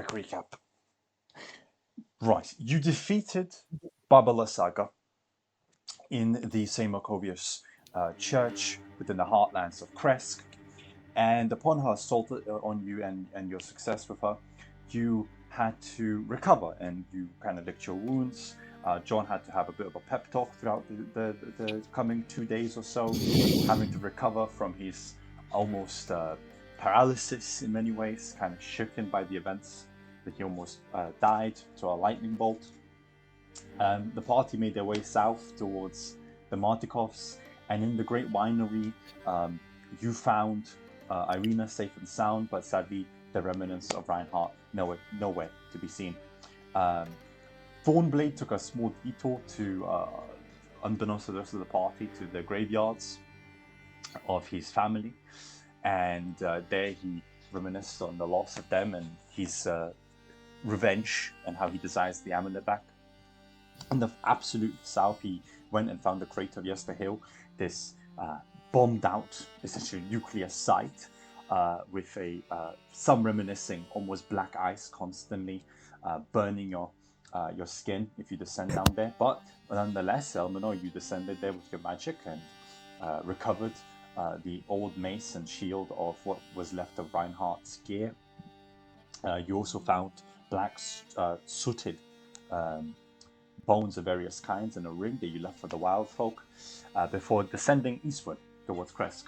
quick recap. Right, you defeated Baba Lasaga in the St. Maccovius church within the heartlands of Krezk, and upon her assault on you and your success with her, you had to recover and you kind of licked your wounds. John had to have a bit of a pep talk throughout the coming 2 days or so, having to recover from his almost paralysis in many ways, kind of shaken by the events that he almost died to a lightning bolt. The party made their way south towards the Martikovs, and in the great winery, you found Irina safe and sound, but sadly, the remnants of Reinhardt nowhere to be seen. Thornblade took a small detour to, unbeknownst to the rest of the party, to the graveyards of his family, and there he reminisced on the loss of them and his revenge and how he desires the amulet back. In the absolute south, he went and found the crater of Yesterhill, this bombed out, essentially nuclear site with some reminiscing, almost black ice constantly burning your skin if you descend down there. But nonetheless, Elmenor, you descended there with your magic and recovered the old mace and shield of what was left of Reinhardt's gear. You also found black sooted bones of various kinds and a ring that you left for the wild folk before descending eastward towards Krezk,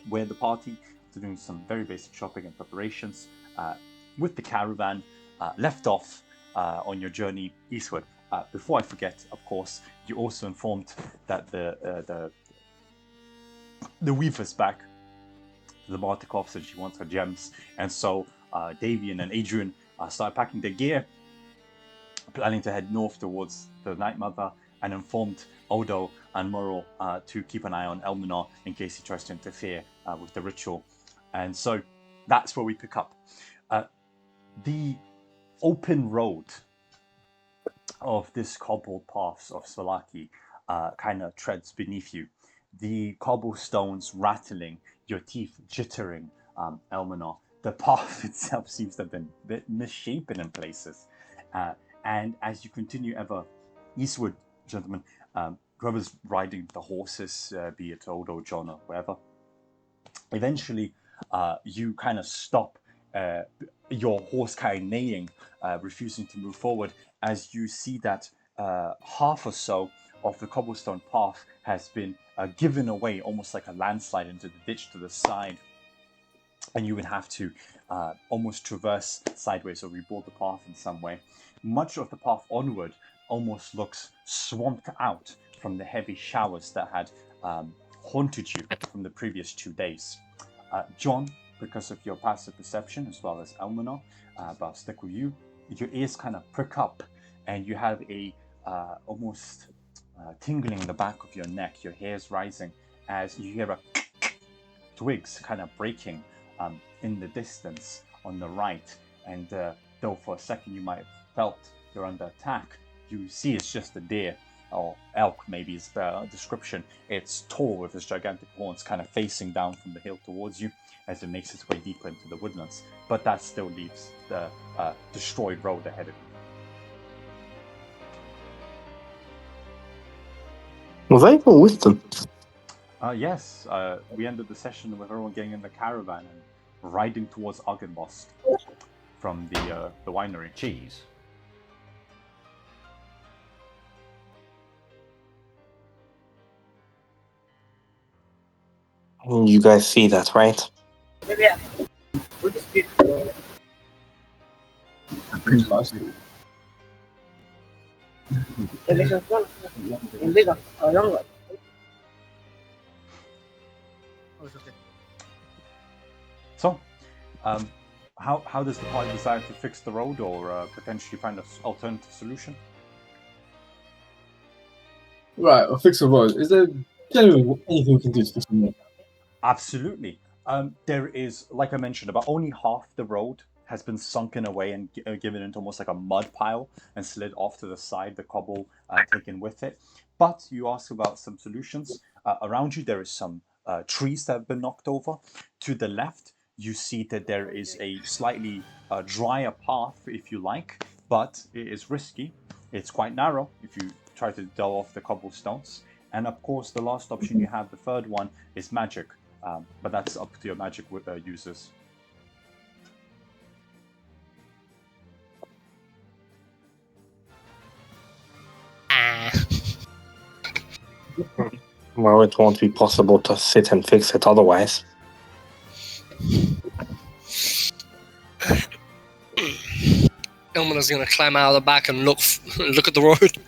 where the party was doing some very basic shopping and preparations with the caravan left off on your journey eastward. Before I forget, of course, you also informed that the Weaver's back to the Martikovs and she wants her gems, and so Davian and Adrian started packing their gear, planning to head north towards the Night Mother, and informed Odo and Murrell to keep an eye on Elmenor in case he tries to interfere with the ritual. And so that's where we pick up. The open road of this cobbled paths of Svalaki kind of treads beneath you. The cobblestones rattling, your teeth jittering, Elmenor. The path itself seems to have been a bit misshapen in places. And as you continue ever eastward, gentlemen, whoever's riding the horses, be it Odo, John, or whoever, eventually you kind of stop, your horse kind of neighing, refusing to move forward, as you see that half or so of the cobblestone path has been given away, almost like a landslide, into the ditch to the side. And you would have to almost traverse sideways or rebuild the path in some way. Much of the path onward almost looks swamped out from the heavy showers that had haunted you from the previous 2 days. John, because of your passive perception, as well as Elmenor, but I'll stick with you, your ears kind of prick up and you have a almost tingling in the back of your neck, your hair's rising as you hear a twigs kind of breaking in the distance on the right, and though for a second you might have felt you're under attack, you see it's just a deer, or elk maybe is the description. It's tall with its gigantic horns kind of facing down from the hill towards you as it makes its way deeper into the woodlands, but that still leaves the destroyed road ahead of you. Was I even with them? Yes, we ended the session with everyone getting in the caravan and riding towards Argenbost from the winery. Cheese. You guys see that, right? So, how does the party decide to fix the road or potentially find an alternative solution? Right, I'll fix the road. Is there generally anything we can do to fix the road? Absolutely. There is, like I mentioned, about only half the road has been sunken away and given into almost like a mud pile and slid off to the side, the cobble taken with it. But you ask about some solutions. Around you, there is some trees that have been knocked over. To the left, you see that there is a slightly drier path, if you like, but it is risky. It's quite narrow if you try to delve off the cobblestones. And of course, the last option you have, the third one, is magic. But that's up to your magic users. Well, it won't be possible to sit and fix it otherwise. Ilmana's gonna climb out of the back and look at the road.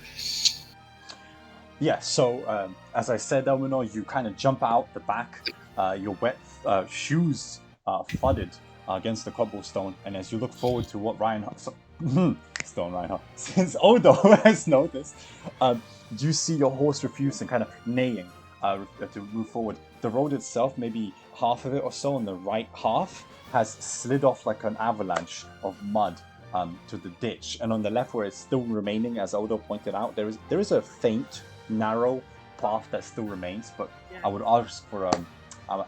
Yeah, so as I said, Elminor, you kind of jump out the back. Your wet shoes thudded against the cobblestone, and as you look forward to what Stone Reinhardt, since Odo has noticed, you see your horse refuse and kind of neighing to move forward. The road itself, maybe half of it or so on the right half, has slid off like an avalanche of mud to the ditch, and on the left, where it's still remaining, as Odo pointed out, there is a faint, narrow path that still remains, but I would ask for an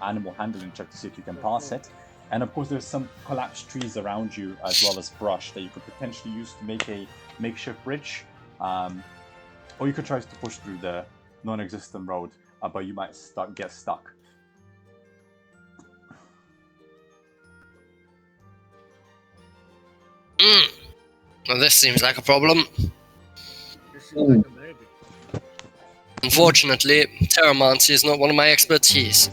animal handling check to see if you can pass it. And of course, there's some collapsed trees around you, as well as brush that you could potentially use to make a makeshift bridge, or you could try to push through the non-existent road, but you might get stuck. Well, this seems like a problem. This seems like a baby. Unfortunately, Terramancy is not one of my expertise.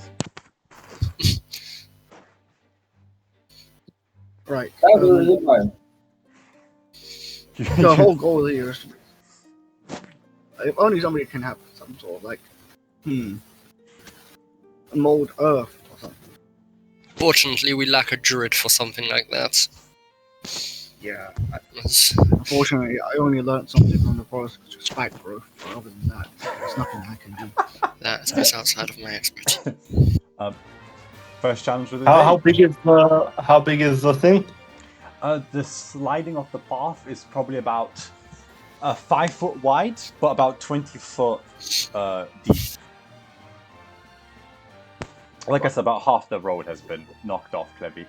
Right. The whole goal here is if only somebody can have some sort of like mold earth or something. Fortunately, we lack a druid for something like that. Yeah. That's- Unfortunately, I only learned something from the forest spike growth, but other than that, there's nothing I can do. That is outside of my expertise. First challenge of the day. How big is the thing? The sliding of the path is probably about 5 foot wide, but about 20 foot deep. Like I said, about half the road has been knocked off, Clebby.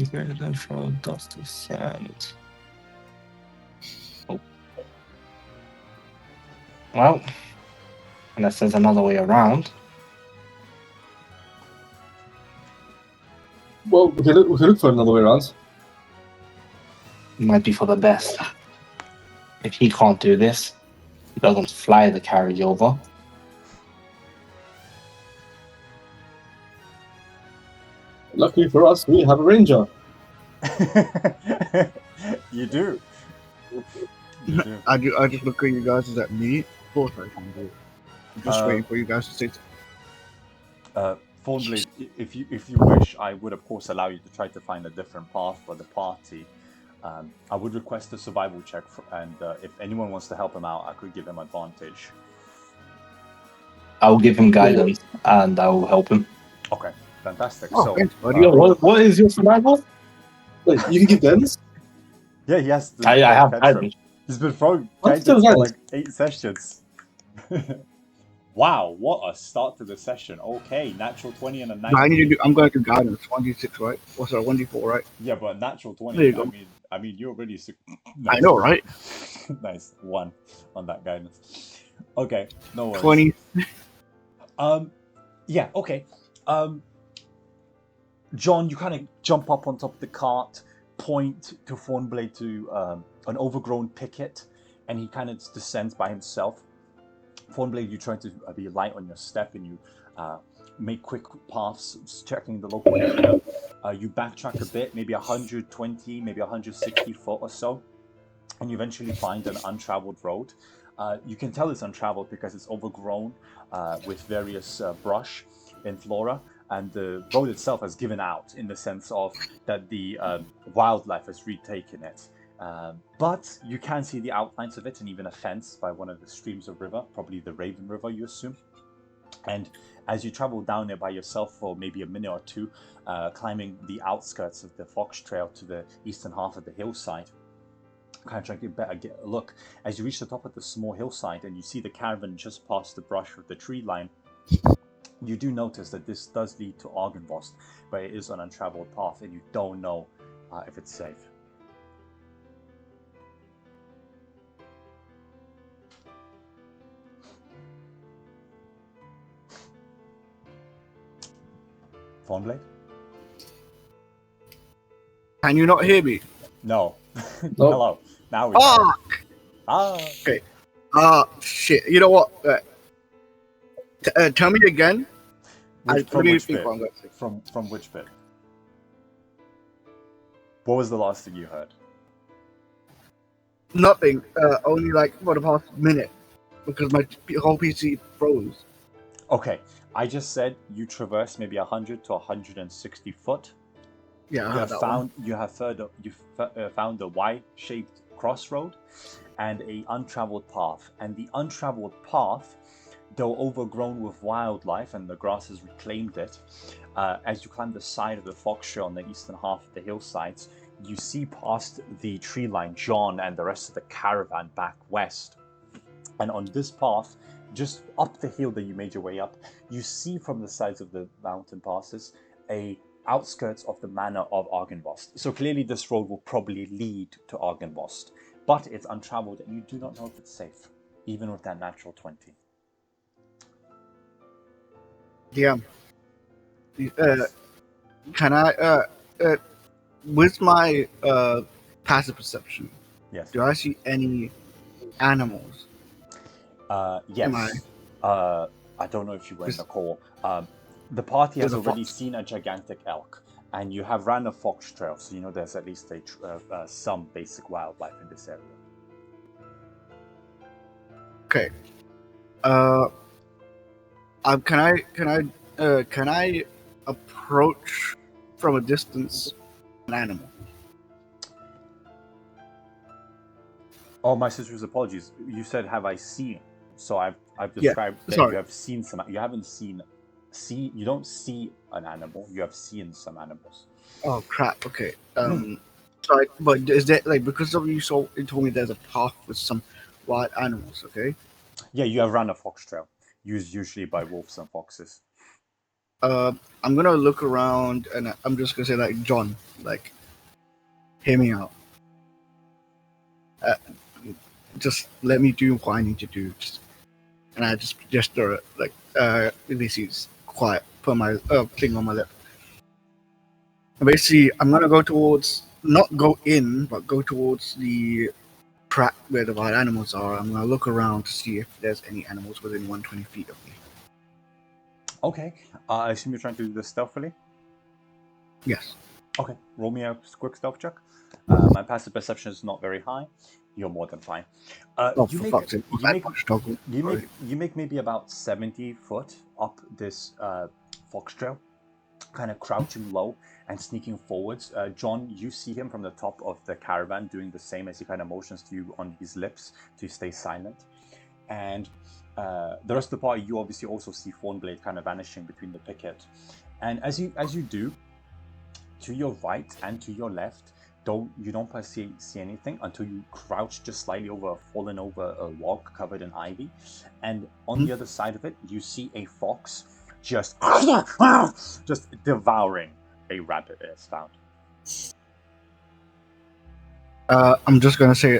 Greater than for dust of sand. Oh. Well, unless there's another way around. Well, we can look for another way around. It might be for the best. If he can't do this, he doesn't fly the carriage over. Luckily for us, we have a ranger. You do. You do. I just look at you guys. Is that me? Of course I can do it. I'm just waiting for you guys to say. Thornblade, if you wish, I would of course allow you to try to find a different path for the party. I would request a survival check, and if anyone wants to help him out, I could give him advantage. I'll give him guidance and I'll help him. Okay, fantastic. Oh, So, thanks, buddy. What is your survival? Wait, you can give guidance? yeah, he has. I have guidance. He's been throwing What's guidance the for guidance? like 8 sessions. Wow, what a start to the session. Okay, natural 20 and a 19. I'm going to do guidance. 1d6, right? Or sorry, 1d4, right? Yeah, but natural 20. There you go. I mean, you're already. I know, right? Nice 1 on that guidance. Okay, no worries. 20. Yeah, okay. John, you kind of jump up on top of the cart, point to Thornblade to an overgrown picket, and he kind of descends by himself. Thornblade, you try to be light on your step, and you make quick paths, checking the local area. You backtrack a bit, maybe 120, maybe 160 foot or so, and you eventually find an untraveled road. You can tell it's untraveled because it's overgrown with various brush and flora, and the road itself has given out in the sense of that the wildlife has retaken it. But you can see the outlines of it, and even a fence by one of the streams of river, probably the Raven River, you assume. And as you travel down there by yourself for maybe a minute or two, climbing the outskirts of the Fox Trail to the eastern half of the hillside, kind of trying to get a look. As you reach the top of the small hillside and you see the caravan just past the brush of the tree line, you do notice that this does lead to Argynvost, but it is an untraveled path and you don't know if it's safe. Thornblade? Can you not hear me? No. Nope. Hello. Now we Oh, can. shit. You know what? Tell me again. From Let me which think bit? what I'm going to say. From which bit? What was the last thing you heard? Nothing. Only like for the past minute, because my whole PC froze. Okay, I just said you traverse maybe 100 to 160 foot. Yeah, I You heard have that found one. found a Y-shaped crossroad and a untraveled path. And the untraveled path, though overgrown with wildlife and the grass has reclaimed it, as you climb the side of the fox trail on the eastern half of the hillsides, you see past the tree line John and the rest of the caravan back west. And on this path, just up the hill that you made your way up, you see from the sides of the mountain passes a outskirts of the manor of Argynvost. So clearly this road will probably lead to Argynvost, but it's untraveled and you do not know if it's safe, even with that natural 20. Yeah. Can I? With my passive perception, Yes. do I see any animals? Yes. I don't know if you were in the call. The party has There's a already fox. seen a gigantic elk, and you have ran a fox trail, so you know there's at least some basic wildlife in this area. Okay. Can I approach from a distance an animal? Oh, my sister's apologies. You said, "Have I seen?" So I've Yeah, described that sorry. you have seen some. You haven't seen. You don't see an animal. You have seen some animals. Oh crap. Okay. Sorry, but is there like because of you told me there's a path with some wild animals? Okay. Yeah, you have run a fox trail, used usually by wolves and foxes. I'm gonna look around and I'm just gonna say like John, like, hear me out. Just let me do what I need to do. And I just gesture it like Ulysses, quiet, put my thing on my lip. And basically, I'm gonna go towards, not go in, but go towards the track where the wild animals are. I'm gonna look around to see if there's any animals within 120 feet of me. Okay. I assume you're trying to do this stealthily. Yes. Okay. Roll me a quick stealth check. My passive perception is not very high. You're more than fine. Oh, for fuck's sake! You make maybe about 70 foot up this fox trail, kind of crouching low and sneaking forwards. John, you see him from the top of the caravan doing the same as he kind of motions to you on his lips to stay silent. And the rest of the party, you obviously also see Thornblade kind of vanishing between the picket. And as you do, to your right and to your left, you don't per se see anything until you crouch just slightly over a fallen over a log covered in ivy, and on the other side of it you see a fox just devouring a rabbit it has found. I'm just gonna say,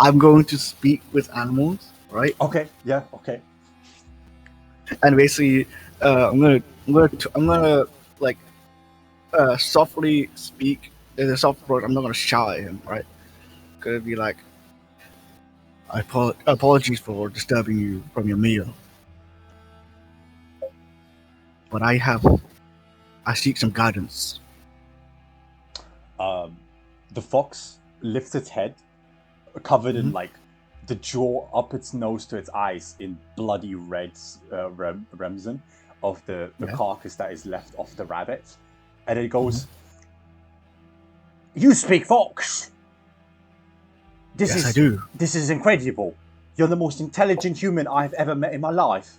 I'm going to speak with animals, right? Okay, yeah, okay. And basically, I'm gonna like softly speak. There's a soft approach. I'm not gonna shout at him, right? Gonna be like, apologies for disturbing you from your meal, but I seek some guidance. The fox lifts its head, covered in like the jaw up its nose to its eyes in bloody red remsen of the carcass that is left of the rabbit, and it goes, "You speak fox? Yes, I do. This is incredible. You're the most intelligent human I've ever met in my life."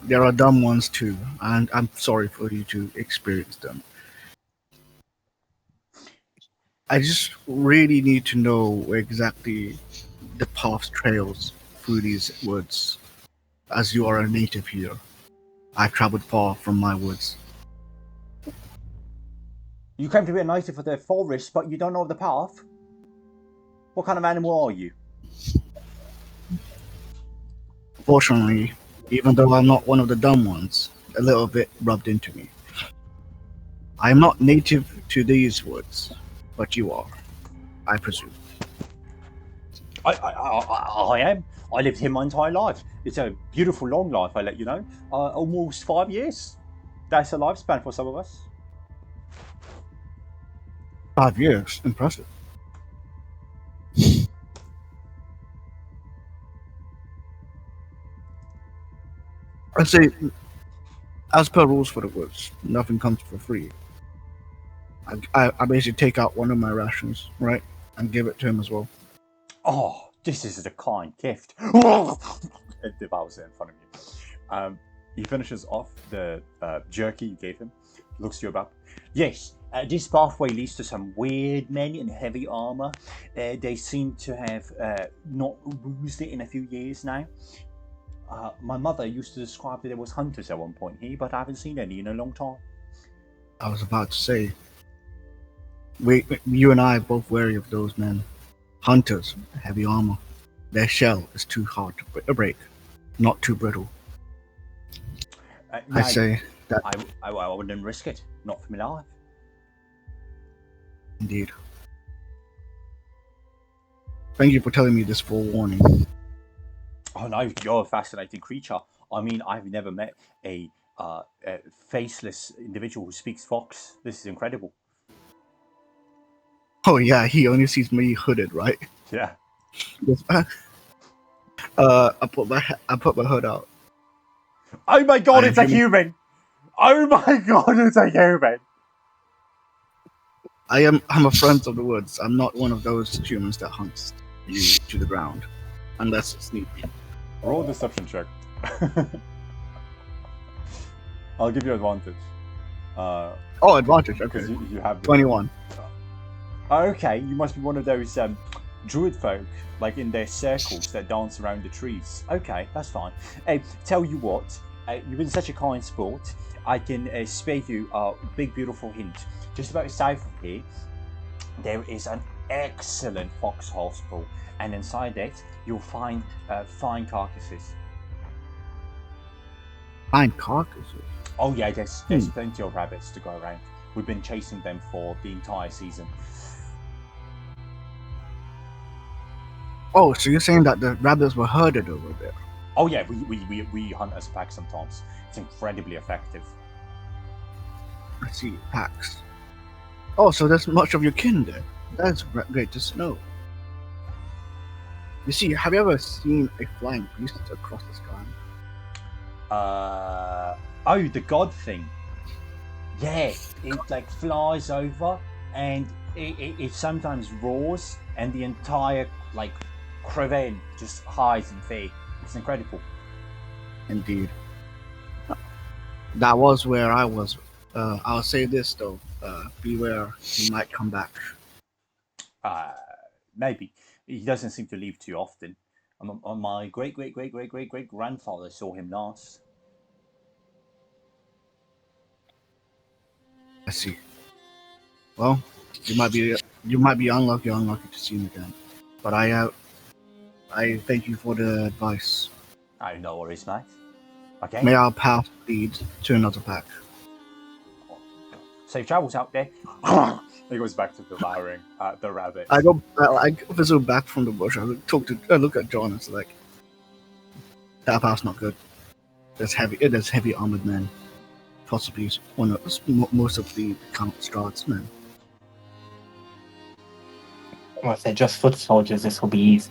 There are dumb ones too, and I'm sorry for you to experience them. I just really need to know where exactly the path trails through these woods, as you are a native here. I've traveled far from my woods. You claim to be a native of the forest, but you don't know the path? What kind of animal are you? Fortunately, even though I'm not one of the dumb ones, a little bit rubbed into me. I am not native to these woods, but you are, I presume. I am. I lived here my entire life. It's a beautiful long life, I let you know. Almost 5 years. That's a lifespan for some of us. 5 years, impressive. I'd say, as per rules for the woods, nothing comes for free. I basically take out one of my rations, right, and give it to him as well. Oh, this is a kind gift. It devours it in front of you. He finishes off the jerky you gave him. Looks you up. Yes, this pathway leads to some weird men in heavy armor. They seem to have not used it in a few years now. My mother used to describe that there was hunters at one point here, but I haven't seen any in a long time. I was about to say, you and I are both wary of those men. Hunters, heavy armor. Their shell is too hard to break, not too brittle. I say that. I wouldn't risk it. Not for my life. Indeed. Thank you for telling me this forewarning. Oh no, you're a fascinating creature. I mean, I've never met a faceless individual who speaks fox. This is incredible. Oh yeah, he only sees me hooded, right? Yeah. I put my hood out. Oh my god, it's a human! Oh my god, it's a human! I'm a friend of the woods. I'm not one of those humans that hunts you to the ground, unless it's sneaky. Roll a deception check. I'll give you advantage. Advantage. Okay. You have 21. Okay, you must be one of those druid folk, like in their circles that dance around the trees. Okay, that's fine. Hey, tell you what, you've been such a kind sport. I can spare you a big, beautiful hint. Just about south of here, there is an excellent fox hospital, and inside that, you'll find fine carcasses. Fine carcasses? Oh yeah, there's plenty of rabbits to go around. We've been chasing them for the entire season. Oh, so you're saying that the rabbits were herded over there? Oh yeah, we hunt as a pack sometimes. It's incredibly effective. I see, packs. Oh, so there's much of your kin there. That's great to know. You see, have you ever seen a flying beast across the sky? Oh, the god thing. Yeah, it like flies over, and it sometimes roars, and the entire like craven just hides in fear. It's incredible. Indeed. That was where I was. I'll say this though: beware, he might come back. Maybe he doesn't seem to leave too often. My great grandfather saw him last. I see. Well, you might be unlucky to see him again. But I thank you for the advice. Oh, no worries, mate. Okay. May our path lead to another pack. Safe travels out there. He goes back to devouring the rabbit. I visit back from the bush. I look at John and it's like, that path's not good. There's heavy armored men. Possibly most of the Count Strahd's men. Well, if they're just foot soldiers, this will be easy.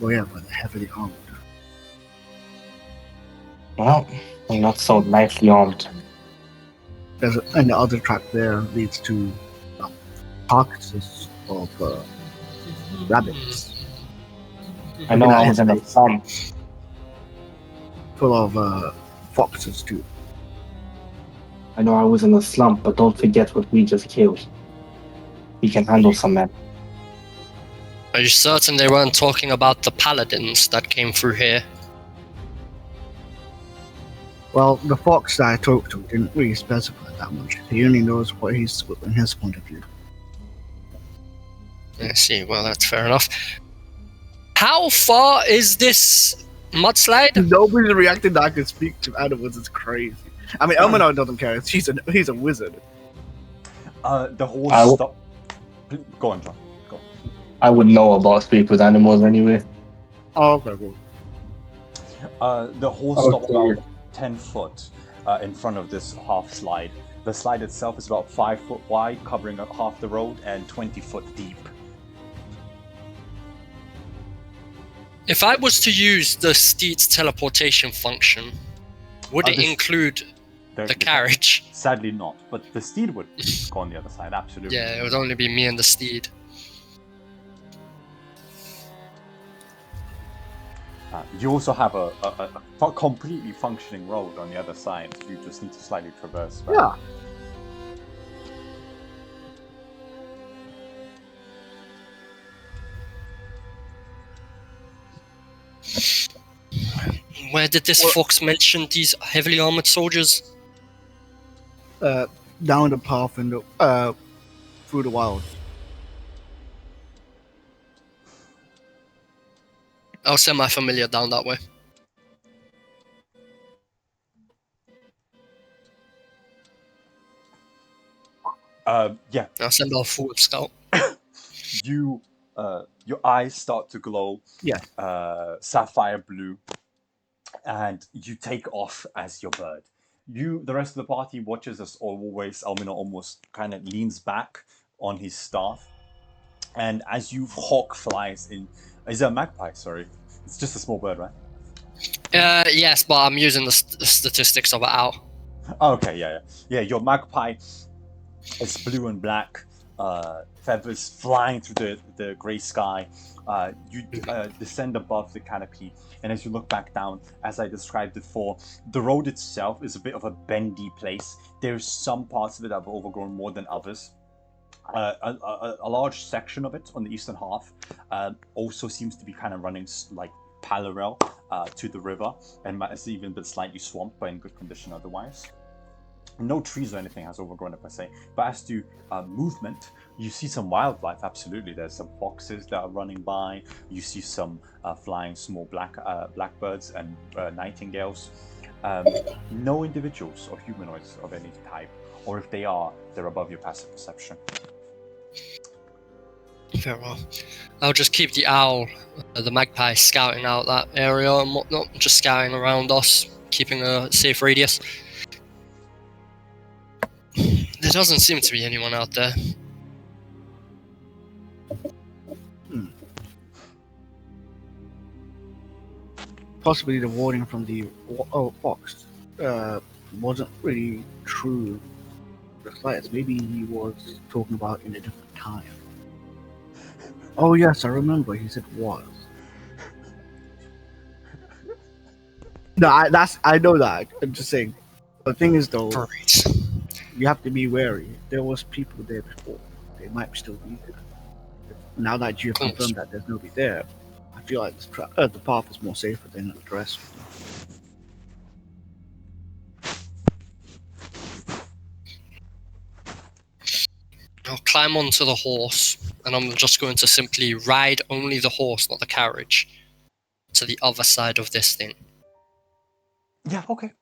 Oh yeah, but they're heavily armored. Well, we're not so lightly armed. And the other track there leads to carcasses of rabbits. I know I was in a slump. Full of foxes too. I know I was in a slump, but don't forget what we just killed. He can handle some men. Are you certain they weren't talking about the paladins that came through here? Well, the fox that I talked to didn't really specify that much. He only knows what he's in his point of view. I see. Well, that's fair enough. How far is this mudslide? Nobody's reacting that I can speak to animals. It's crazy. I mean, Elmenor doesn't care. He's a wizard. The horse stop. Go on, John. Go on. I would know about speak with animals anyway. Oh, okay, cool. The horse stopped about 10 foot in front of this half slide. The slide itself is about 5 foot wide, covering up half the road, and 20 foot deep. If I was to use the steed's teleportation function, would it include the carriage? Sadly not, but the steed would go on the other side, absolutely. Yeah, it would only be me and the steed. You also have a completely functioning road on the other side. You just need to slightly traverse. Right? Yeah. Where did this fox mention these heavily armored soldiers? Down the path and through the wild. I'll send my familiar down that way. Yeah. I'll send our forward scout. Your eyes start to glow. Yeah. Sapphire blue, and you take off as your bird. The rest of the party watches as always. Elmenor almost kind of leans back on his staff, and as you hawk flies in, is it a magpie? Sorry, it's just a small bird, right? Yes, but I'm using the statistics of an owl. Okay, yeah. Your magpie is blue and black, feathers flying through the grey sky. You descend above the canopy, and as you look back down, as I described before, the road itself is a bit of a bendy place. There's some parts of it that have overgrown more than others. A large section of it on the eastern half also seems to be kind of running like parallel to the river, and it's even been slightly swamped, but in good condition otherwise. No trees or anything has overgrown it per se, but as to movement, you see some wildlife. Absolutely, there's some foxes that are running by. You see some flying small blackbirds and nightingales. No individuals or humanoids of any type, or if they are, they're above your passive perception. Very well. I'll just keep the owl, the magpie, scouting out that area and whatnot, just scouting around us, keeping a safe radius. There doesn't seem to be anyone out there. Possibly the warning from the fox wasn't really true. The slightest. Maybe he was talking about in a different time. Oh yes, I remember. He said was. No, I know that. I'm just saying. The thing is, though, Great. you have to be wary. There was people there before. They might still be there. Now that you've confirmed that there's nobody there, I feel like the path is more safer than the rest. I'll climb onto the horse, and I'm just going to simply ride only the horse, not the carriage, to the other side of this thing. Yeah, okay.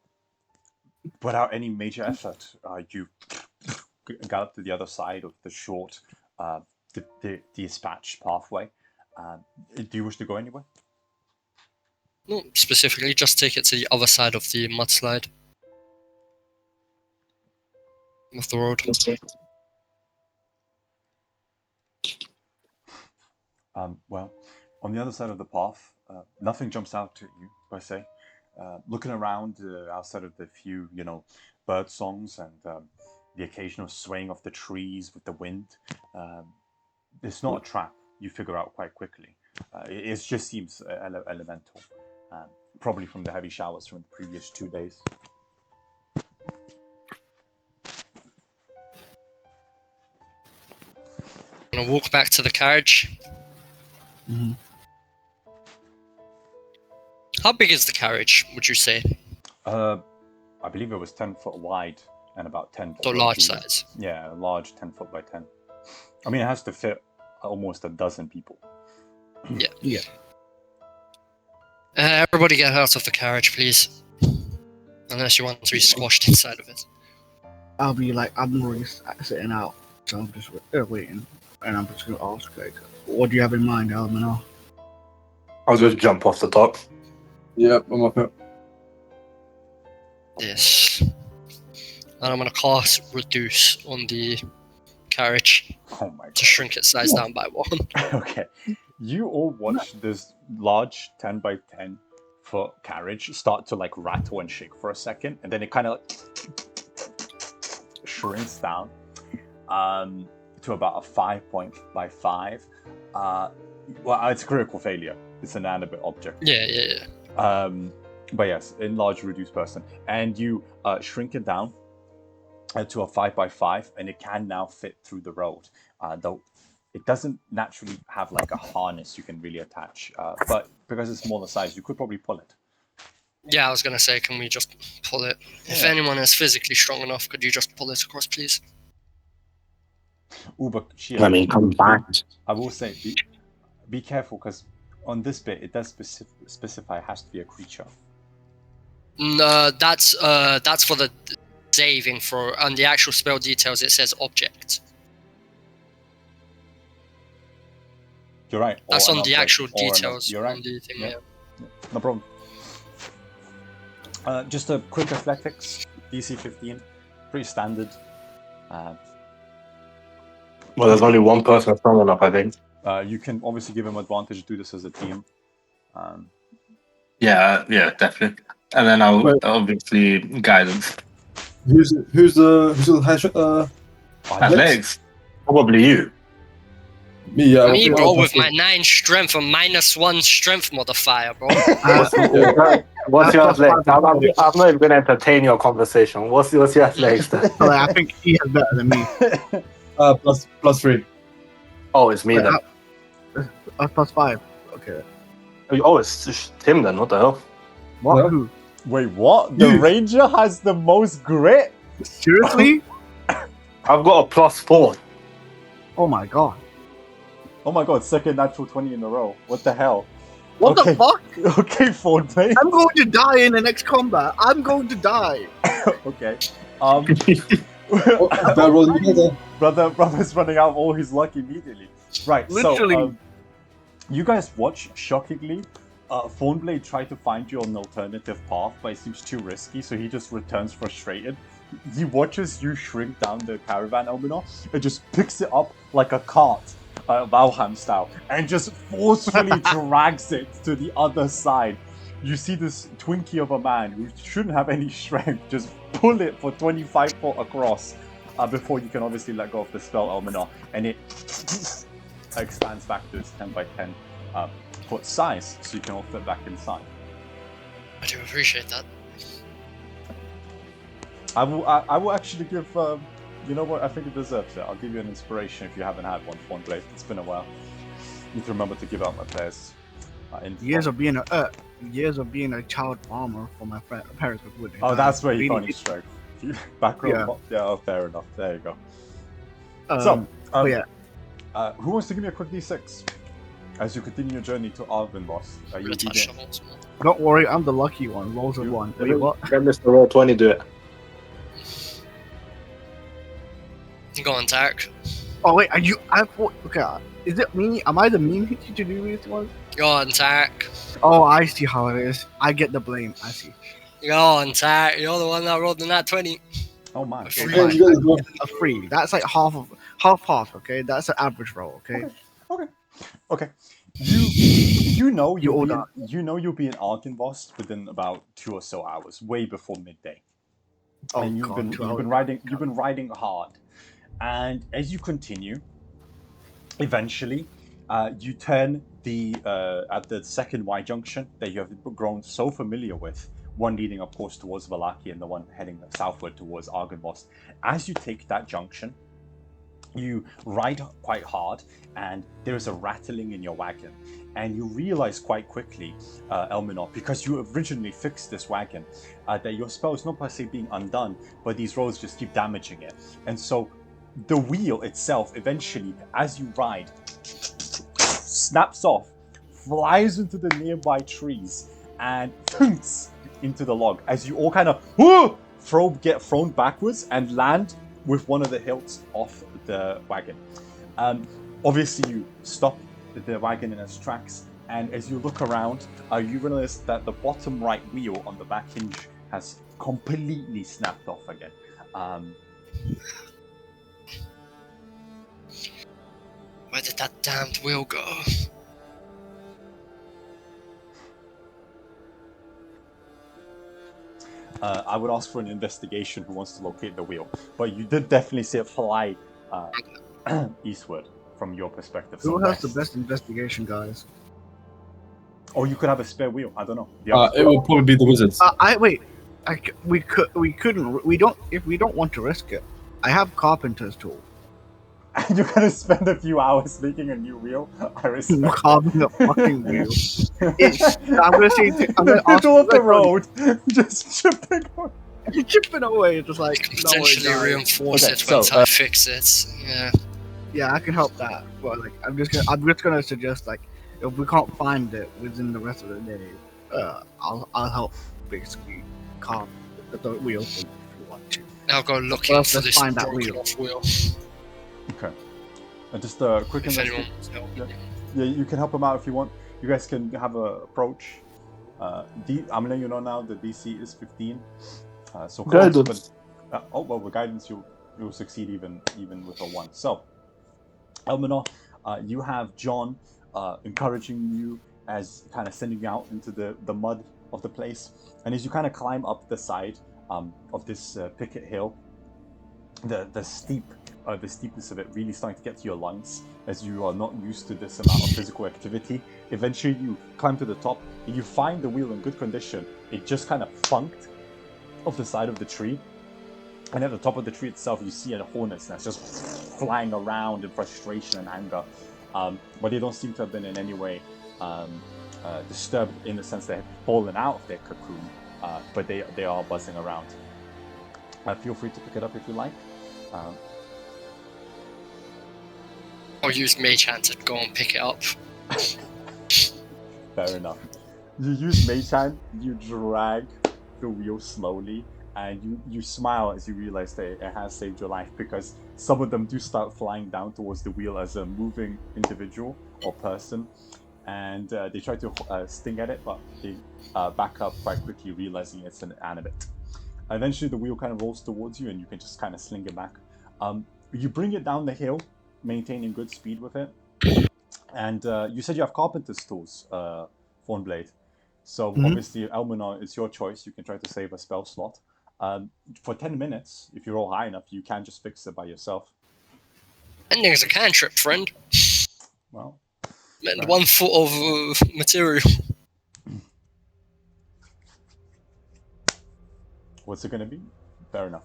Without any major effort, you gallop to the other side of the short, the dispatch pathway. Do you wish to go anywhere? No, specifically, just take it to the other side of the mudslide. Of the road. Well, on the other side of the path, nothing jumps out to you, per se. Looking around outside of the few, bird songs and the occasional swaying of the trees with the wind, it's not a trap. You figure out quite quickly. It just seems elemental, probably from the heavy showers from the previous 2 days. I'm gonna walk back to the carriage. Mhm. How big is the carriage, would you say? I believe it was 10 foot wide and about 10 So foot large deep. size. Yeah, large 10 foot by 10. I mean, it has to fit almost a dozen people. Yeah. Everybody get out of the carriage, please. Unless you want to be squashed inside of it. I'll be like, I'm already sitting out, so I'm just waiting, and I'm just gonna ask, like, what do you have in mind, Almanar? I'll just jump off the top. Yep, I'm up here. Yes. And I'm gonna cast Reduce on the carriage Oh my to god. shrink its size down by 1. Okay. You all watch this large 10 by 10 foot carriage start to like rattle and shake for a second, and then it kind of shrinks down to about a 5.5. Well, it's a critical failure. It's an inanimate object. Yeah. But yes, enlarge, reduce person, and you shrink it down to a 5x5, and it can now fit through the road. Though it doesn't naturally have like a harness you can really attach, but because it's smaller size, you could probably pull it. Yeah, I was gonna say, can we just pull it? If Yeah. anyone is physically strong enough, could you just pull it across, please? Ooh, but Shia, I mean, combined. I will say, be careful, because on this bit it does specify it has to be a creature. No, that's for the saving throw. On the actual spell details, it says object. You're right. That's Or on an the object, actual or an- details. You're right. On the thing, Yeah. yeah. No problem. Just a quick athletics, DC 15, pretty standard. Well, there's only one person strong enough, I think. You can obviously give him advantage, do this as a team. Yeah, definitely. And then I'll Wait. obviously guidance. Who's the high Athletics. Probably you. Me, yeah. Me, I'll bro, pass with it. my 9 strength and -1 strength modifier, bro. What's your athletics? I'm not even going to entertain your conversation. What's your athletics? I think he has better than me. Plus 3. Oh, it's me Wait, then. plus 5. Okay. Oh, it's Tim then. What the hell? What? No. Who? Wait, what? The You. ranger has the most grit? Seriously? I've got a +4. Oh my god. Oh my god, second natural 20 in a row. What the hell? What Okay. the fuck? Okay, Ford, mate. I'm going to die in the next combat. I'm going to die. Okay. Better roll together. Brother's running out of all his luck immediately. Right, Literally. so you guys watch, shockingly, Thornblade tried to find you an alternative path, but it seems too risky, so he just returns frustrated. He watches you shrink down the caravan, Elminor, and just picks it up like a cart, Valheim style, and just forcefully drags it to the other side. You see this Twinkie of a man who shouldn't have any strength just pull it for 25 foot across before you can obviously let go of the spell, Elminor, and it expands back to its 10 by 10 foot size, so you can all fit back inside. I do appreciate that. I will actually give, you know what, I think it deserves it. I'll give you an inspiration if you haven't had one, Thornblade. It's been a while. Need to remember to give out my players. Years of being a child farmer for my parents would. Oh, that's where you got his strength. Back row. Yeah, oh, fair enough. There you go. Who wants to give me a quick d6 as you continue your journey to Arvenvost? I'm gonna touch the holes more. Don't worry, I'm the lucky one. Rolls of 1. Wait, what? Let Mr. Roll 20 do it. Go on, Tarek. Oh wait, are you? I thought. Okay, is it me? Am I the mean to do this one? Go on, Tarek. Oh, I see how it is. I get the blame. I see. Go on, Tarek. You're the one that rolled the nat 20. Oh my. A free. Yeah, you guys go. A 3. That's like half. Okay, that's an average roll. Okay. Okay. You know You all you'll be in Arvenvost within about 2 or so hours, way before midday. Oh And you've god. been 2 you've hours. been riding hard, and as you continue, eventually, you turn at the second Y junction that you have grown so familiar with, one leading of course towards Valaki and the one heading southward towards Arvenvost. As you take that junction, You ride quite hard, and there is a rattling in your wagon. And you realize quite quickly, Elminor, because you originally fixed this wagon, that your spell is not per se being undone, but these rolls just keep damaging it. And so the wheel itself, eventually, as you ride, snaps off, flies into the nearby trees, and thunks into the log as you all kind of get thrown backwards and land with one of the hilts off the wagon. Obviously, you stop the wagon in its tracks, and as you look around, you realize that the bottom right wheel on the back hinge has completely snapped off again. Where did that damned wheel go? I would ask for an investigation who wants to locate the wheel, but you did definitely see it fly eastward from your perspective. Who so has the west. best investigation, guys? Or you could have a spare wheel. I don't know. It will probably be the wizards. We couldn't. We don't. If we don't want to risk it, I have carpenter's tool. And you're gonna spend a few hours making a new wheel. I respect. Carving a fucking wheel. I'm gonna say. I'm The gonna ask middle of the you, road, just chipping away. You're chipping away, just like Could no worries, potentially guys. reinforce Okay, it so, once I fix it. Yeah. Yeah, I can help that, but like I'm just gonna suggest like if we can't find it within the rest of the day, I'll help basically carve the wheel if you want to. I'll go looking Well, for let's this find that broken wheel. off wheel. Okay. Just a quick If anyone investigation. wants to help. Yeah, you can help him out if you want. You guys can have a approach. I'm letting you know now the DC is 15. So close, Guidance. but with guidance you'll succeed even with a 1. So, Elminor, you have John encouraging you as kind of sending you out into the mud of the place, and as you kind of climb up the side of this picket hill, the steepness of it really starting to get to your lungs as you are not used to this amount of physical activity. Eventually, you climb to the top and you find the wheel in good condition. It just kind of funked off the side of the tree. And at the top of the tree itself, you see a hornet's nest just flying around in frustration and anger. But they don't seem to have been in any way disturbed in the sense they have fallen out of their cocoon. But they are buzzing around. Feel free to pick it up if you like. I'll use Mage Hand to go and pick it up. Fair enough. You use Mage Hand, you drag the wheel slowly, and you smile as you realize that it has saved your life, because some of them do start flying down towards the wheel as a moving individual or person, and they try to sting at it, but they back up quite quickly, realizing it's inanimate. Eventually, the wheel kind of rolls towards you, and you can just kind of sling it back. You bring it down the hill, maintaining good speed with it. And you said you have carpenter's tools, Thornblade. So obviously, Elminor, it's your choice. You can try to save a spell slot. For 10 minutes, if you roll high enough, you can just fix it by yourself. Ending's a cantrip, friend. Well, And right. 1 foot of material. What's it going to be? Fair enough.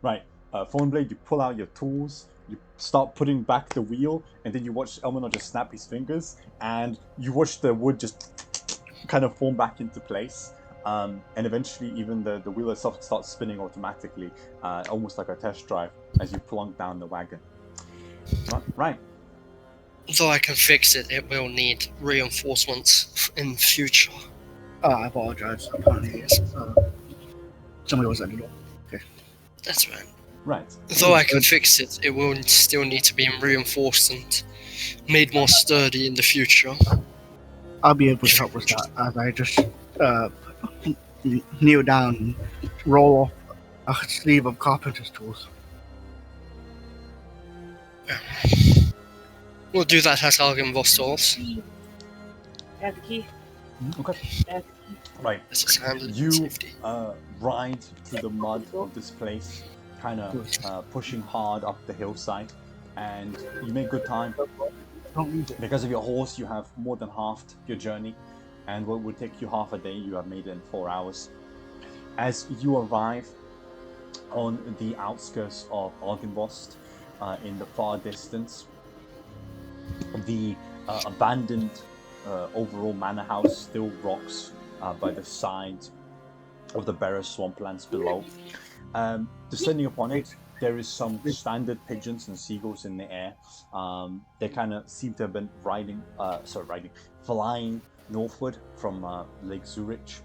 Right, Thornblade, you pull out your tools, you start putting back the wheel, and then you watch Elminor just snap his fingers, and you watch the wood just kind of form back into place. And eventually, even the wheel itself starts spinning automatically, almost like a test drive, as you plunk down the wagon. Right. Though I can fix it, it will need reinforcements in future. I apologize. Apparently, somebody was at the door. That's right. Right. Though I can fix it, it will still need to be reinforced and made more sturdy in the future. I'll be able to help with that as I just kneel down and roll off a sleeve of carpenter's tools. We'll do that at Argenvostals. Have the key. Okay. Have the key. Right. This is handled in You safety. ride through the mud of this place, kind of pushing hard up the hillside, and you make good time. Don't need it. Because of your horse, you have more than halved your journey, and what would take you half a day, you have made it in 4 hours. As you arrive on the outskirts of Argenvost, in the far distance, the abandoned overall manor house still rocks by the side of the barren swamplands below. Descending upon it, there is some standard pigeons and seagulls in the air. They kind of seem to have been flying northward from Lake Zurich.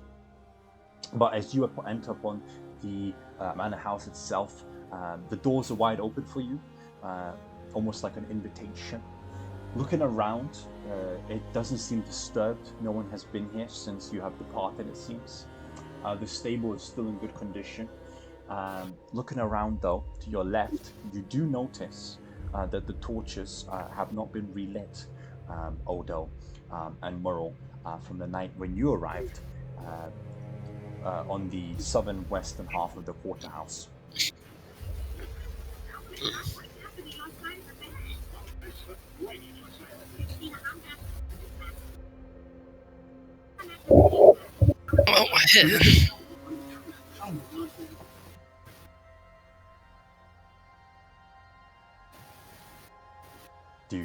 But as you enter upon the manor house itself, the doors are wide open for you, almost like an invitation. Looking around, it doesn't seem disturbed. No one has been here since you have departed, it seems. The stable is still in good condition. Looking around, though, to your left, you do notice that the torches have not been relit, Odo and Murrell, from the night when you arrived on the southern western half of the quarterhouse. Oh, we're here.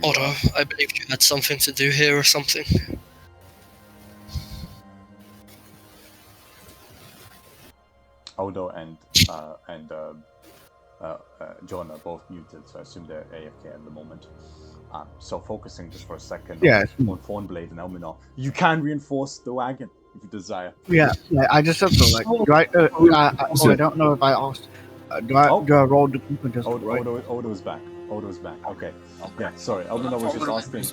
Odo, I believe you had something to do here or something. Odo and John are both muted, so I assume they're AFK at the moment. So focusing just for a second on Thornblade and Elminor, you can reinforce the wagon if you desire. Yeah, I just said so. Like, do I don't know if I asked. Do I roll the group and just right? Odo's back. Okay. Yeah, sorry. Elminor was just asking.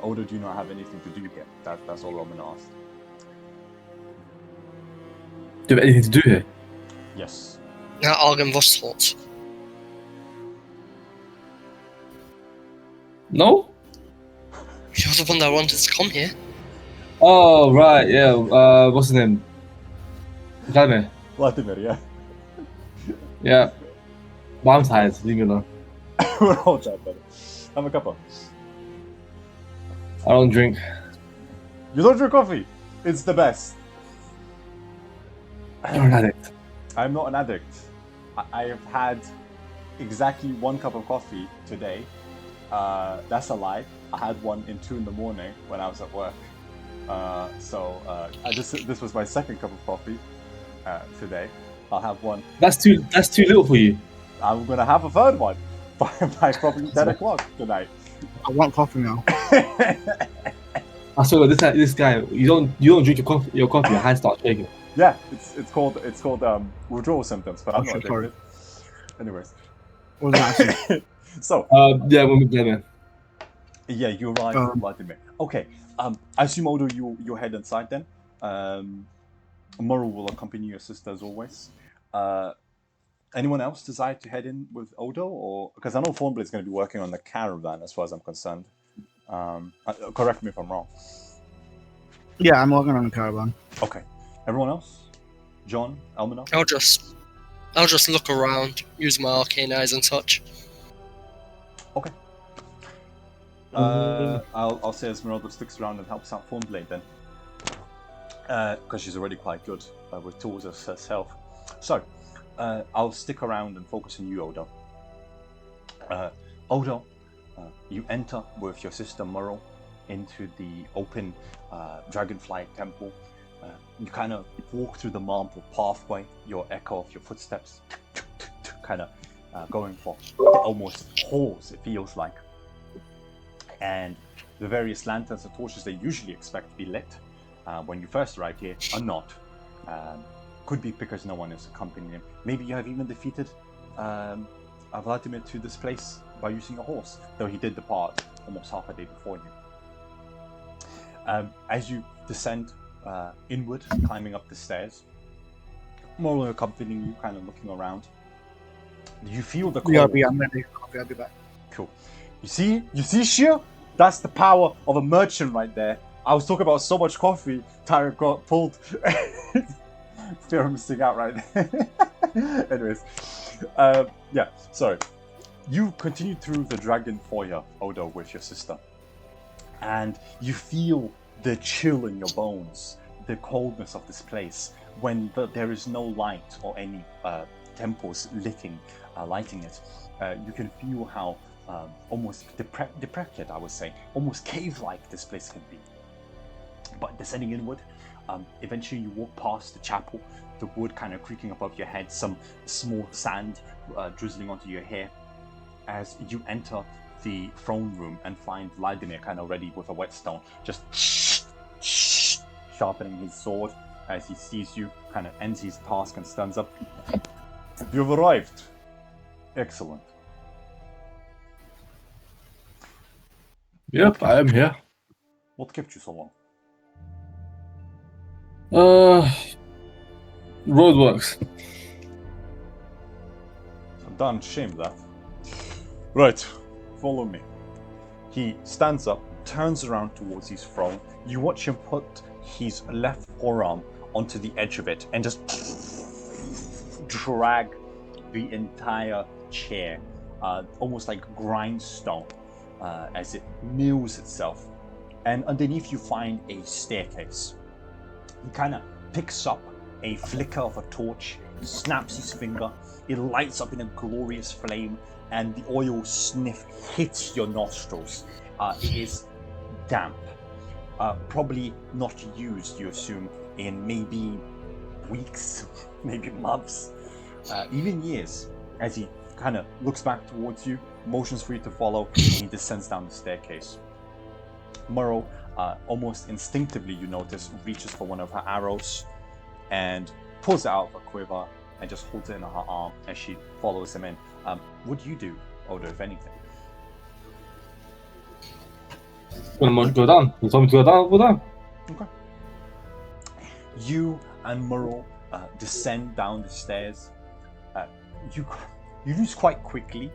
Odo, do you not have anything to do here? That's all Elminor asked. Do you have anything to do here? Yes. Ja, Argen was thoughts. No? You're the one that wanted to come here. Oh, right, yeah. What's his name? Vladmit. Vladimir, yeah. Yeah. Well, I'm tired. Leave me alone. We're all tired, buddy. Have a cuppa. I don't drink. You don't drink coffee? It's the best. You're an addict. I'm not an addict. I have had exactly 1 cup of coffee today. That's a lie. I had one in 2 in the morning when I was at work. This was my 2nd cup of coffee today. I'll have one. That's too little for you. I'm gonna have a 3rd one by probably 10 o'clock tonight. I want coffee now. I saw this guy. You don't drink your coffee. Your hands start shaking. Yeah, it's called withdrawal symptoms, but I'm not addicted. Anyways. What was that? So. Yeah, we'll be there. Yeah, you're right, Vladimir. Okay. I assume Odo, you'll head inside then. Murrell will accompany your sister as always. Anyone else desire to head in with Odo, or because I know Thornblade's going to be working on the caravan as far as I'm concerned. Correct me if I'm wrong. Yeah, I'm working on the caravan. Okay. Everyone else? John, Elminor? I'll just look around, use my arcane eyes and such. Okay. I'll say Esmeralda sticks around and helps out Thornblade then. Because she's already quite good with tools herself. So, I'll stick around and focus on you, Odo. Odo, you enter with your sister Murrell into the open Dragonfly Temple. You kind of walk through the marble pathway, your echo of your footsteps kind of going for almost halls, it feels like. And the various lanterns and torches they usually expect to be lit when you first arrive here are not. Could be because no one is accompanying him. Maybe you have even defeated Vladimir to this place by using a horse, though he did depart almost half a day before you. As you descend inward, climbing up the stairs, Murrell accompanying you, kind of looking around. You feel the cold. I'm ready. I'll be back. Cool. You see, Shia? That's the power of a merchant right there. I was talking about so much coffee, Tyra got pulled. Fear of missing out right there. Anyways, yeah, sorry. You continue through the dragon foyer, Odo, with your sister. And you feel the chill in your bones, the coldness of this place, when there is no light or any temples lighting it. You can feel how almost decrepit, I would say, almost cave-like this place can be. But descending inward, eventually you walk past the chapel, the wood kind of creaking above your head, some small sand drizzling onto your hair. As you enter the throne room and find Vladimir kind of ready with a whetstone, just sharpening his sword as he sees you, kind of ends his task and stands up. You've arrived. Excellent. Yep, I am here. What kept you so long? Roadworks. Darn shame that. Right, follow me. He stands up, turns around towards his throne. You watch him put his left forearm onto the edge of it and just drag the entire chair, almost like grindstone, as it mills itself. And underneath you find a staircase. He kind of picks up a flicker of a torch, snaps his finger, it lights up in a glorious flame, and the oil sniff hits your nostrils. It is damp, probably not used, you assume, in maybe weeks, maybe months, even years. As he kind of looks back towards you, motions for you to follow, and he descends down the staircase. Murrow, almost instinctively, you notice, reaches for one of her arrows and pulls it out of a quiver and just holds it in her arm as she follows him in. What do you do, Odo, if anything? Gonna go down. You told me to go down, I'll go down. Okay. You and Murrow descend down the stairs. You lose quite quickly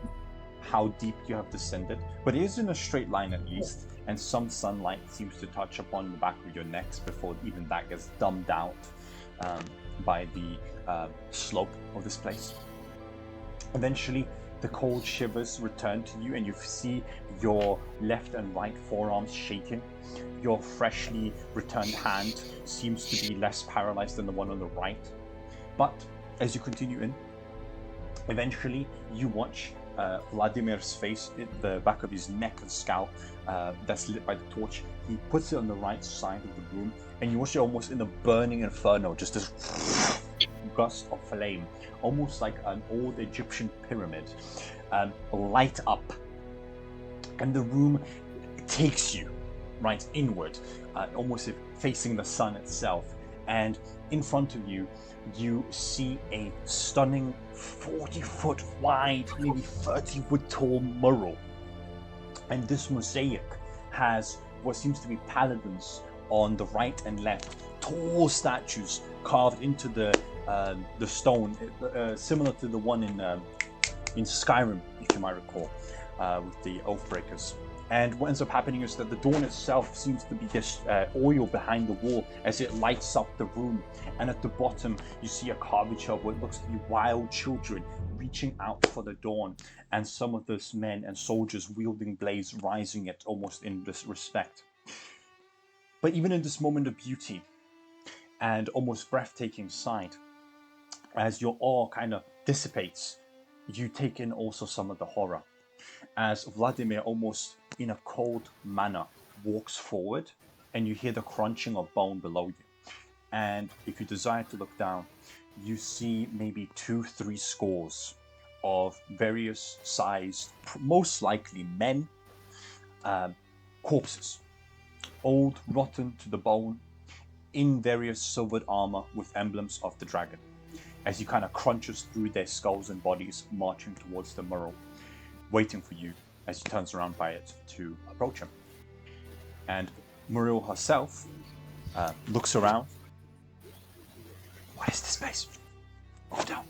how deep you have descended, but it is in a straight line at least, and some sunlight seems to touch upon the back of your necks before even that gets dumbed out by the slope of this place. Eventually, the cold shivers return to you, and you see your left and right forearms shaking. Your freshly returned hand seems to be less paralyzed than the one on the right. But as you continue in, eventually you watch Vladimir's face, the back of his neck and scalp that's lit by the torch. He puts it on the right side of the room, and you watch it almost in a burning inferno, just this gust of flame, almost like an old Egyptian pyramid, light up. And the room takes you right inward, almost facing the sun itself. And in front of you, you see a stunning 40-foot wide, maybe 30-foot tall mural. And this mosaic has what seems to be paladins on the right and left, tall statues carved into the stone, similar to the one in Skyrim, if you might recall, with the Oathbreakers. And what ends up happening is that the dawn itself seems to be this oil behind the wall as it lights up the room. And at the bottom, you see a carvage of what looks to be wild children reaching out for the dawn, and some of those men and soldiers wielding blades rising it almost in this respect. But even in this moment of beauty and almost breathtaking sight, as your awe kind of dissipates, you take in also some of the horror. As Vladimir, almost in a cold manner, walks forward, and you hear the crunching of bone below you. And if you desire to look down, you see maybe 2-3 scores of various sized, most likely men, corpses, old, rotten to the bone, in various silvered armor with emblems of the dragon, as he kind of crunches through their skulls and bodies, marching towards the mural, waiting for you as he turns around by it to approach him. And Muriel herself looks around. What is this place? Go down.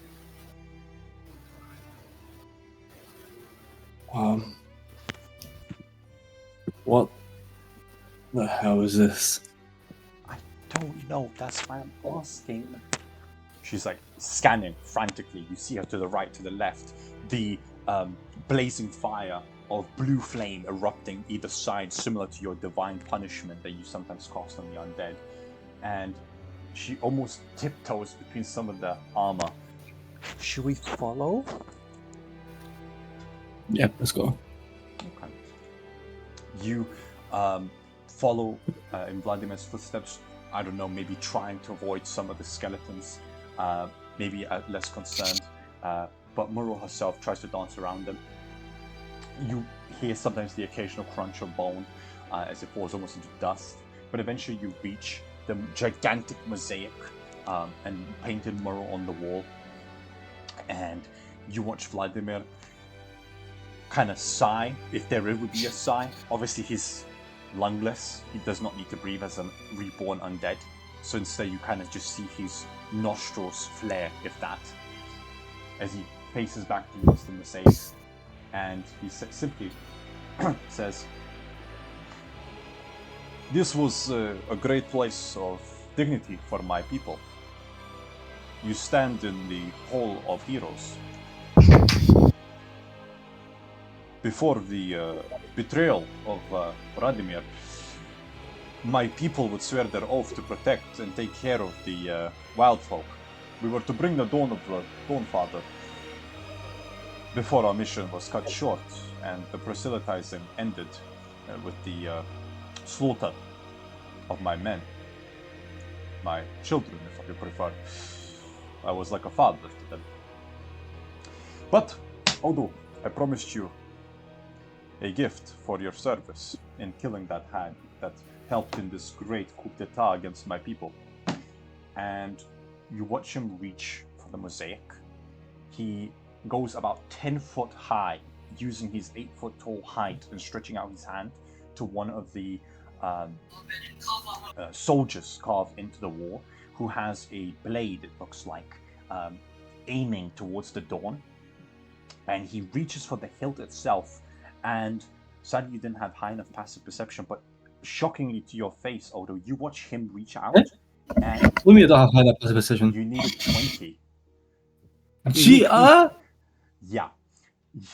What the hell is this? I don't know. That's why I'm asking. She's like scanning frantically. You see her to the right, to the left. The blazing fire of blue flame erupting either side, similar to your divine punishment that you sometimes cast on the undead. And she almost tiptoes between some of the armor, Should we follow? Yeah, let's go. Okay. You follow in Vladimir's footsteps. I don't know, maybe trying to avoid some of the skeletons, maybe less concerned. But Muro herself tries to dance around them. You hear sometimes the occasional crunch of bone as it falls almost into dust. But eventually you reach the gigantic mosaic and painted Muro on the wall. And you watch Vladimir kind of sigh, if there would be a sigh. Obviously he's lungless, he does not need to breathe as a reborn undead, so instead you kind of just see his nostrils flare, if that, as he faces back towards the mosaic, and he simply says, "This was a great place of dignity for my people. You stand in the Hall of Heroes. Before the betrayal of Vladimir, my people would swear their oath to protect and take care of the wild folk. We were to bring the dawn of the Dawnfather before our mission was cut short and the proselytizing ended with the slaughter of my men. My children, if you prefer. I was like a father to them. But, although I promised you a gift for your service in killing that hag that helped in this great coup d'etat against my people." And you watch him reach for the mosaic. He goes about 10 foot high, using his 8-foot tall height and stretching out his hand to one of the soldiers carved into the wall, who has a blade, it looks like, aiming towards the dawn. And he reaches for the hilt itself, and sadly you didn't have high enough passive perception, but shockingly to your face, although you watch him reach out, and What do you mean I don't have high enough passive perception? you needed 20. GR? Yeah.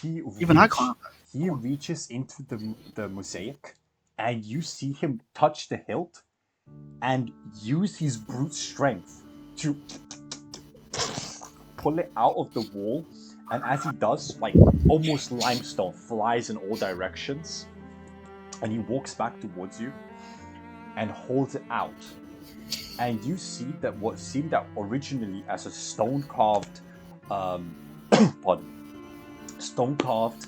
Even I can't. He reaches into the mosaic, and you see him touch the hilt and use his brute strength to pull it out of the wall. And as he does, like almost limestone flies in all directions, and he walks back towards you and holds it out. And you see that what seemed out originally as a stone-carved, stone-carved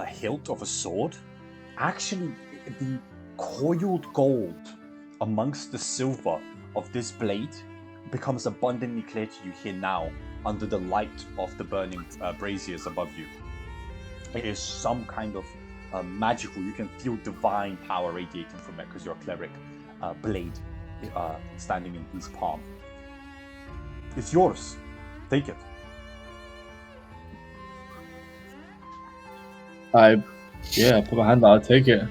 hilt of a sword, actually the coiled gold amongst the silver of this blade becomes abundantly clear to you here now, under the light of the burning braziers above you. It is some kind of magical, you can feel divine power radiating from it because you're a cleric, blade standing in his palm. It's yours. Take it. I put my hand out, I'll take it.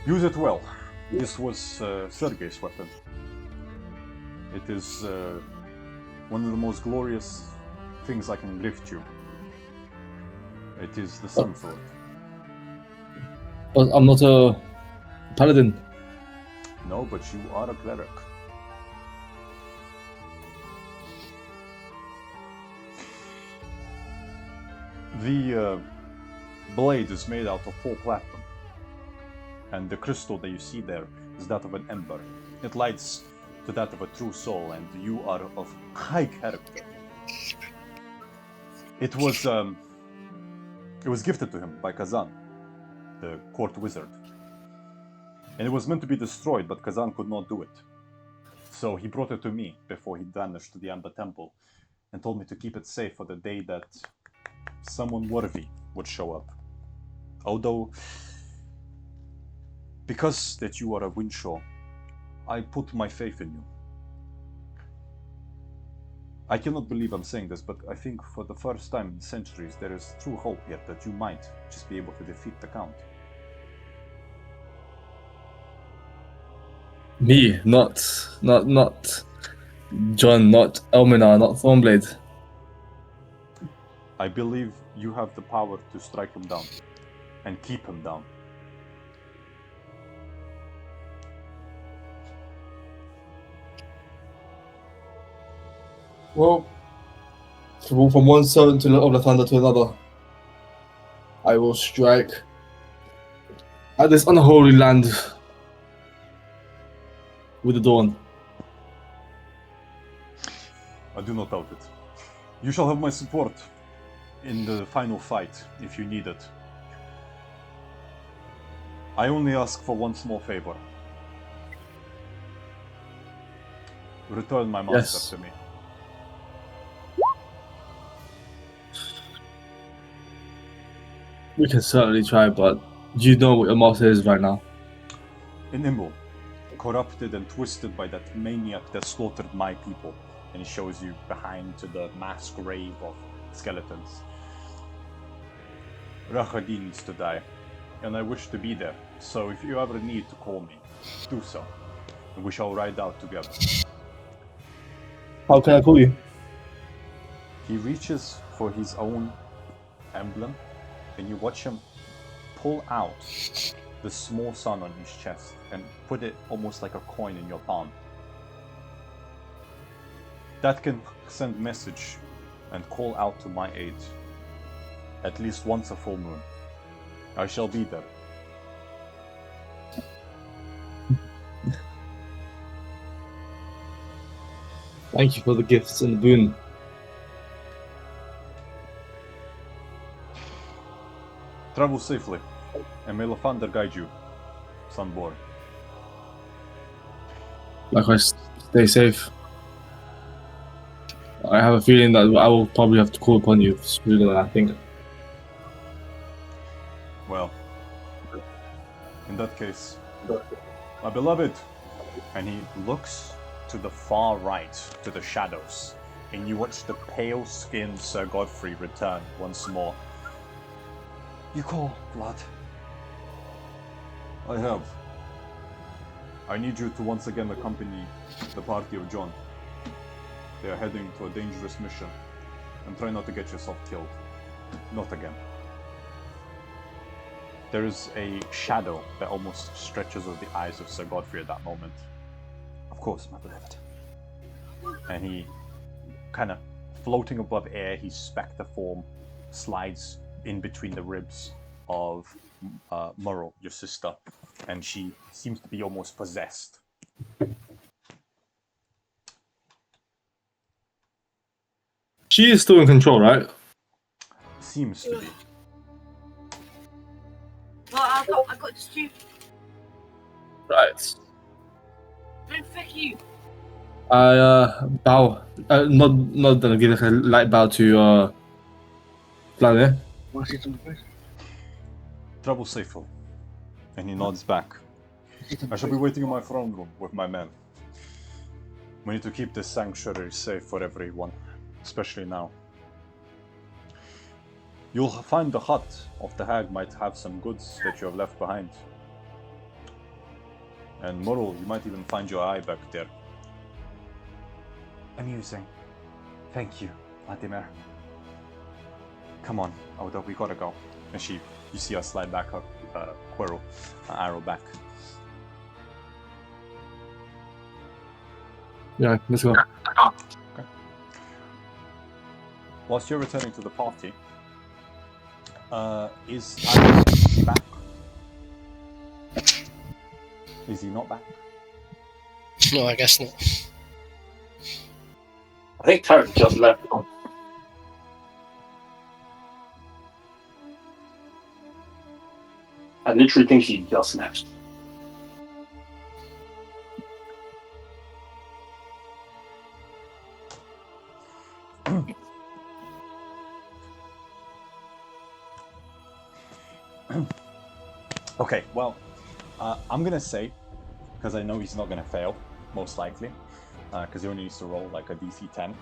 Use it well. This was Sergei's weapon. It is one of the most glorious things I can gift you. It is the Sun Sword. But I'm not a paladin. No, but you are a cleric. The blade is made out of full platinum, and the crystal that you see there is that of an ember. It lights to that of a true soul, and you are of high character. It was gifted to him by Kazan, the court wizard. And it was meant to be destroyed, but Kazan could not do it. So he brought it to me before he vanished to the Amber Temple, and told me to keep it safe for the day that someone worthy would show up. Although, because that you are a Winshaw, I put my faith in you. I cannot believe I'm saying this, but I think for the first time in centuries there is true hope here that you might just be able to defeat the Count. Me, not John, not Elminar, not Thornblade. I believe you have the power to strike him down and keep him down. Well, from one servant of the thunder to another. I will strike at this unholy land with the dawn. I do not doubt it. You shall have my support in the final fight if you need it. I only ask for one small favor. Return my master Yes. to me. We can certainly try, but do you know what your master is right now? An Imul, corrupted and twisted by that maniac that slaughtered my people. And he shows you behind to the mass grave of skeletons. Rahadin needs to die, and I wish to be there. So if you ever need to call me, do so, and we shall ride out together. How can I call you? He reaches for his own emblem, and you watch him pull out the small sun on his chest and put it almost like a coin in your palm. That can send message and call out to my aid. At least once a full moon. I shall be there. Thank you for the gifts and the boon. Travel safely, and may Lathander guide you, Sunborn. Likewise, stay safe. I have a feeling that I will probably have to call upon you sooner than I think. Well, in that case, my beloved. And he looks to the far right, to the shadows, and you watch the pale-skinned Sir Godfrey return once more. You call, Vlad? I have. I need you to once again accompany the party of John. They are heading to a dangerous mission, and try not to get yourself killed. Not again. There is a shadow that almost stretches over the eyes of Sir Godfrey at that moment. Of course, my beloved. And he, kind of floating above air, his spectre form slides in between the ribs of Murrel, your sister, and she seems to be almost possessed. She is still in control, right? Seems to be. Well, I got this too. Right. No, fuck you. I bow. Not gonna give a light bow to Vladmit. Want to see something, please? Travel safely. And he nods back. I shall be waiting in my throne room with my men. We need to keep this sanctuary safe for everyone, especially now. You'll find the hut of the hag might have some goods that you have left behind. And Murrel, you might even find your eye back there. Amusing. Thank you, Vladimir. Come on, Oda, we gotta go. And you see her slide back her Quirrell, arrow back. Yeah, let's go. Okay. Whilst you're returning to the party, is Arrow back? Is he not back? No, I guess not. I think Tarek just left. I literally think he just left. Okay, well, I'm gonna say, because I know he's not gonna fail, most likely, because he only needs to roll like a DC 10,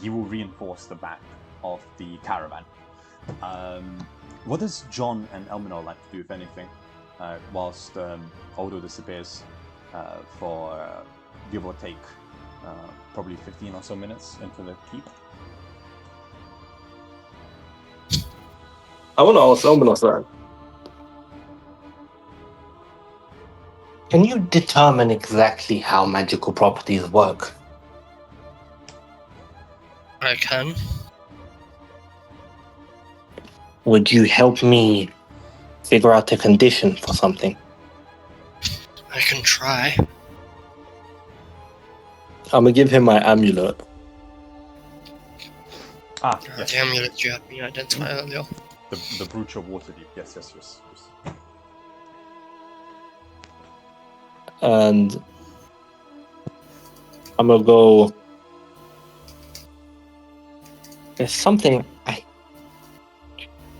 he will reinforce the back of the caravan. What does John and Elminor like to do, if anything, whilst Odo disappears for give or take probably 15 or so minutes into the keep? I want to ask Elminor that. Can you determine exactly how magical properties work? I can. would you help me figure out the condition for something? I can try. I'm gonna give him my amulet. Yes. The amulet you had me identify earlier. The brooch of Waterdeep. Yes. And I'm gonna go. There's something I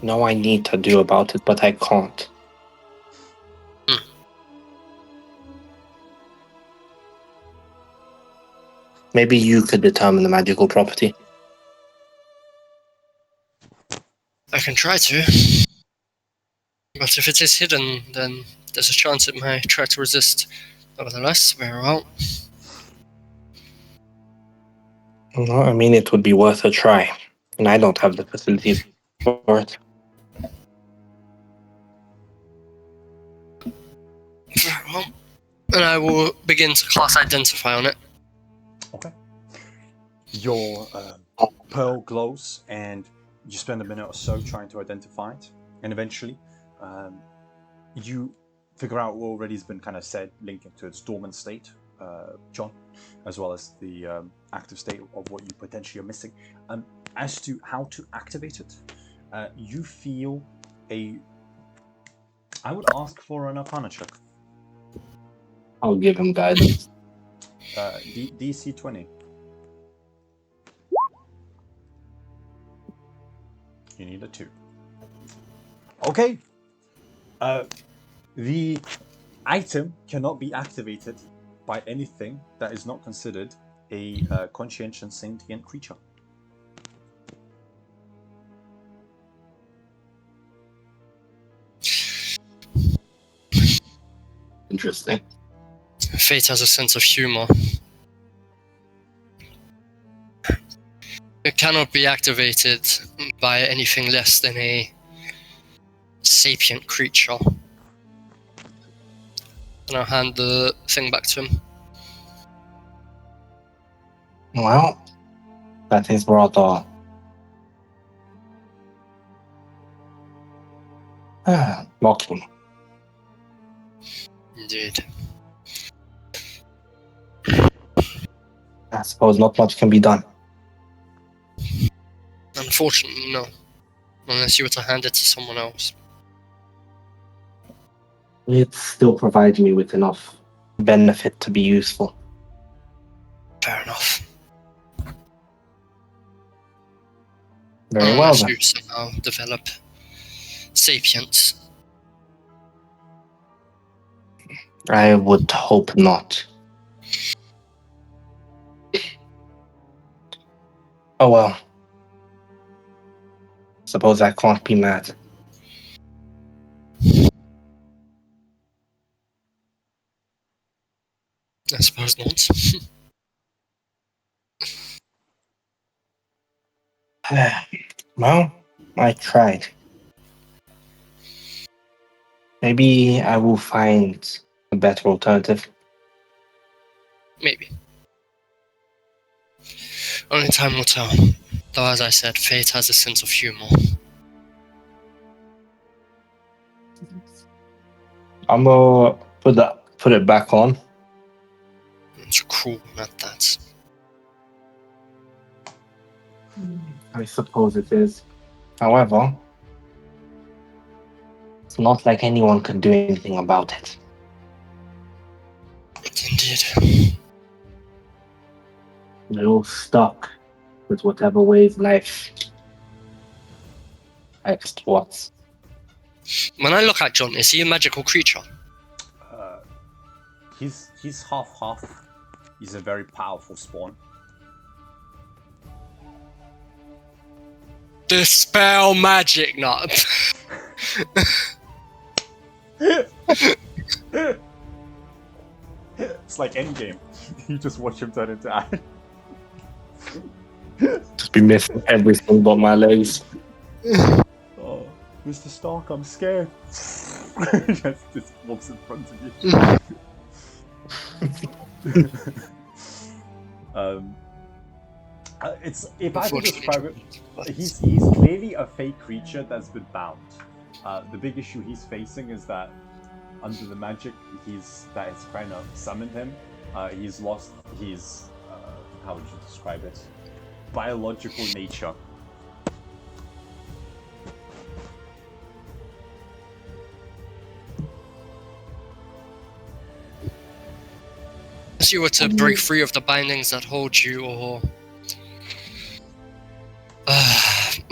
know I need to do about it, but I can't. Maybe you could determine the magical property. I can try to. But if it is hidden, then there's a chance it may try to resist. Nevertheless, very well. No, I mean, it would be worth a try. And I don't have the facilities for it. Very well. And I will begin to cast Identify on it. Okay. Your pearl glows, and you spend a minute or so trying to identify it, and eventually, you figure out what already has been kind of said, linking to its dormant state, John, as well as the active state of what you potentially are missing. As to how to activate it, you feel a. I would ask for an Arcana check. I'll give him guidance. DC 20. You need a 2. Okay. The item cannot be activated by anything that is not considered a conscientious sentient creature. Interesting. Fate has a sense of humor. It cannot be activated by anything less than a sapient creature. And I'll hand the thing back to him. Well, that is rather mocking. Indeed. I suppose not much can be done. Unfortunately, no. Unless you were to hand it to someone else. It still provides me with enough benefit to be useful. Fair enough. Very well Unless then. you somehow develop sapience. I would hope not. Oh well. Suppose I can't be mad. I suppose not. Well, I tried. Maybe I will find a better alternative. Maybe. Only time will tell. Though, as I said, fate has a sense of humor. I'm gonna put it back on. It's cruel, not that. I suppose it is. However, it's not like anyone can do anything about it. Indeed. We're all stuck with whatever ways life exports. When I look at John, is he a magical creature? He's half. He's a very powerful spawn. Dispel magic, not. It's like Endgame. You just watch him turn into iron. Just be missing everything but my legs. Oh, Mr. Stark, I'm scared. just walks in front of you. It's if I could describe it, But he's clearly a fake creature that's been bound. The big issue he's facing is that under the magic that has kind of summoned him, he's lost his how would you describe it? Biological nature. if you were to break free of the bindings that hold you, or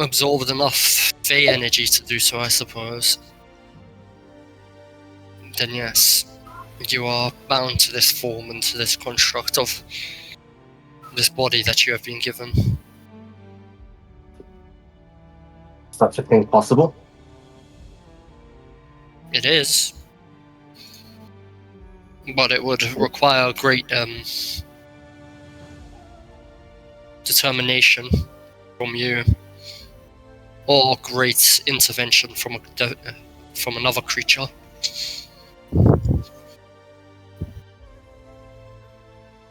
absorbed enough Fey energy to do so, I suppose, then yes, you are bound to this form and to this construct of this body that you have been given. Such a thing possible? It is. But it would require great determination from you, or great intervention from another creature.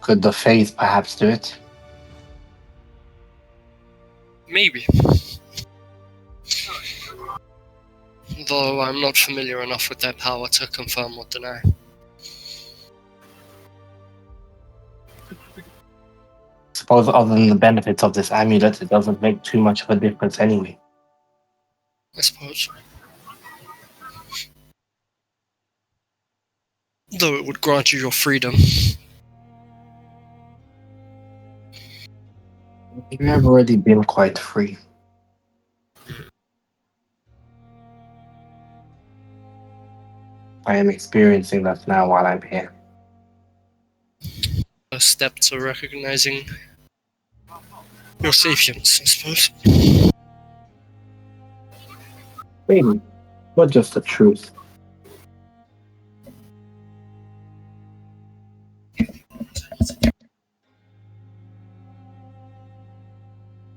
Could the Faith perhaps do it? Maybe. Though I'm not familiar enough with their power to confirm or deny. Suppose other than the benefits of this amulet, it doesn't make too much of a difference anyway. I suppose. Though it would grant you your freedom. You have already been quite free. I am experiencing that now while I'm here. A step to recognizing your sapience, I suppose. Maybe, but just the truth.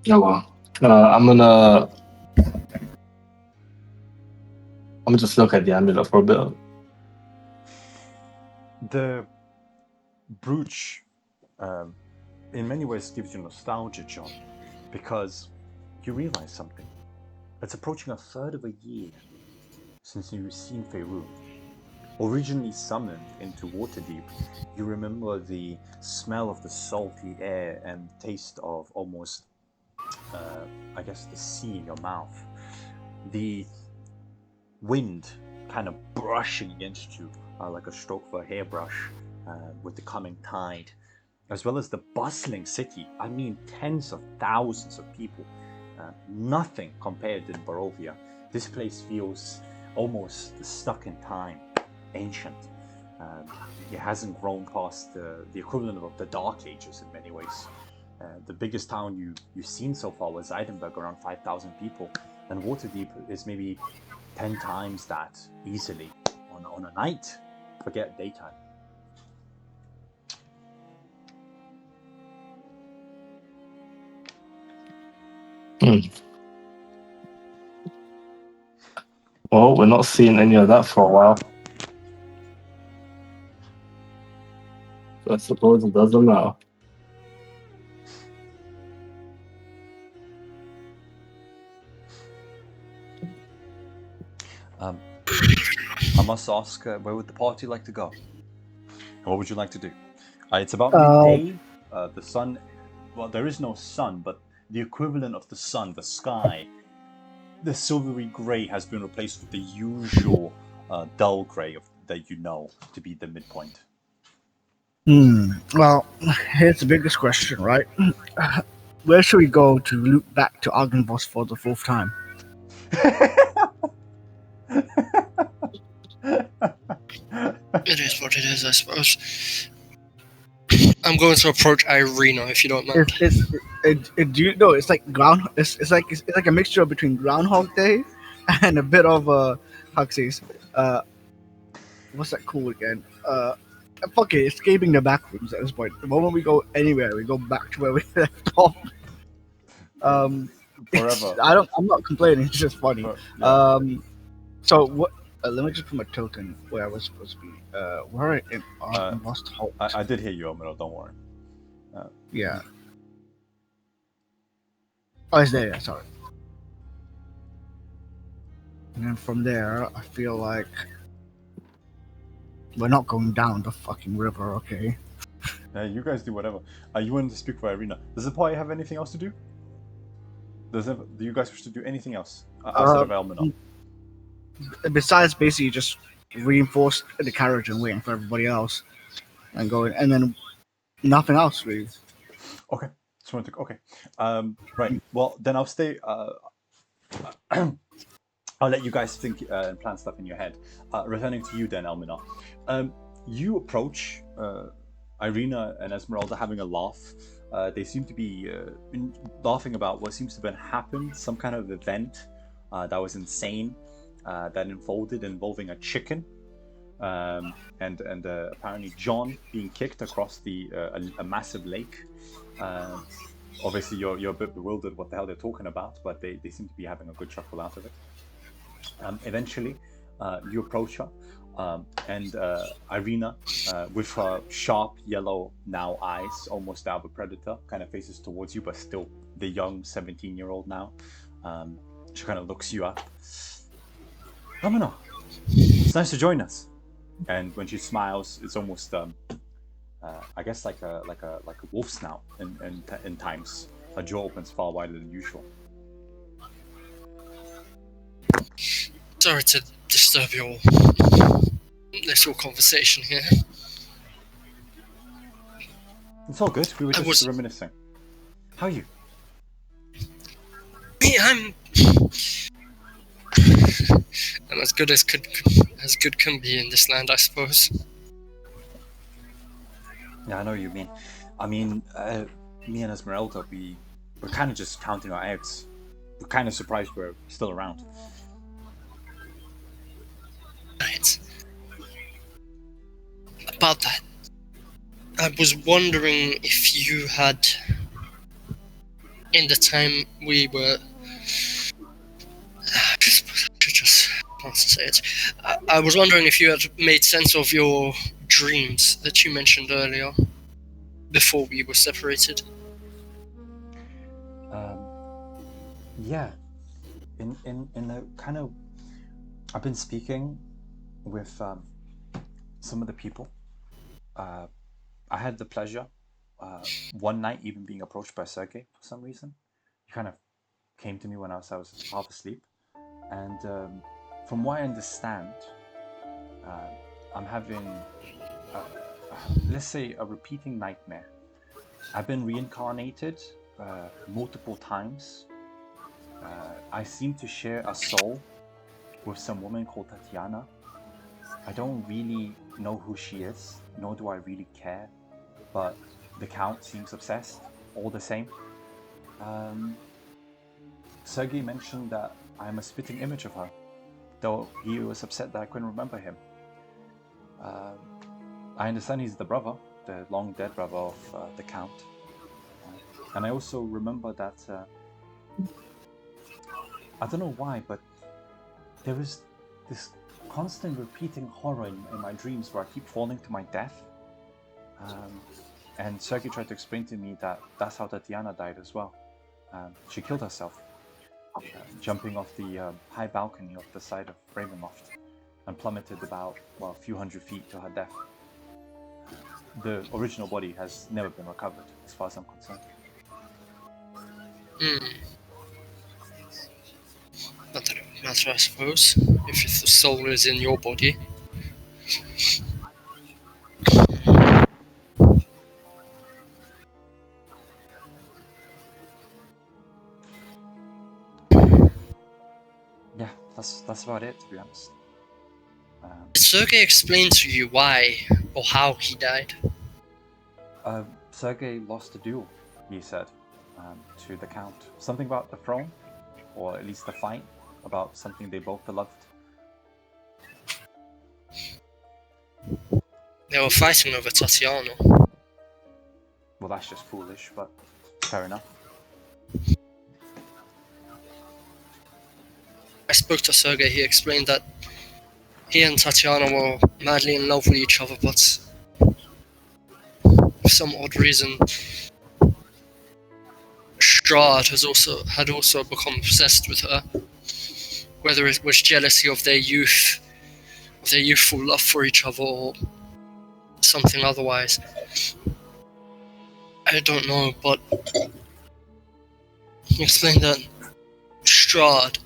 Oh well. I'm gonna just look at the amulet for a bit. The brooch, in many ways, gives you nostalgia, John, because you realize something. It's approaching a third of a year since you've seen Faerun. Originally summoned into Waterdeep, you remember the smell of the salty air and taste of almost, I guess, the sea in your mouth. The wind kind of brushing against you like a stroke of a hairbrush with the coming tide, as well as the bustling city. I mean, tens of thousands of people. Nothing compared to Barovia. This place feels almost stuck in time, ancient. It hasn't grown past the equivalent of the Dark Ages in many ways. The biggest town you've seen so far was Edinburgh, around 5,000 people, and Waterdeep is maybe 10 times that easily on a night. Forget daytime. Well, we're not seeing any of that for a while. So I suppose it doesn't matter. I must ask, where would the party like to go? And what would you like to do? It's about midday. The sun, well, there is no sun, but the equivalent of the sun, the sky, the silvery grey has been replaced with the usual dull grey that you know to be the midpoint. Well, here's the biggest question, right? Where should we go to loop back to Argynvost for the 4th time? It is what it is, I suppose. I'm going to approach Irina, if you don't mind. Do you know? It's like It's like a mixture between Groundhog Day and a bit of Huxley's. What's that called again? Fuck it, escaping the back rooms at this point. The moment we go anywhere, we go back to where we left off. Forever. I'm not complaining. It's just funny. Yeah. So what? Let me just put my token where I was supposed to be. Where in Lost Hope? I did hear you, Omino, don't worry. Yeah. Oh, it's there. Yeah, sorry. And then from there, I feel like we're not going down the fucking river, okay? You guys do whatever. You wanted to speak for Irina. Does the party have anything else to do? Do you guys wish to do anything else outside of Elmina? Besides basically just reinforce the carriage and waiting for everybody else and going, and then nothing else really. Okay. Just wanted to. Okay. Right. Well, then I'll stay. I'll let you guys think and plan stuff in your head. Returning to you then, Elmina. You approach Irina and Esmeralda having a laugh. They seem to be laughing about what seems to have happened, some kind of event that was insane, that unfolded involving a chicken, and apparently John being kicked across a massive lake. Obviously, you're a bit bewildered what the hell they're talking about, but they seem to be having a good chuckle out of it. Eventually, you approach her, and Irina, with her sharp yellow now eyes, almost that of a predator, kind of faces towards you, but still the young 17-year-old now. She kind of looks you up. Elmina, it's nice to join us. And when she smiles, it's almost I guess like a wolf snout in times. Her jaw opens far wider than usual. Sorry to disturb your little conversation here. It's all good. We were just reminiscing. How are you? Me, I'm as good as good can be in this land, I suppose. Yeah, I know what you mean. I mean, me and Esmeralda, we're kind of just counting our eggs. We're kind of surprised we're still around. Right. About that, I was wondering if you had, in the time we were, I should just want to say it. I was wondering if you had made sense of your dreams that you mentioned earlier, before we were separated. Yeah. In a kind of, I've been speaking with some of the people. I had the pleasure one night even being approached by Sergei for some reason. He kind of came to me when I was half asleep, and from what I understand, I'm having let's say a repeating nightmare. I've been reincarnated multiple times. I seem to share a soul with some woman called Tatiana. I don't really know who she is, nor do I really care, but the Count seems obsessed, all the same. Sergei mentioned that I'm a spitting image of her, though he was upset that I couldn't remember him. I understand he's the brother, the long dead brother of the Count. And I also remember that, I don't know why, but there was this constant repeating horror in my dreams where I keep falling to my death. And Sergei tried to explain to me that that's how Tatiana died as well. She killed herself, jumping off the high balcony of the side of Ravenloft, and plummeted about, well, a few hundred feet to her death. The original body has never been recovered, as far as I'm concerned. Not that it would matter, I suppose, if the soul is in your body. Yeah, that's about it, to be honest. Did Sergei explain to you why or how he died? Sergei lost a duel, he said, to the Count. Something about the throne, or at least the fight, about something they both beloved. They were fighting over Tatiana. Well, that's just foolish, but fair enough. I spoke to Sergei. He explained that he and Tatiana were madly in love with each other, but for some odd reason, Strahd had also become obsessed with her. Whether it was jealousy of their youth, of their youthful love for each other, or something otherwise, I don't know. But he explained that Strahd,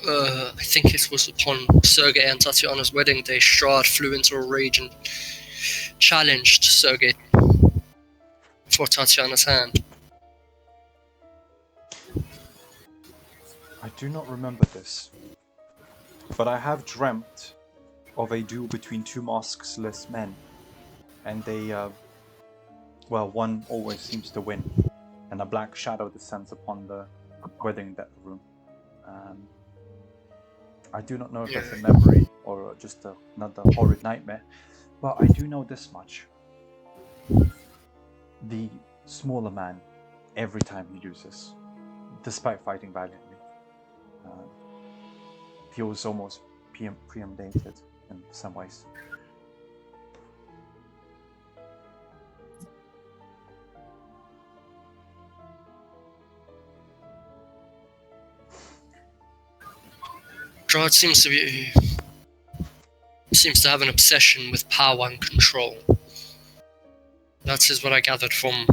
I think it was upon Sergei and Tatiana's wedding day, Strahd flew into a rage and challenged Sergei for Tatiana's hand. I do not remember this, but I have dreamt of a duel between two maskless men, and they, one always seems to win, and a black shadow descends upon the wedding room. I do not know if that's a memory or just another horrid nightmare, but I do know this much. The smaller man, every time he loses, despite fighting valiantly, feels almost preempted in some ways. Strahd seems to have an obsession with power and control. That is what I gathered from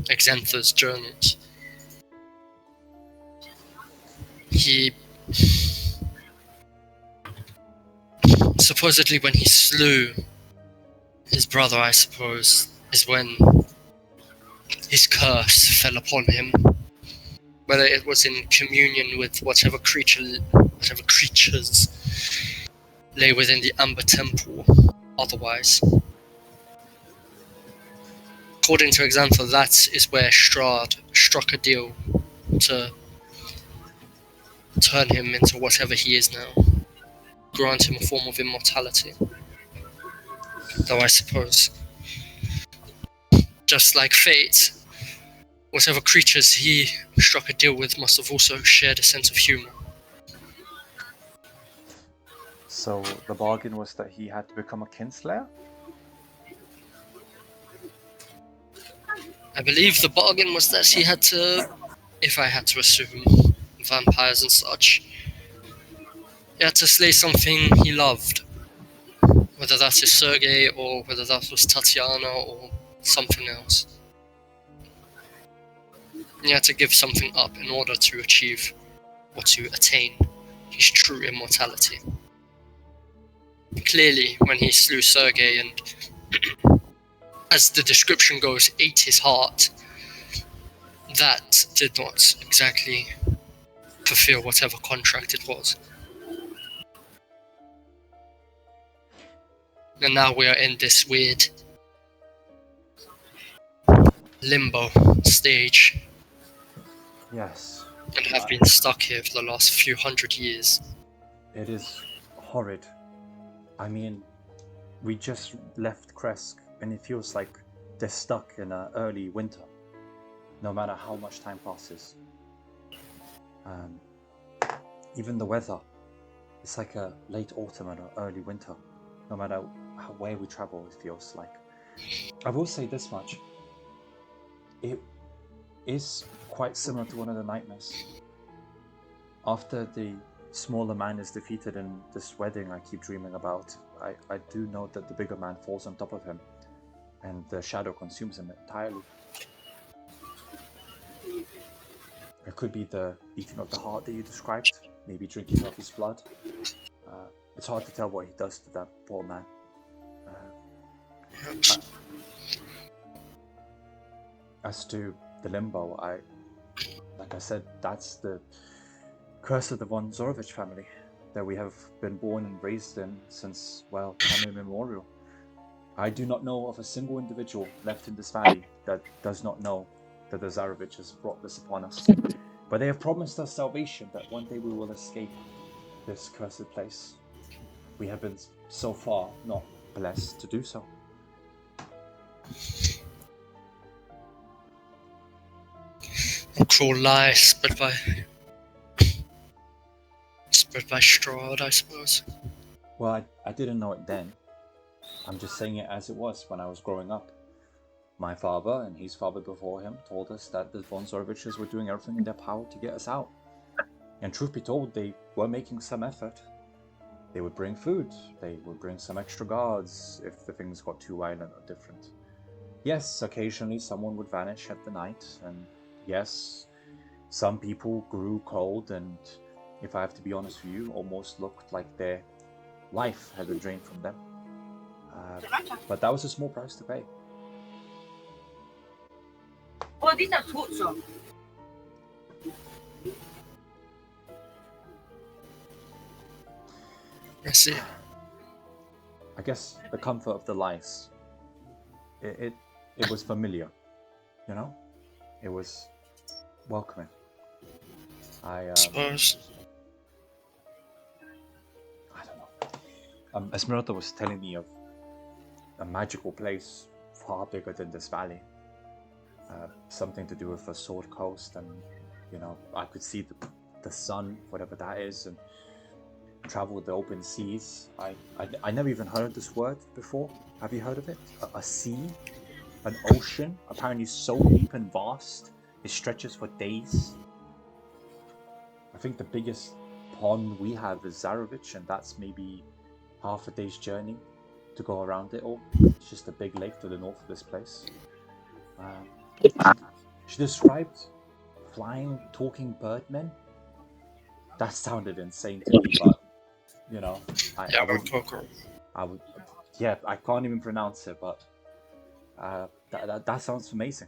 Exentha's journals. He supposedly, when he slew his brother, I suppose, is when his curse fell upon him. Whether it was in communion with whatever creatures lay within the Amber Temple, otherwise. According to Exantha, that is where Strahd struck a deal to turn him into whatever he is now, grant him a form of immortality. Though I suppose, just like fate, whatever creatures he struck a deal with must have also shared a sense of humor. So the bargain was that he had to become a kinslayer? I believe the bargain was that he had to, if I had to assume, vampires and such, he had to slay something he loved. Whether that is Sergei, or whether that was Tatiana, or something else. He had to give something up in order to achieve, or to attain, his true immortality. Clearly, when he slew Sergei and, as the description goes, ate his heart, that did not exactly fulfill whatever contract it was. And now we are in this weird limbo stage. Yes. And have been stuck here for the last few hundred years. It is horrid. I mean, we just left Krezk, and it feels like they're stuck in an early winter, no matter how much time passes. Even the weather, it's like a late autumn and an early winter, no matter where we travel, it feels like. I will say this much. It is quite similar to one of the nightmares. After the smaller man is defeated in this wedding I keep dreaming about, I do know that the bigger man falls on top of him, and the shadow consumes him entirely. It could be the eating of the heart that you described, maybe drinking of his blood. It's hard to tell what he does to that poor man. As to the limbo, like I said, that's the curse of the von Zorovich family that we have been born and raised in since, well, time immemorial. I do not know of a single individual left in this valley that does not know that the Zarovich has brought this upon us. But they have promised us salvation, that one day we will escape this cursed place. We have been so far not blessed to do so. A cruel lie spread by Strahd, I suppose. Well, I didn't know it then. I'm just saying it as it was when I was growing up. my father and his father before him told us that the von Zoroviches were doing everything in their power to get us out. And truth be told, they were making some effort. They would bring food, they would bring some extra guards if the things got too violent or different. Yes, occasionally someone would vanish at the night, and yes, some people grew cold and, if I have to be honest with you, almost looked like their life had been drained from them. But that was a small price to pay. Oh, these are torture. I see. I guess the comfort of the lies. It was familiar, you know? It was welcoming. I Suppose. don't know. Esmeralda was telling me of a magical place far bigger than this valley. Something to do with the Sword Coast, and you know, I could see the sun, whatever that is, and travel the open seas. I never even heard of this word before. Have you heard of it? A sea, an ocean, apparently so deep and vast it stretches for days. I think the biggest pond we have is Zarovich, and that's maybe half a day's journey to go around it all. It's just a big lake to the north of this place. She described flying, talking birdmen. That sounded insane to me, but you know, I would, yeah, I can't even pronounce it, but that sounds amazing.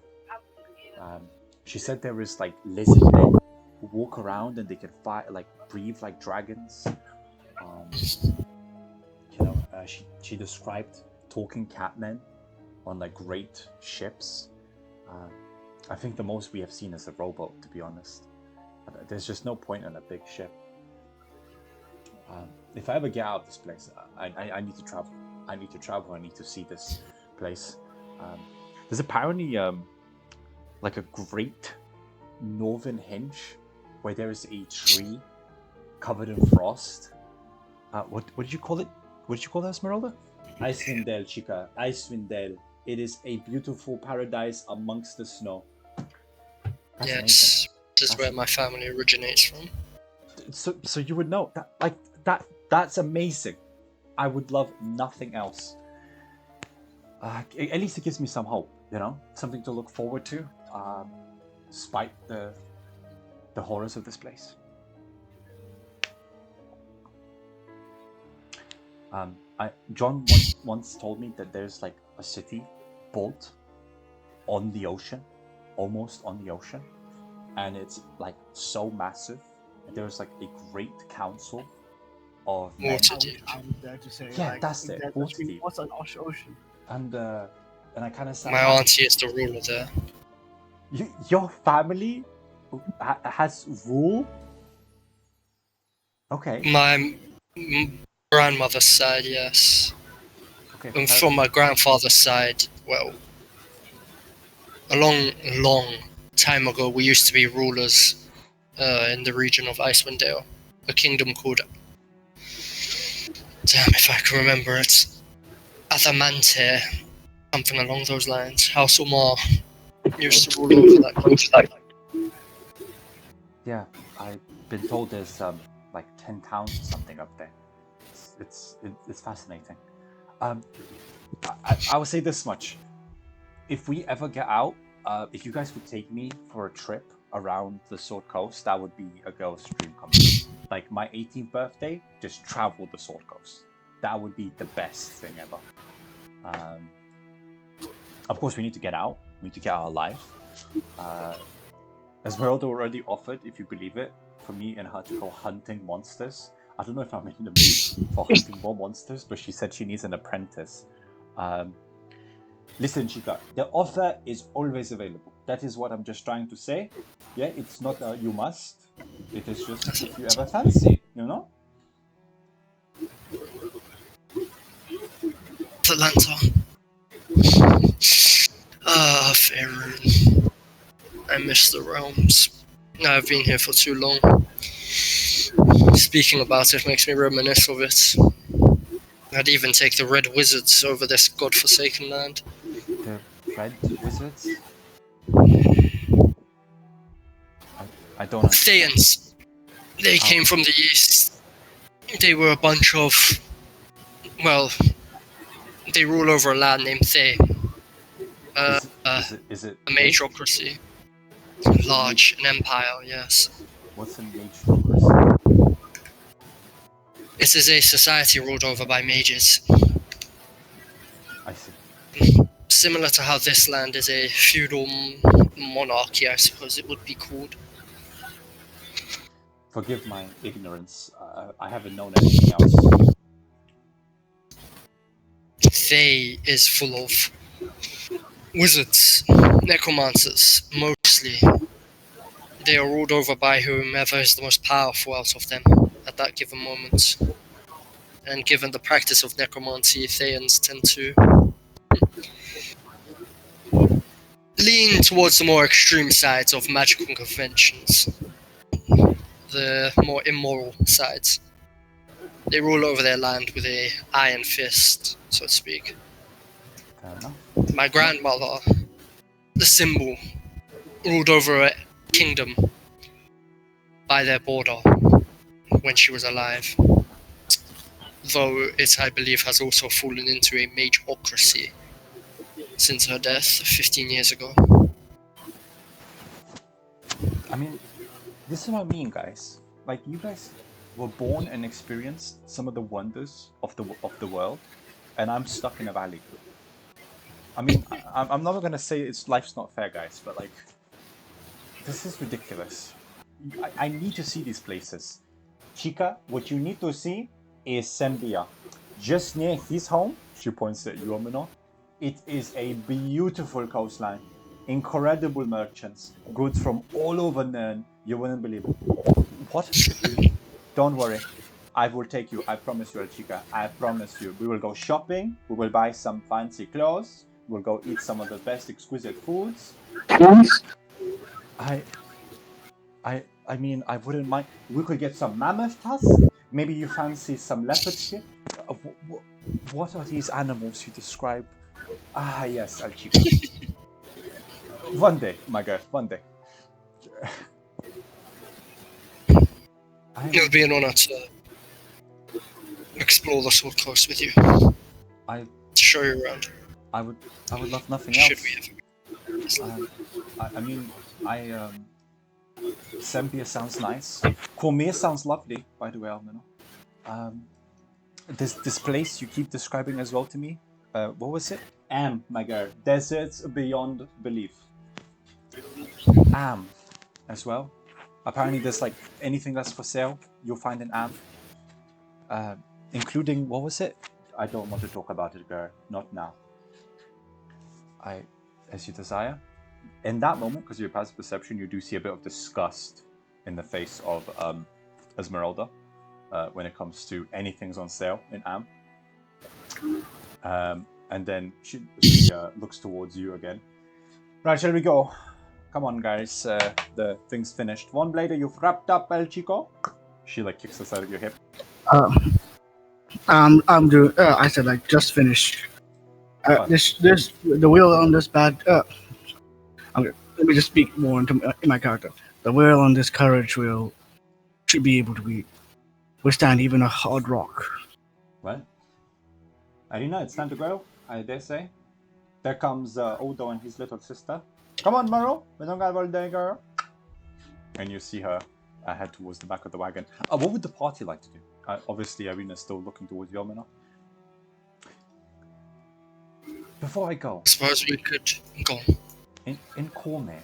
She said there is like lizard men who walk around and they can fight, like breathe like dragons. You know, she described talking catmen on like great ships. I think the most we have seen is a rowboat, to be honest. There's just no point in a big ship. If I ever get out of this place, I need to travel. I need to travel. I need to see this place. There's apparently like a great northern hinge where there is a tree covered in frost. What did you call it? What did you call that, Esmeralda? Icewindale, chica. Icewindale. It is a beautiful paradise amongst the snow. That's Yes, amazing. this is where my family originates from. So you would know that, like that's amazing. I would love nothing else. At least it gives me some hope, you know, something to look forward to, despite the horrors of this place. John once told me that there's like a city built on the ocean, almost on the ocean, and it's like so massive. There's like a great council of men. Waterdeep. I was there to say, Yeah, like, that's it, Waterdeep. What's an ocean? And I kind of said, My auntie is the ruler there. Your family has rule? Okay. My grandmother's side, yes. Okay. And from my grandfather's side, well, a long time ago, we used to be rulers in the region of Icewindale, a kingdom called, damn if I can remember it, Adamante, something along those lines. House Omar used to rule over that country. Yeah, I've been told there's like 10 towns or something up there. It's fascinating. I will say this much: if we ever get out, if you guys would take me for a trip around the Sword Coast, that would be a girl's dream come true. Like my 18th birthday, just travel the Sword Coast. That would be the best thing ever. Of course, we need to get out. We need to get out alive. Esmeralda already offered, if you believe it, for me and her to go hunting monsters. I don't know if I'm in the mood for hunting more monsters, but she said she needs an apprentice. Listen, Chica, the offer is always available. That is what I'm just trying to say. Yeah, it's not you must. It is just if you ever fancy, you know? Atlanta. Ah, Faerun. I miss the realms. I've been here for too long. Speaking about it makes me reminisce of it. I'd even take the Red Wizards over this godforsaken land. Red wizards? I don't understand. Thayans. They came from the east. They were a bunch of... Well, they rule over a land named Thay. Is it A big? mageocracy. Large, an empire, yes. What's a mageocracy? It is a society ruled over by mages. I see. Similar to how this land is a feudal monarchy, I suppose it would be called. Forgive my ignorance. I haven't known anything else. Thay is full of wizards, necromancers, mostly. They are ruled over by whomever is the most powerful out of them at that given moment. And given the practice of necromancy, Thayans tend to lean towards the more extreme sides of magical conventions. The more immoral sides. They rule over their land with a iron fist, so to speak. Fair enough. My grandmother, the symbol, ruled over a kingdom by their border when she was alive. Though it, I believe, has also fallen into a mageocracy since her death 15 years ago. I mean, this is what I mean, guys. Like, you guys were born and experienced some of the wonders of the world, and I'm stuck in a valley. I mean, I'm not gonna say life's not fair, guys, but like, this is ridiculous. I need to see these places. Chica, what you need to see is Sembia. Just near his home, she points at you, Omino. It is a beautiful coastline. Incredible merchants. Goods from all over Nern. You wouldn't believe it. What? Don't worry. I will take you. I promise you, Chica. I promise you. We will go shopping. We will buy some fancy clothes. We'll go eat some of the best exquisite foods. I mean, I wouldn't mind. We could get some mammoth tusks. Maybe you fancy some leopard skin. What are these animals you describe? Ah, yes, El Chico. One day, my girl, one day. It would be an honor to explore the Sword Coast with you. To show you around. I would love nothing else. Should we ever? Sembia sounds nice. Cormier sounds lovely, by the way, Almino. This place you keep describing as well to me. What was it? My girl. Deserts beyond belief. As well. Apparently there's like anything that's for sale, you'll find in including, what was it? I don't want to talk about it, girl. Not now. As you desire. In that moment, because of your passive perception, you do see a bit of disgust in the face of Esmeralda when it comes to anything's on sale in and then she looks towards you again. Right, shall we go? Come on, guys. The thing's finished. One blader, you've wrapped up, El Chico. She like kicks the side of your hip. I'm doing. I said like just finished. This the wheel on this bad. Okay, let me just speak more in my character. The wheel on this courage wheel should be able to withstand even a hard rock. Well, Arena, it's time to go. I dare say. There comes Odo and his little sister. Come on, Maro. We don't got all day, girl. And you see her head towards the back of the wagon. What would the party like to do? Obviously, Arena's still looking towards Yomina. Before I go, I suppose we could go. In Cormier,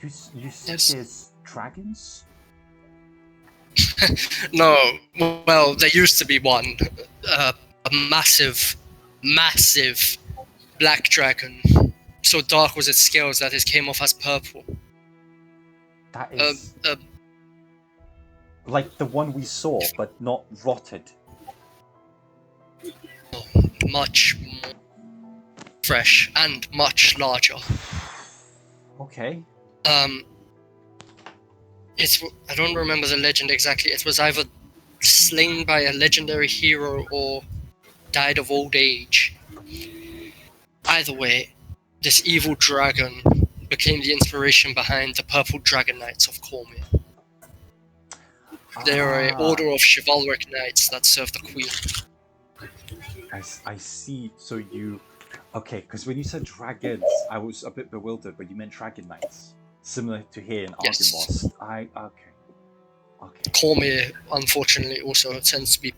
you said Yes. there's dragons? No, well, there used to be one. A massive black dragon. So dark was its scales that it came off as purple. That is like the one we saw, but not rotted. Much more fresh and much larger. Okay. I don't remember the legend exactly. It was either slain by a legendary hero or died of old age. Either way, this evil dragon became the inspiration behind the Purple Dragon Knights of Cormier. They are an order of chivalric knights that serve the queen. I see. So you, okay? Because when you said dragons, I was a bit bewildered, but you meant dragon knights, similar to here in Yes. Argynvost. Okay. Cormier, unfortunately, also tends to be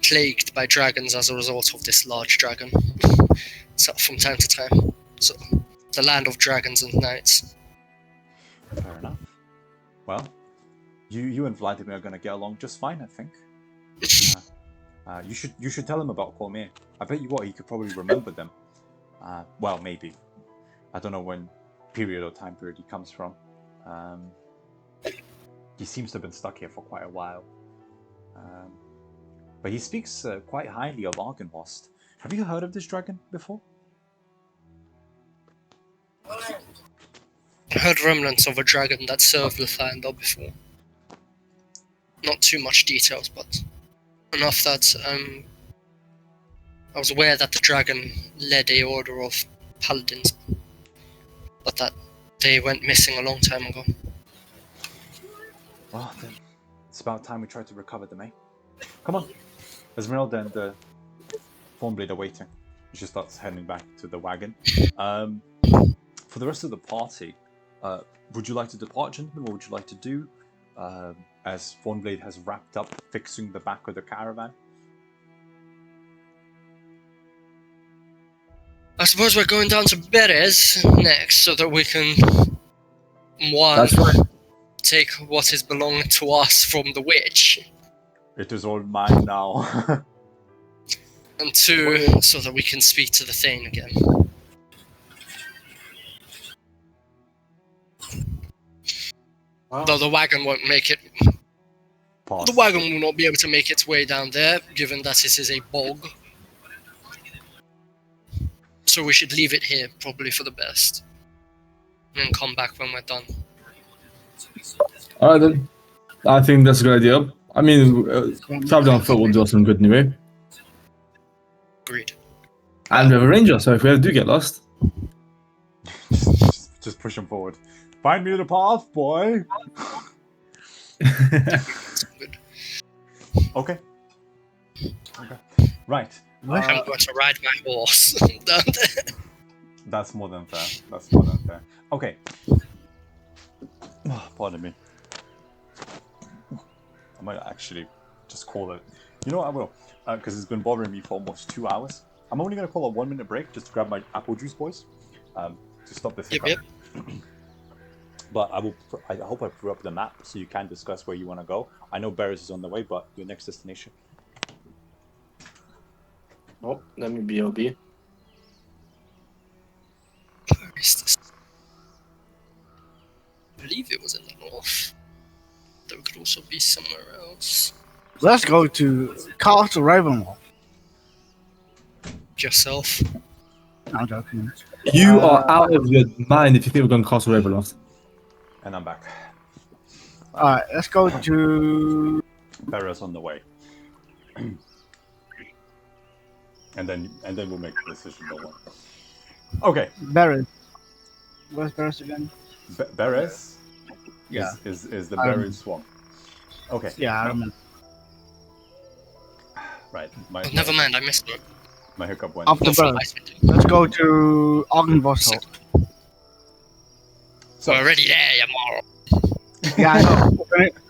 plagued by dragons as a result of this large dragon. So from time to time. So, the land of dragons and knights. Fair enough. Well, you and Vladimir are gonna get along just fine, I think. You should tell him about Cormier. I bet you what, he could probably remember them. Well, maybe. I don't know when period or time period he comes from. He seems to have been stuck here for quite a while. But he speaks quite highly of Argynvost. Have you heard of this dragon before? I heard remnants of a dragon that served Lathander before. Not too much details, but enough that I was aware that the dragon led a order of paladins, but that they went missing a long time ago. Well, then it's about time we try to recover them, eh? Come on. Esmeralda and Thornblade are waiting. She starts heading back to the wagon. For the rest of the party, would you like to depart, gentlemen? What would you like to do? As Thornblade has wrapped up fixing the back of the caravan. I suppose we're going down to Beres next, so that we can That's right. take what is belonging to us from the witch, It is all mine now. and two, so that we can speak to the Thane again. Though the wagon won't make it. Pass. The wagon will not be able to make its way down there, given that this is a bog. So we should leave it here, probably for the best. And then come back when we're done. Alright then. I think that's a good idea. I mean, traveling on foot will do us some good anyway. Agreed. And we have a ranger, so if we ever do get lost. just push him forward. Find me the path, boy. Good. Okay. Right. I'm going to ride my horse down there. That's more than fair. Okay. Pardon me. I might actually just call it. You know what, I will. Because it's been bothering me for almost 2 hours. I'm only going to call a 1 minute break just to grab my apple juice, boys. To stop this hiccup. Yep. But I hope I threw up the map so you can discuss where you want to go. I know Beres is on the way, but your next destination. Oh, let me BOB. Where is this? I believe it was in the north. There could also be somewhere else. Let's go to Castle Ravenloft. Yourself. No, I'm joking. You are out of your mind if you think we're going to Castle Ravenloft. And I'm back. Alright, let's go to... Beres on the way. and then we'll make the decision. Don't worry. Okay. Beres. Where's Beres again? Beres Yeah. is the Beres swamp. Okay. Yeah, I remember. Right. Never mind, I missed it. My hiccup went. After Not from Beres. Icewind. Let's go to Argynvost. So, We're already there, Yamaro. Yeah, I know.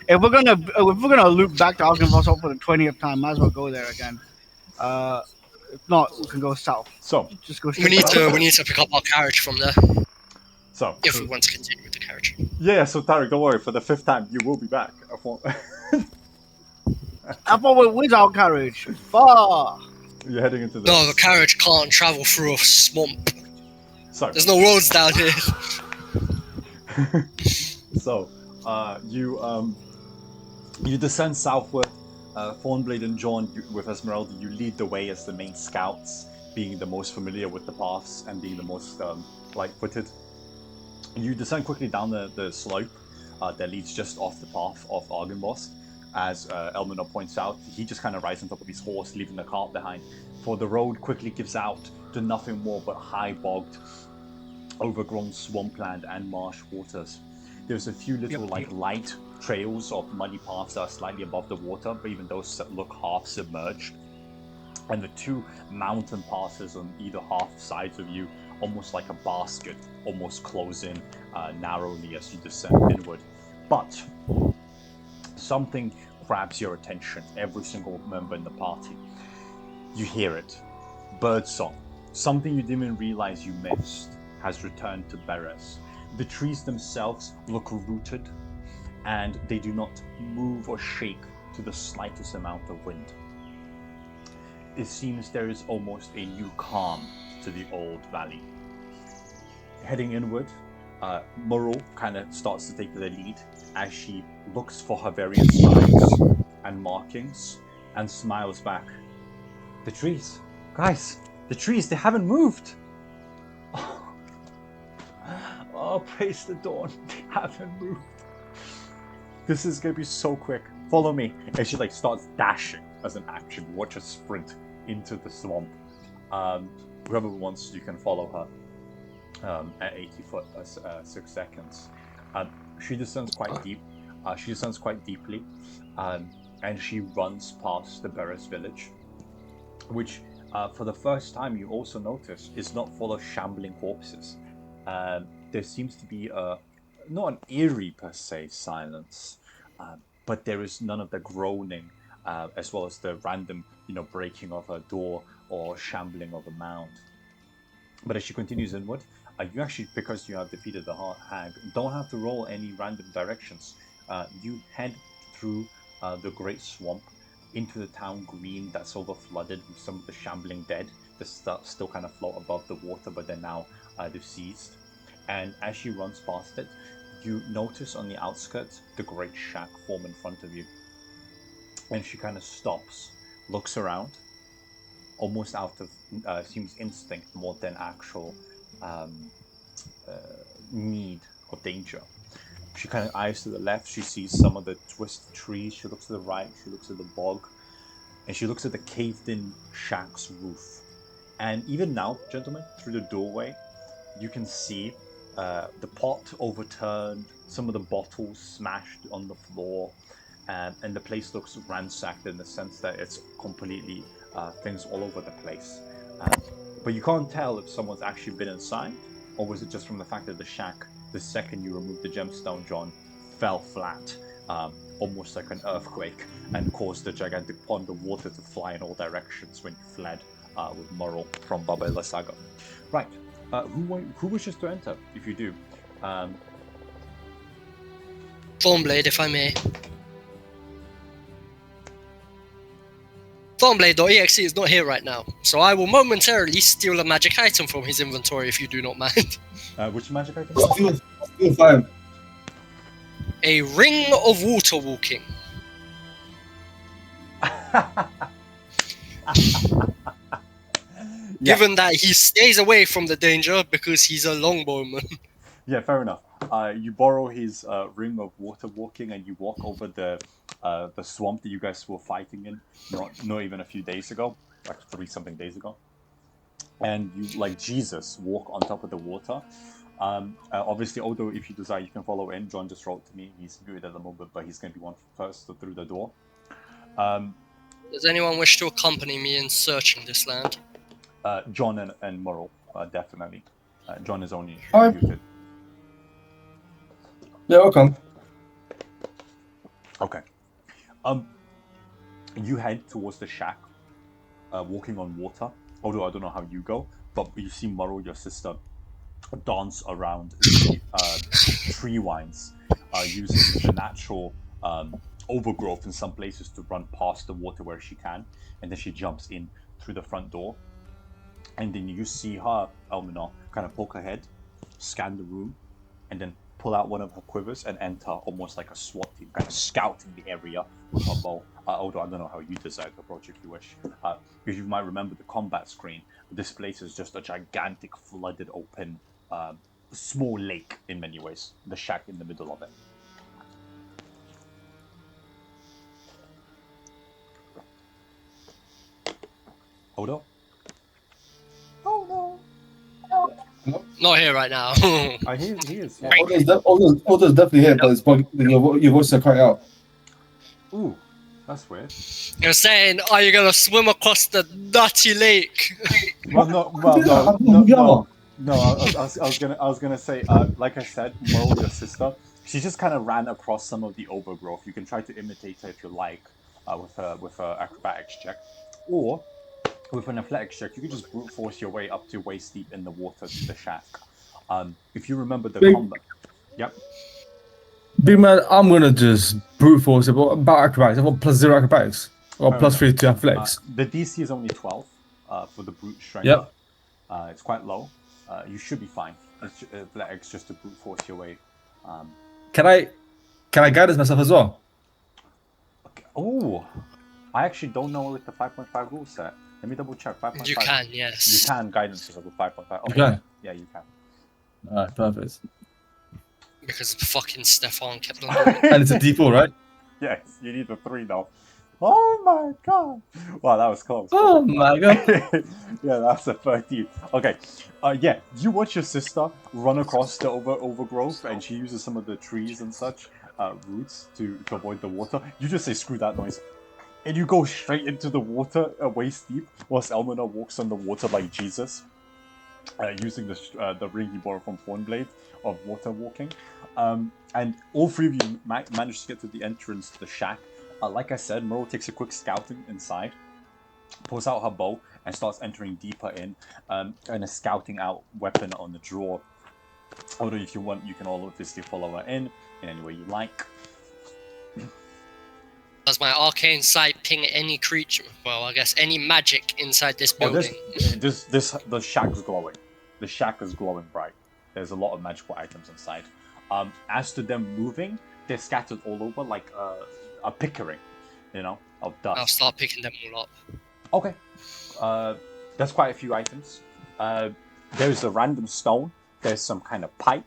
If we're gonna loop back to Argynvost for the 20th time, might as well go there again. If not, we can go south. So, Just go We straight need south. to pick up our carriage from there so if we want to continue with the carriage. yeah. So Tarek, don't worry. For the 5th time, you will be back. I thought we're with our carriage. Far. You're heading into the. No, the carriage can't travel through a swamp. So, There's no roads down here. so you descend southward. Thornblade and John, with Esmeralda, you lead the way as the main scouts, being the most familiar with the paths and being the most light-footed. You descend quickly down the slope that leads just off the path of Argynvost, as Elminor points out, he just kind of rides on top of his horse, leaving the cart behind. For the road quickly gives out to nothing more but high bogged, overgrown swampland and marsh waters. There's a few little light trails of muddy paths that are slightly above the water, but even those that look half submerged. And the two mountain passes on either half sides of you, almost like a basket, almost closing narrowly as you descend inward. But something grabs your attention, every single member in the party. You hear it. Birdsong. Something you didn't realize you missed has returned to Beres. The trees themselves look rooted, and they do not move or shake to the slightest amount of wind. It seems there is almost a new calm to the old valley. Heading inward, Murrell kind of starts to take the lead as she looks for her various signs and markings and smiles back. The trees, guys, the trees, they haven't moved. Oh, praise the dawn, they haven't moved. This is gonna be so quick. Follow me. And she starts dashing as an action. Watch her sprint into the swamp. Whoever wants, you can follow her at 80 foot 6 seconds. She descends quite deep. She descends quite deeply, and she runs past the Beres village, which for the first time you also notice is not full of shambling corpses. There seems to be not an eerie per se silence, but there is none of the groaning, as well as the random, breaking of a door or shambling of a mound. But as she continues inward, you actually, because you have defeated the hag, don't have to roll any random directions. You head through the great swamp into the town green that's over flooded with some of the shambling dead that still kind of float above the water, but they're now deceased. And as she runs past it, you notice on the outskirts the great shack form in front of you. And she kind of stops, looks around, almost out of seems instinct more than actual need or danger. She kind of eyes to the left. She sees some of the twisted trees. She looks to the right. She looks at the bog, and she looks at the caved-in shack's roof. And even now, gentlemen, through the doorway, you can see the pot overturned, some of the bottles smashed on the floor, and the place looks ransacked in the sense that it's completely things all over the place. But you can't tell if someone's actually been inside, or was it just from the fact that the shack, the second you removed the gemstone, John, fell flat, almost like an earthquake, and caused the gigantic pond of water to fly in all directions when you fled with Murrell from Baba Lasaga. Right. Who wishes to enter, if you do? Thornblade, if I may. Thornblade.exe is not here right now, so I will momentarily steal a magic item from his inventory if you do not mind. Which magic item? Still fine. A ring of water walking. Given that he stays away from the danger because he's a longbowman. Yeah, fair enough. You borrow his ring of water walking, and you walk over the swamp that you guys were fighting in not even a few days ago, like 3-something days ago. And you, like Jesus, walk on top of the water. Obviously, although if you desire, you can follow in. John just wrote to me. He's muted at the moment, but he's going to be one first through the door. Does anyone wish to accompany me in searching this land? John and Murrell, definitely. John is only Hi. muted. Yeah, I'll come. Okay. You head towards the shack, walking on water. Although I don't know how you go, but you see Murrell, your sister, dance around the tree vines, using the natural overgrowth in some places to run past the water where she can, and then she jumps in through the front door. And then you see her, Elminor, kind of poke her head, scan the room, and then pull out one of her quivers and enter almost like a SWAT team, kind of scouting the area with her bow. Although I don't know how you decide to approach if you wish. Because you might remember the combat screen. This place is just a gigantic, flooded, open, small lake in many ways. The shack in the middle of it. Odo? Oh Not here right now. no. He is. Yeah. Odo's definitely here, but it's your voice is quite out. Ooh, that's weird. You're saying, are you gonna swim across the dirty lake? Well, no. Well, no. I was gonna say, like I said, Merle, your sister, she just kind of ran across some of the overgrowth. You can try to imitate her if you like, with a acrobatics check, or with an athletics check. You can just brute force your way up to waist deep in the water to the shack. If you remember the combat. Yep. Big man, I'm gonna just brute force it. What about acrobatics? I've got +0 acrobatics. Or +3 to athletics. The DC is only 12 for the brute strength. Yep. It's quite low. You should be fine. Athletics just to brute force your way. Can I guidance myself as well? Okay. Oh, I actually don't know with the 5.5 rule set. Let me double check. 5.5. You can, yes. You can guidance yourself with 5.5. Okay. You can? Yeah, you can. Alright, perfect. Because fucking Stefan kept on doing it. And it's a D4, right? Yes, you need the 3 now. Oh my god! Wow, that was close. Oh my god. Yeah, that's a 13. Okay, yeah, you watch your sister run across the overgrowth, and she uses some of the trees and such roots to avoid the water. You just say screw that noise, and you go straight into the water, waist deep, whilst Elmina walks on the water like Jesus, using the ring he borrowed from Thornblade of water walking. And all three of you manage to get to the entrance to the shack. Like I said, Merle takes a quick scouting inside, pulls out her bow, and starts entering deeper in, and a scouting out weapon on the drawer. Although if you want, you can all obviously follow her in any way you like. Does my arcane sight ping any creature? Well, I guess any magic inside this building. The shack is glowing. The shack is glowing bright. There's a lot of magical items inside. As to them moving, they're scattered all over like a pickering, of dust. I'll start picking them all up. Okay. There's quite a few items. There's a random stone. There's some kind of pipe.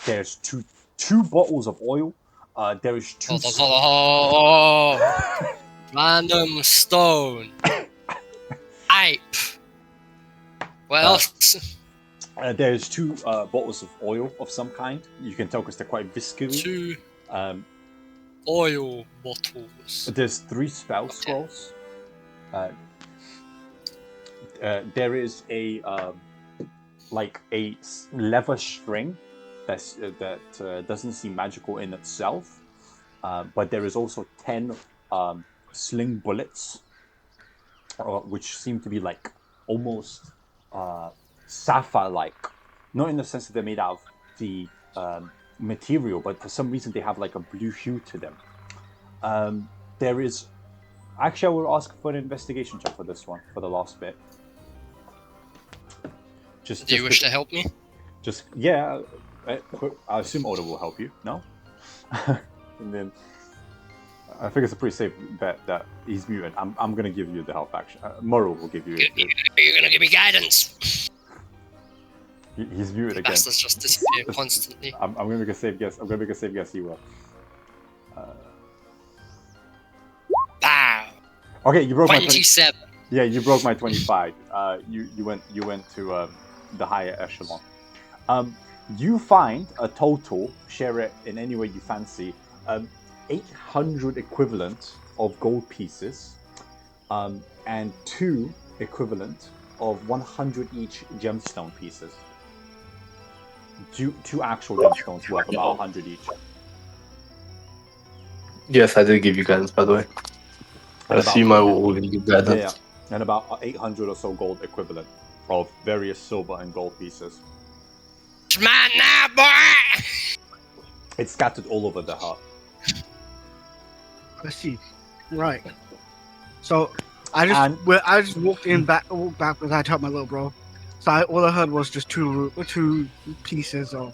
There's two bottles of oil. There is two. Random stone. Pipe. What else? There's 2 bottles of oil of some kind. You can tell because they're quite viscous. 2 oil bottles. There's 3 spell scrolls. There is a leather string that doesn't seem magical in itself, but there is also 10 sling bullets, which seem to be like almost sapphire-like, not in the sense that they're made out of the material, but for some reason they have like a blue hue to them. There is actually, I will ask for an investigation check for this one, for the last bit. Do you wish to help me? Yeah. I assume Oda will help you. No. And then I think it's a pretty safe bet that he's muted. I'm gonna give you the help action. Moro will give you. You're gonna give me guidance. He's muted again. Bastards just disappear constantly. I'm gonna make a safe guess. He will. Pow. Okay, you broke 27. Yeah, you broke my 25. You went to the higher echelon. You find a total, share it in any way you fancy, 800 equivalent of gold pieces, and 2 equivalent of 100 each gemstone pieces. Two actual gemstones worth about 100 each. Yes, I did give you guidance, by the way. I assume I will give you guidance. Yeah, and about 800 or so gold equivalent of various silver and gold pieces. It's mine now, boy! It's scattered all over the hut. I see. Right. So I just walked back because I told my little bro. So all I heard was just two pieces of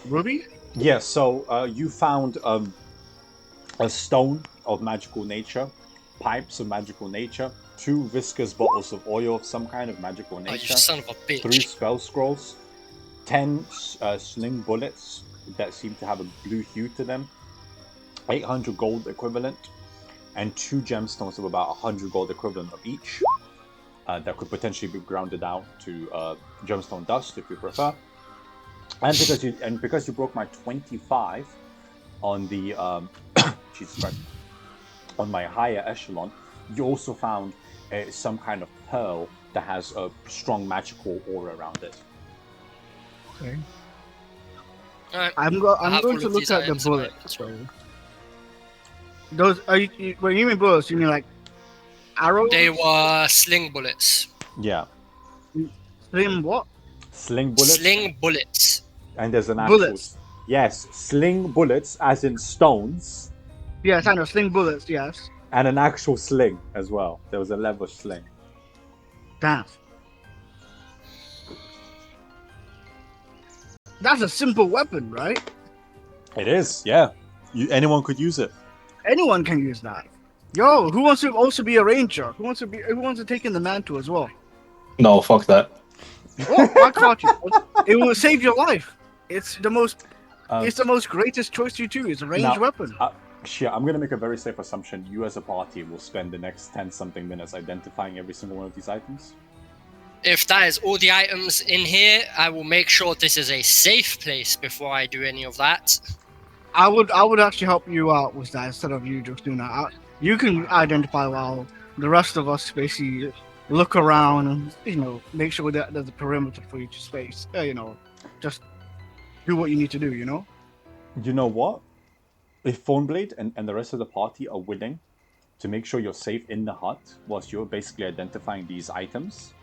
ruby. Yeah. So you found a stone of magical nature, pipes of magical nature, 2 viscous bottles of oil of some kind of magical nature. Oh, you son of a bitch. 3 spell scrolls, 10 sling bullets that seem to have a blue hue to them, 800 gold equivalent, and 2 gemstones of about 100 gold equivalent of each. that could potentially be grounded out to gemstone dust if you prefer. And because you broke my 25 on the Jesus Christ, on my higher echelon, you also found some kind of pearl that has a strong magical aura around it. Okay. Alright. I'm have going all to of look these at the items in my bullet. inventory. So those are you, when you mean bullets, you mean like arrows? They were sling bullets. Yeah, Slim what? sling bullets. Sling bullets. And there's an actual Bullets. yes, sling bullets as in stones, Yes, I know sling bullets. Yes. and an actual sling as well. There was a leather sling. Damn. That's a simple weapon, right? It is, yeah. Anyone could use it. Anyone can use that. Yo, who wants to also be a ranger? Who wants to take in the mantle as well? No, fuck that. What? Why can't you? It will save your life. It's the most. Um, It's the most greatest choice you do. It's a ranged now, weapon. Shit, I'm gonna make a very safe assumption. You as a party will spend the next 10-something minutes identifying every single one of these items. If that is all the items in here, I will make sure this is a safe place before I do any of that. I would actually help you out with that instead of you just doing that. You can identify while the rest of us basically look around and make sure that there's a perimeter for each space. Just do what you need to do. You know what? If Thornblade and the rest of the party are willing to make sure you're safe in the hut whilst you're basically identifying these items,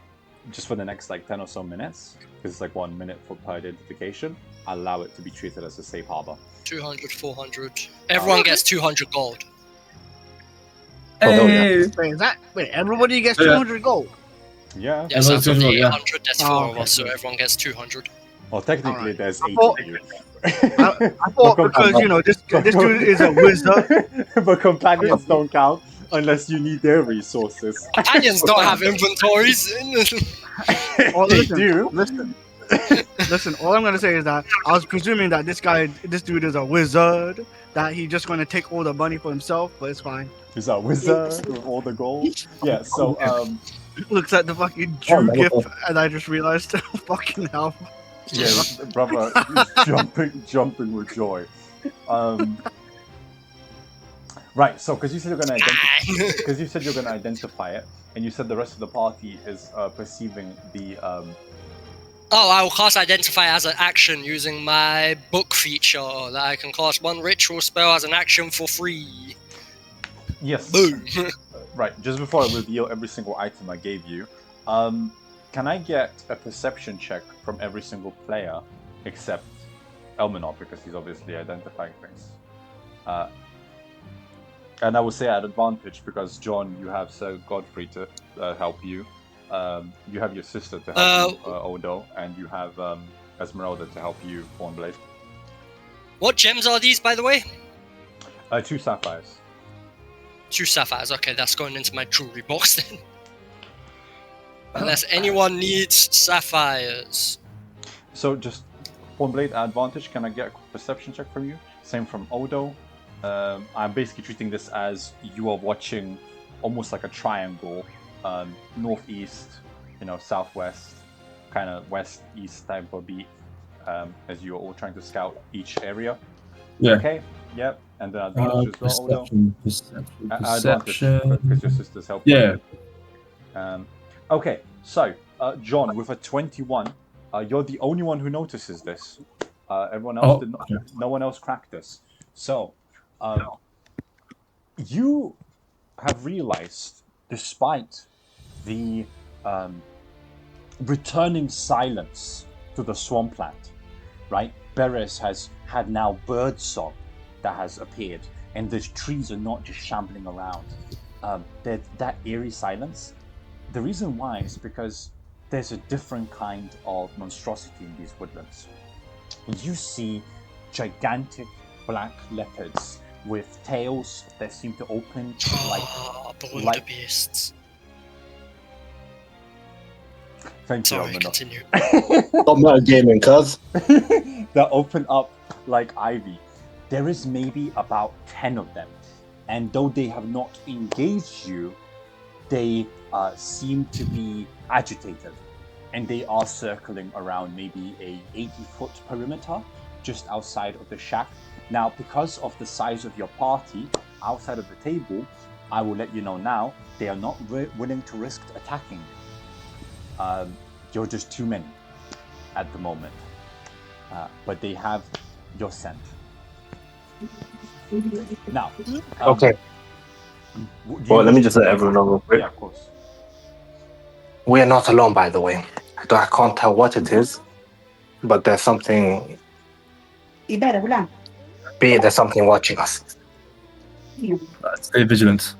just for the next 10 or so minutes, because it's 1 minute per identification, allow it to be treated as a safe harbor. 200, 400. Everyone gets 200 gold. Hey! Wait, everybody gets Yeah. 200 gold. Yeah. Yes, out of the Everyone's 800, there's 4 of okay. us, so everyone gets 200. Well, technically, Alright. there's I 8 thought- of you. I thought because this dude is a wizard. But companions don't count unless you need their resources. Companions don't have inventories. Oh, They listen, do. Listen. All I'm gonna say is that I was presuming that this dude is a wizard. That he's just gonna take all the money for himself, but it's fine. He's a wizard with all the gold. Yeah, so Looks at the fucking Oh, Jew no. gift, and I just realized, fucking hell. yeah, brother, he's jumping with joy. Right, so because you said you're gonna identify it, and you said the rest of the party is perceiving the Oh, I will cast Identify as an action using my book feature that I can cast one ritual spell as an action for free. yes. Boom. Right, just before I reveal every single item I gave you, can I get a perception check from every single player except Elminor, because he's obviously identifying things. And I will say at advantage because John, you have Sir Godfrey to help you. You have your sister to help you, Odo, and you have Esmeralda to help you, Thornblade. What gems are these, by the way? 2 sapphires. 2 sapphires. Okay, that's going into my jewelry box then. Unless anyone needs sapphires. So just Thornblade at advantage. Can I get a perception check from you? Same from Odo. I'm basically treating this as you are watching almost like a triangle. Northeast, southwest, kind of west-east type of beat, as you're all trying to scout each area. Yeah. Okay. Yep. And then advantage as well, Odo. Perception. Advantage because your sister's helping. Yeah. Okay. So, John, with a 21, you're the only one who notices this. Everyone else did not. Okay. No one else cracked this. So, you have realized, despite the returning silence to the swampland, right? Beres has had now birdsong that has appeared, and the trees are not just shambling around. That eerie silence. The reason why is because there's a different kind of monstrosity in these woodlands. You see gigantic black leopards with tails that seem to open like beasts. Thank you, Sorry, Elminor. continue. I'm not gaming, cuz. That open up like ivy. There is maybe about 10 of them, and though they have not engaged you, they seem to be agitated, and they are circling around maybe a 80-foot perimeter just outside of the shack. Now, because of the size of your party outside of the table, I will let you know now, they are not willing to risk attacking you. You're just too many at the moment. But they have your scent. Now, Okay. Well, let me just let everyone know real quick. Yeah, of course. We are not alone, by the way. I can't tell what it is, but there's something. There's something watching us. Stay vigilant.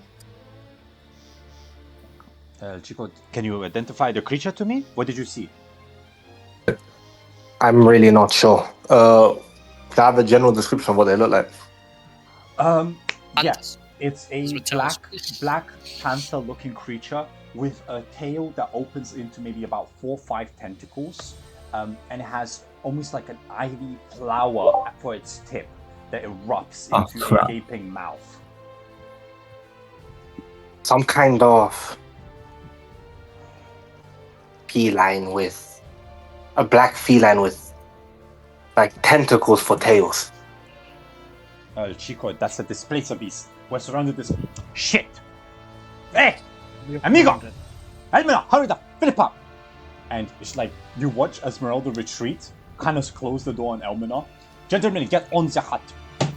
Chico, can you identify the creature to me? What did you see? I'm really not sure. Can I have a general description of what they look like? Yes, it's a That's what black panther-looking creature with a tail that opens into maybe about 4 or 5 tentacles, and it has almost like an ivy flower for its tip that erupts into a gaping mouth. Some kind of feline with a black feline with like tentacles for tails. Chico, that's a displacer beast. We're surrounded with this shit. Hey, amigo, Esmeralda, hurry the flip up. And it's like you watch Esmeralda retreat, kind of close the door on Elmina. Gentlemen, get on the hut.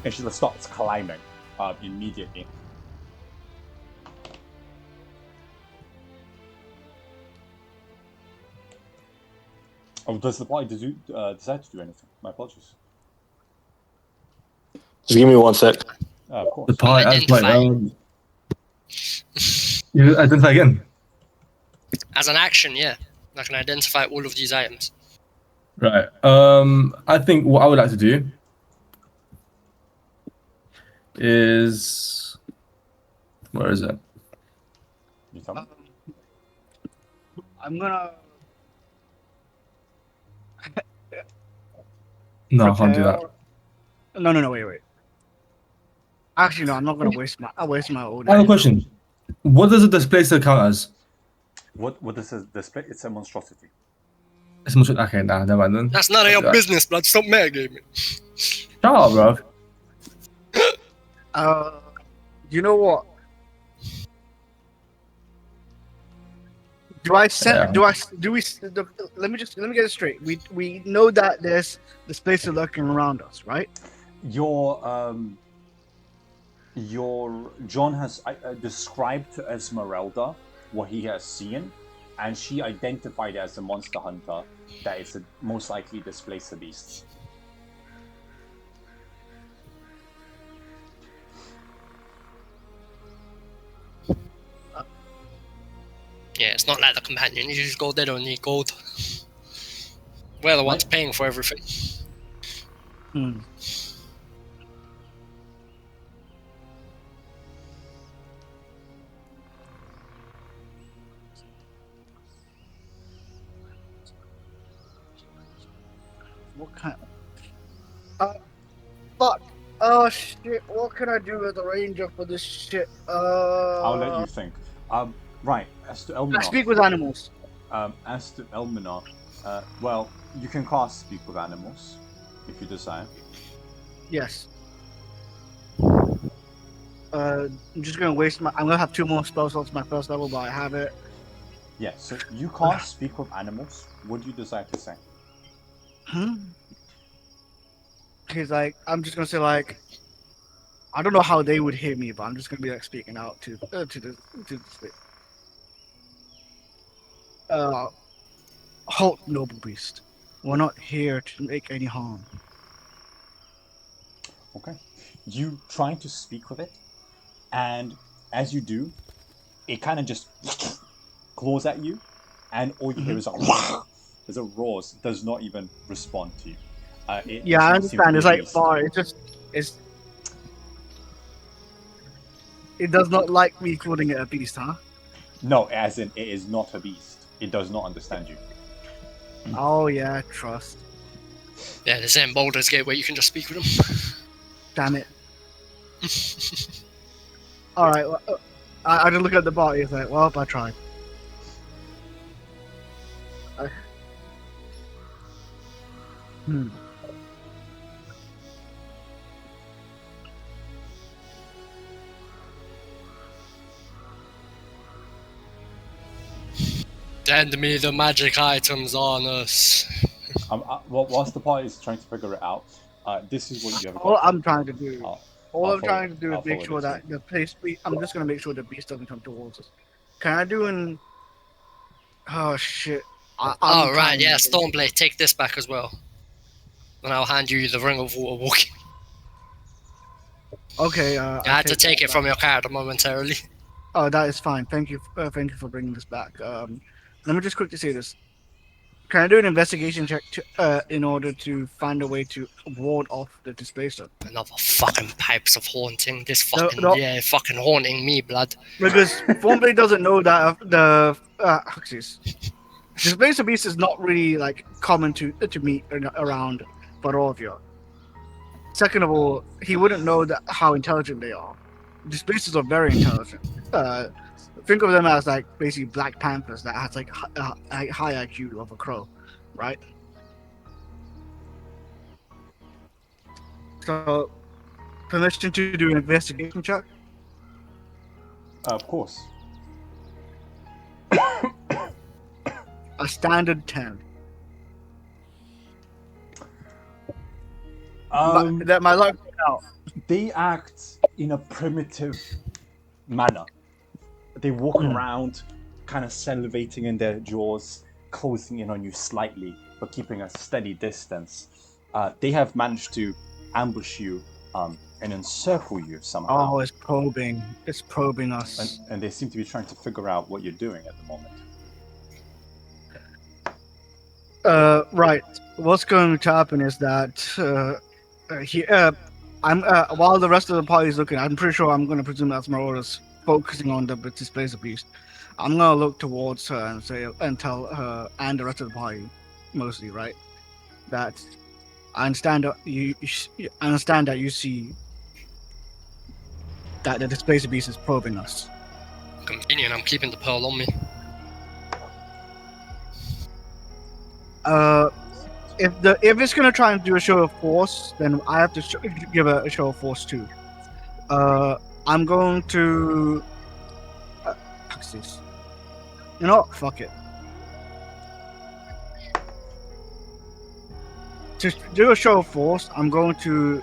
And she starts climbing immediately. Oh, does the party decide to do anything? My apologies. Just give me 1 sec. Of course. The party as like you identify again. As an action, yeah. I can identify all of these items. Right. I think what I would like to do is where is it? You tell me. I'm gonna. No, I can't do that. No, wait. Actually, no, I'm not gonna waste my own. I have a question. What does a displacer count as? What does this display? It's a monstrosity. It's much okay, nah, never mind then. That's none of your business, blood. Stop metagaming. Shut up, bro. You know what? Let me get it straight. We know that there's displacer lurking around us, right? Your John has described to Esmeralda what he has seen, and she identified it as a monster hunter that is most likely displacer beasts. Yeah, it's not like the companion. You just go, they don't need gold. We're the ones paying for everything. What kind? Fuck. Oh shit! What can I do as a ranger for this shit? I'll let you think. Right. As to Elmina. I speak with animals. As to Elmina, well, you can cast Speak with Animals if you desire. Yes. I'm just gonna waste my. I'm gonna have 2 more spell slots my first level, but I have it. Yeah. So you cast Speak with Animals. What do you desire to say? He's like, I'm just gonna say like, I don't know how they would hear me, but I'm just gonna be like speaking out to the halt, noble beast. We're not here to make any harm. Okay. You try to speak with it, and as you do, it kind of just claws at you, and all you hear is as it roars. Does not even respond to you. Yeah, I understand. It's like far. It does not like me calling it a beast, huh? No, as in it is not a beast. It does not understand you. Oh yeah, trust. Yeah, the same Baldur's Gate where you can just speak with them. Damn it. All right. I just look at the body. It's like, well, I tried. Hmm. Send me the magic items on us. Whilst the party is trying to figure it out, this is what you have got. All I'm trying to do. I'll I'm trying to do I'll is make forward sure it to that the place. I'm just gonna make sure the beast doesn't come towards us. Can I do an? Oh shit! Oh right, yeah, Stormblade, take this back as well. And I'll hand you the ring of water walking. Okay. I had to take it from your character momentarily. Oh, that is fine. Thank you. Thank you for bringing this back. Let me just quickly say this. Can I do an investigation check in order to find a way to ward off the displacer? Another fucking pipes of haunting. This fucking No. yeah, fucking haunting me, blood. Because Formblade doesn't know that the displacer beast is not really like common to meet around for all of you. Second of all, he wouldn't know that how intelligent they are. Displacers are very intelligent. Think of them as like basically Black Panthers that has like high IQ of a crow, right? So, permission to do an investigation check? Of course. A standard 10. But that my luck out. They act in a primitive manner. They walk around, kind of salivating in their jaws, closing in on you slightly, but keeping a steady distance. They have managed to ambush you and encircle you somehow. Oh, it's probing. It's probing us. And they seem to be trying to figure out what you're doing at the moment. Right. What's going to happen is that while the rest of the party is looking, I'm pretty sure I'm going to presume that Esmeralda's focusing on the displacer beast. I'm going to look towards her and tell her and the rest of the party, mostly, right, that I understand that you understand that you see that the displacer beast is probing us. Convenient. I'm keeping the pearl on me. If it's gonna try and do a show of force, then I have to give a show of force too. I'm going to. You know what? Fuck it. To do a show of force, I'm going to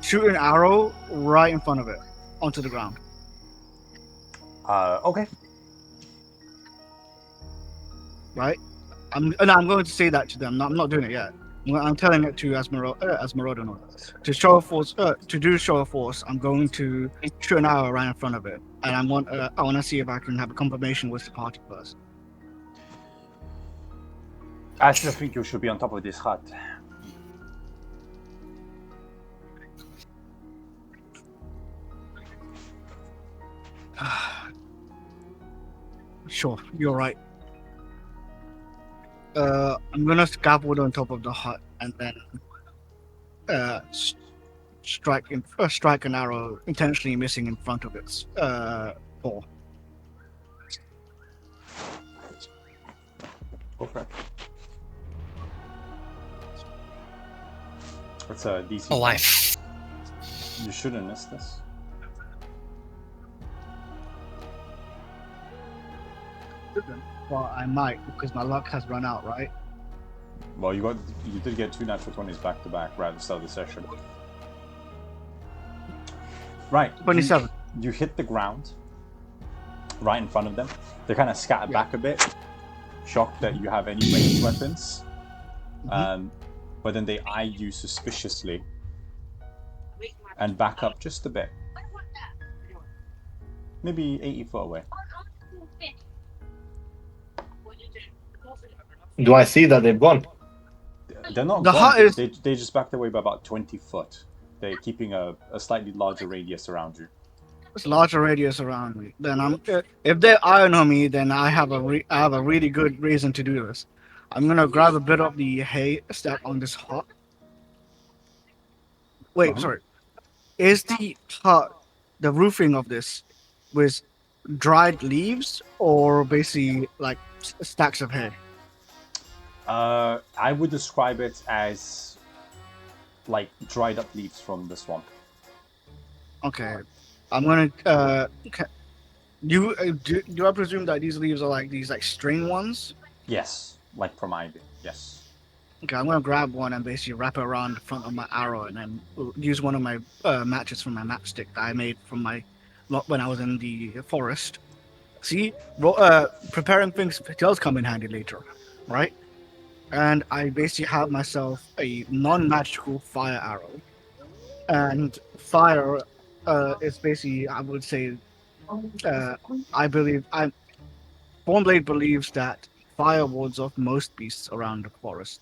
shoot an arrow right in front of it onto the ground. Okay. Right. I'm going to say that to them. I'm not doing it yet. I'm telling it to Esmeralda. To show a force, to do show of force, I'm going to shoot an arrow right in front of it, and I want to see if I can have a confirmation with the party first. I still think you should be on top of this hut. Sure, you're right. I'm gonna scaffold on top of the hut and then strike an arrow intentionally missing in front of its ball. Go for it. It's a DC. Oh, You shouldn't miss this. Well, I might because my luck has run out, right? Well, you did get 2 natural 20s back to back right at the start of the session. Right. 27. You hit the ground right in front of them. They kind of scatter back a bit, shocked that you have any ranged weapons. But then they eye you suspiciously and back up just a bit. Maybe 80 foot away. Do I see that they've gone? They're not the gone. hut is... They just backed away by about 20 foot. They're keeping a slightly larger radius around you. It's larger radius around me. Then if they're iron on me, then I have a really good reason to do this. I'm gonna grab a bit of the hay stack on this hut. Wait, sorry. Is the hut, the roofing of this, with dried leaves or basically like stacks of hay? I would describe it as like dried up leaves from the swamp. Okay, I'm gonna. Do I presume that these leaves are like these like string ones? Yes, like from ivy. Yes. Okay, I'm gonna grab one and basically wrap it around the front of my arrow, and then use one of my matches from my matchstick that I made from my when I was in the forest. See, preparing things does come in handy later, right? And I basically have myself a non-magical fire arrow, and fire is basically, I would say, I believe Thornblade believes that fire wards off most beasts around the forest.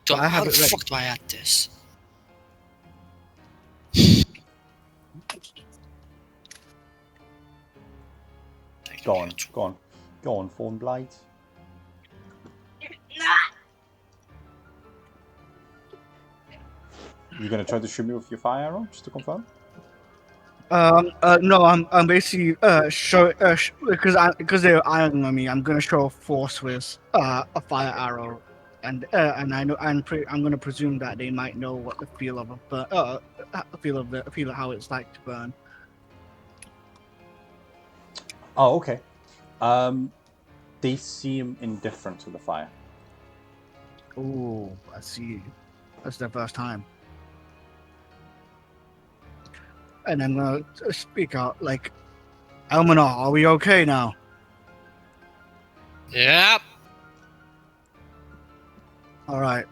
So I How have the it ready. fuck do I add this? Go on, go on, go on, Thornblade. You're gonna try to shoot me with your fire arrow, just to confirm? No, I'm basically because they're ironing on me. I'm gonna show force with a fire arrow, and I know I'm gonna presume that they might know what the feel of feel of how it's like to burn. Oh, okay. They seem indifferent to the fire. Oh, I see. That's their first time. And I'm gonna speak out like, Elminar, are we okay now? Yep. All right.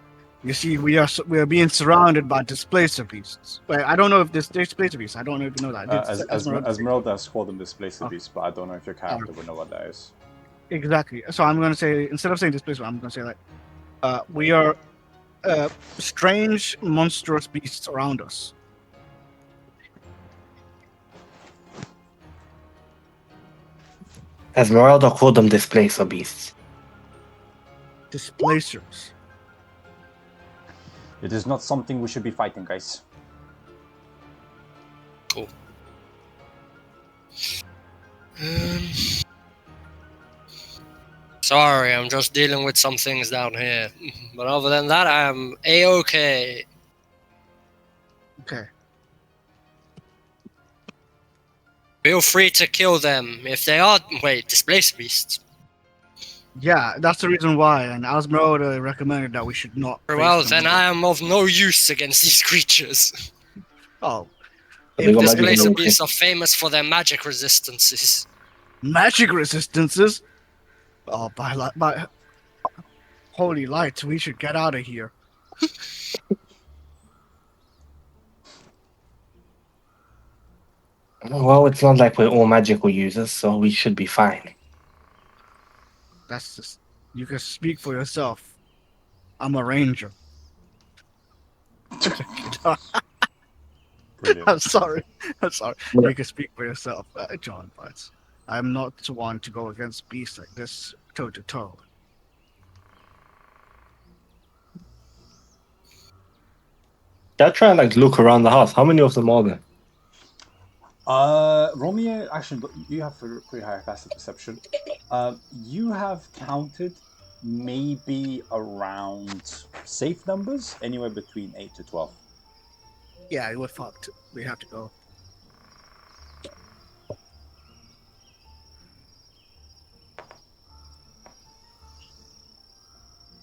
You see, we are being surrounded by displacer beasts. Wait, I don't know if this displacer beasts. I don't know if you know that. Esmeralda has called them displacer beasts, but I don't know if your character would know what that is. Exactly. So I'm gonna say, instead of saying displacer, I'm gonna say like, we are strange, monstrous beasts around us. Esmeralda called them displacer beasts. Displacers. It is not something we should be fighting, guys. Cool. Sorry, I'm just dealing with some things down here. But other than that, I'm A-okay. Okay. Feel free to kill them if they are, displacer beasts. Yeah, that's the reason why. And Esmeralda recommended that we should not. Well, then I am of no use against these creatures. Oh, They got magic Displacer in them. beasts are famous for their magic resistances. magic resistances. Oh, by holy lights, we should get out of here. Well, it's not like we're all magical users, so we should be fine. That's just, you can speak for yourself. I'm a ranger. Brilliant. I'm sorry. You can speak for yourself, John, but I'm not one to go against beasts like this toe to toe. I'll try and look around the house. How many of them are there? Romeo, actually, you have a pretty high passive perception. You have counted maybe around safe numbers, anywhere between 8 to 12. Yeah, we're fucked. We have to go.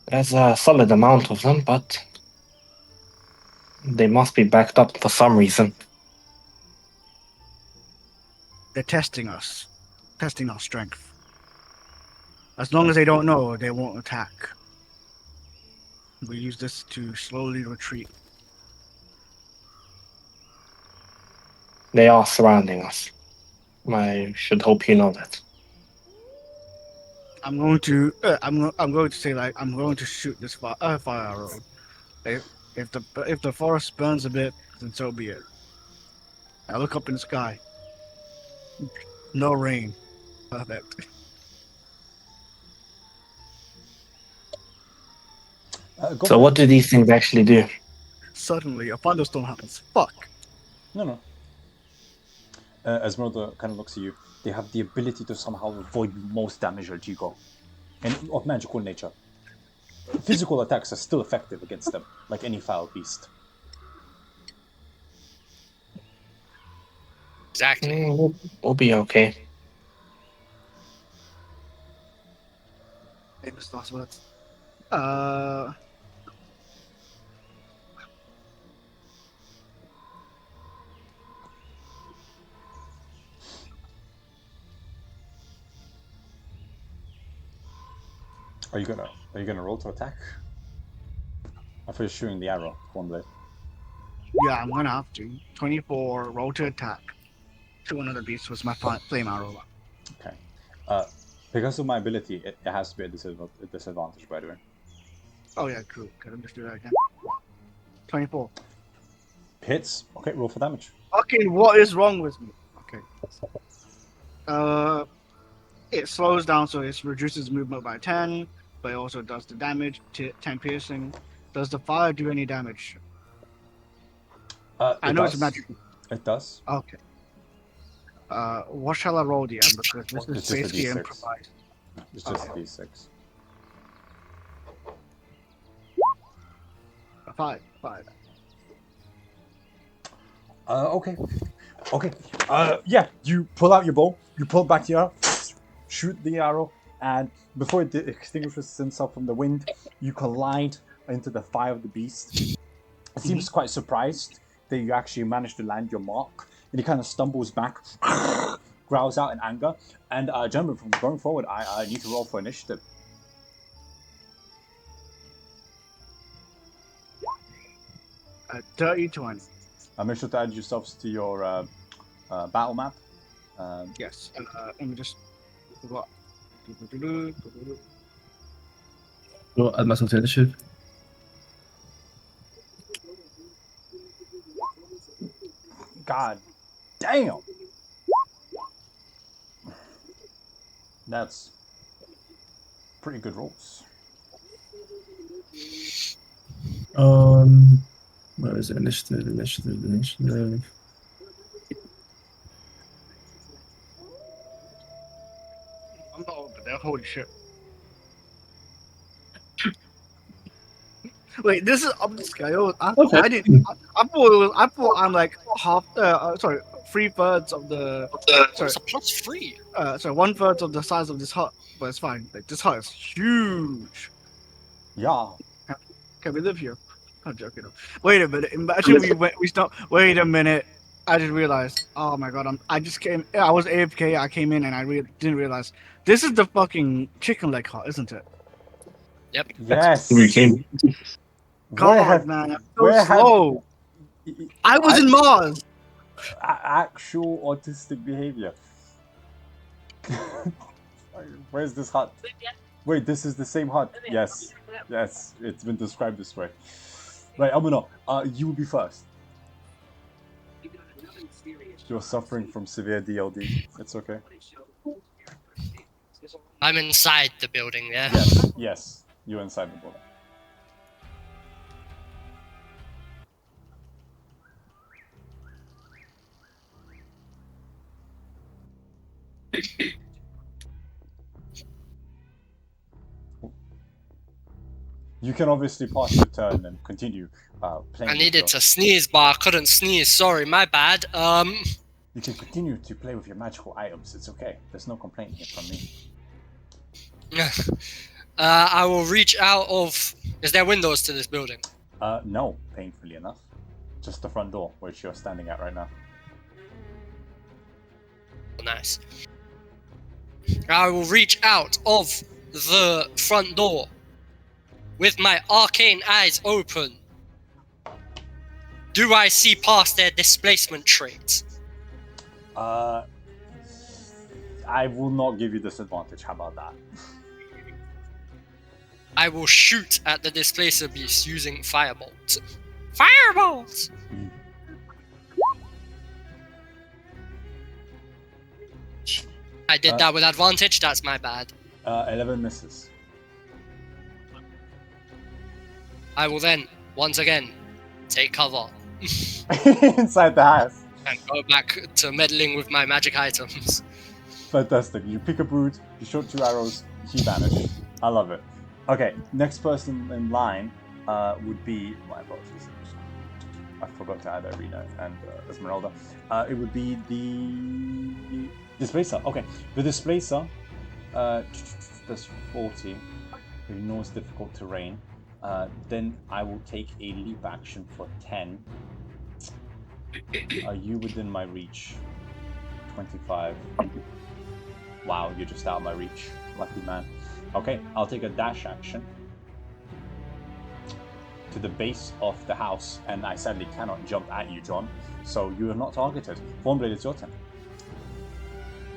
There's a solid amount of them, but they must be backed up for some reason. They're testing us, testing our strength. As long as they don't know, they won't attack. We use this to slowly retreat. They are surrounding us. I should hope you know that. I'm going to say I'm going to shoot this fire arrow. If the forest burns a bit, then so be it. I look up in the sky. No rain. Perfect. So what do these things actually do? suddenly a thunderstorm happens. Fuck. No. Esmeralda kind of looks at you. They have the ability to somehow avoid most damage as you go, and of magical nature. Physical attacks are still effective against them, like any foul beast. Exactly. We'll be okay. Famous last words. Are you gonna roll to attack? I thought you were shooting the arrow, one blade. Yeah, I'm gonna have to. 24, roll to attack. To one of the beasts was my flame arrow. Okay. Because of my ability, it has to be a disadvantage, by the way. Oh yeah, true. Okay, let me just do that again. 24. Hits. Okay, roll for damage. Okay, what is wrong with me? Okay. It slows down, so it reduces movement by 10, but it also does the damage, 10 piercing. Does the fire do any damage? I know it's magic. It does. Okay. What shall I roll, DM? Because this It's is just a basically D6. improvised. It's just Okay. a d6. A 5. Okay. Yeah, you pull out your bow, you pull back the arrow, shoot the arrow, and before it extinguishes itself from the wind, you collide into the fire of the beast. It seems quite surprised that you actually managed to land your mark, and he kind of stumbles back, growls out in anger, and gentlemen, from going forward, I need to roll for initiative. 30-20. Make sure to add yourselves to your battle map. Yes. Let me just. What? Well, add myself to initiative. God damn! That's pretty good rolls. Where is it? Initiative. I'm not over there. Holy shit. Wait, this is up the scale. I thought it was. I thought I'm like half. Sorry, 3/3 of the. Sorry, It's a +3. sorry, 1/3 of the size of this hut. But it's fine. Like this hut is huge. Yeah. Can we live here? I'm joking. Wait a minute. Imagine we stop. Wait a minute. I just realized. Oh my god. I just came. I was AFK. I came in and I didn't realize. This is the fucking chicken leg hut, isn't it? Yep. Yes. We came. God, man. I'm so slow. I was in Mars. Actual autistic behavior. Where's this hut? Wait, this is the same hut. Yes, it's been described this way. Right, Amuno, you will be first. You're suffering from severe DLD. It's okay. I'm inside the building, yeah? Yes, you're inside the building. You can obviously pass your turn and continue playing. I needed to sneeze, but I couldn't sneeze. Sorry, my bad. You can continue to play with your magical items. It's okay. There's no complaint here from me. I will reach out of... Is there windows to this building? No, painfully enough. Just the front door, which you're standing at right now. Nice. I will reach out of the front door with my arcane eyes open. Do I see past their displacement traits? I will not give you disadvantage. How about that? I will shoot at the displacer beast using firebolt. Firebolt! I did that with advantage. That's my bad. 11 misses. I will then, once again, take cover inside the house. and go back to meddling with my magic items. Fantastic. You pick a brood, you shoot 2 arrows, he vanished. I love it. Okay, next person in line would be. My apologies. I forgot to add Arena and Esmeralda. It would be the Displacer. Okay, the Displacer. That's 40. If you know it's difficult terrain, then I will take a leap action for 10. Are you within my reach? 25. Wow, you're just out of my reach. Lucky man. Okay, I'll take a dash action to the base of the house, and I sadly cannot jump at you, John. So you are not targeted. Thornblade, it's your turn.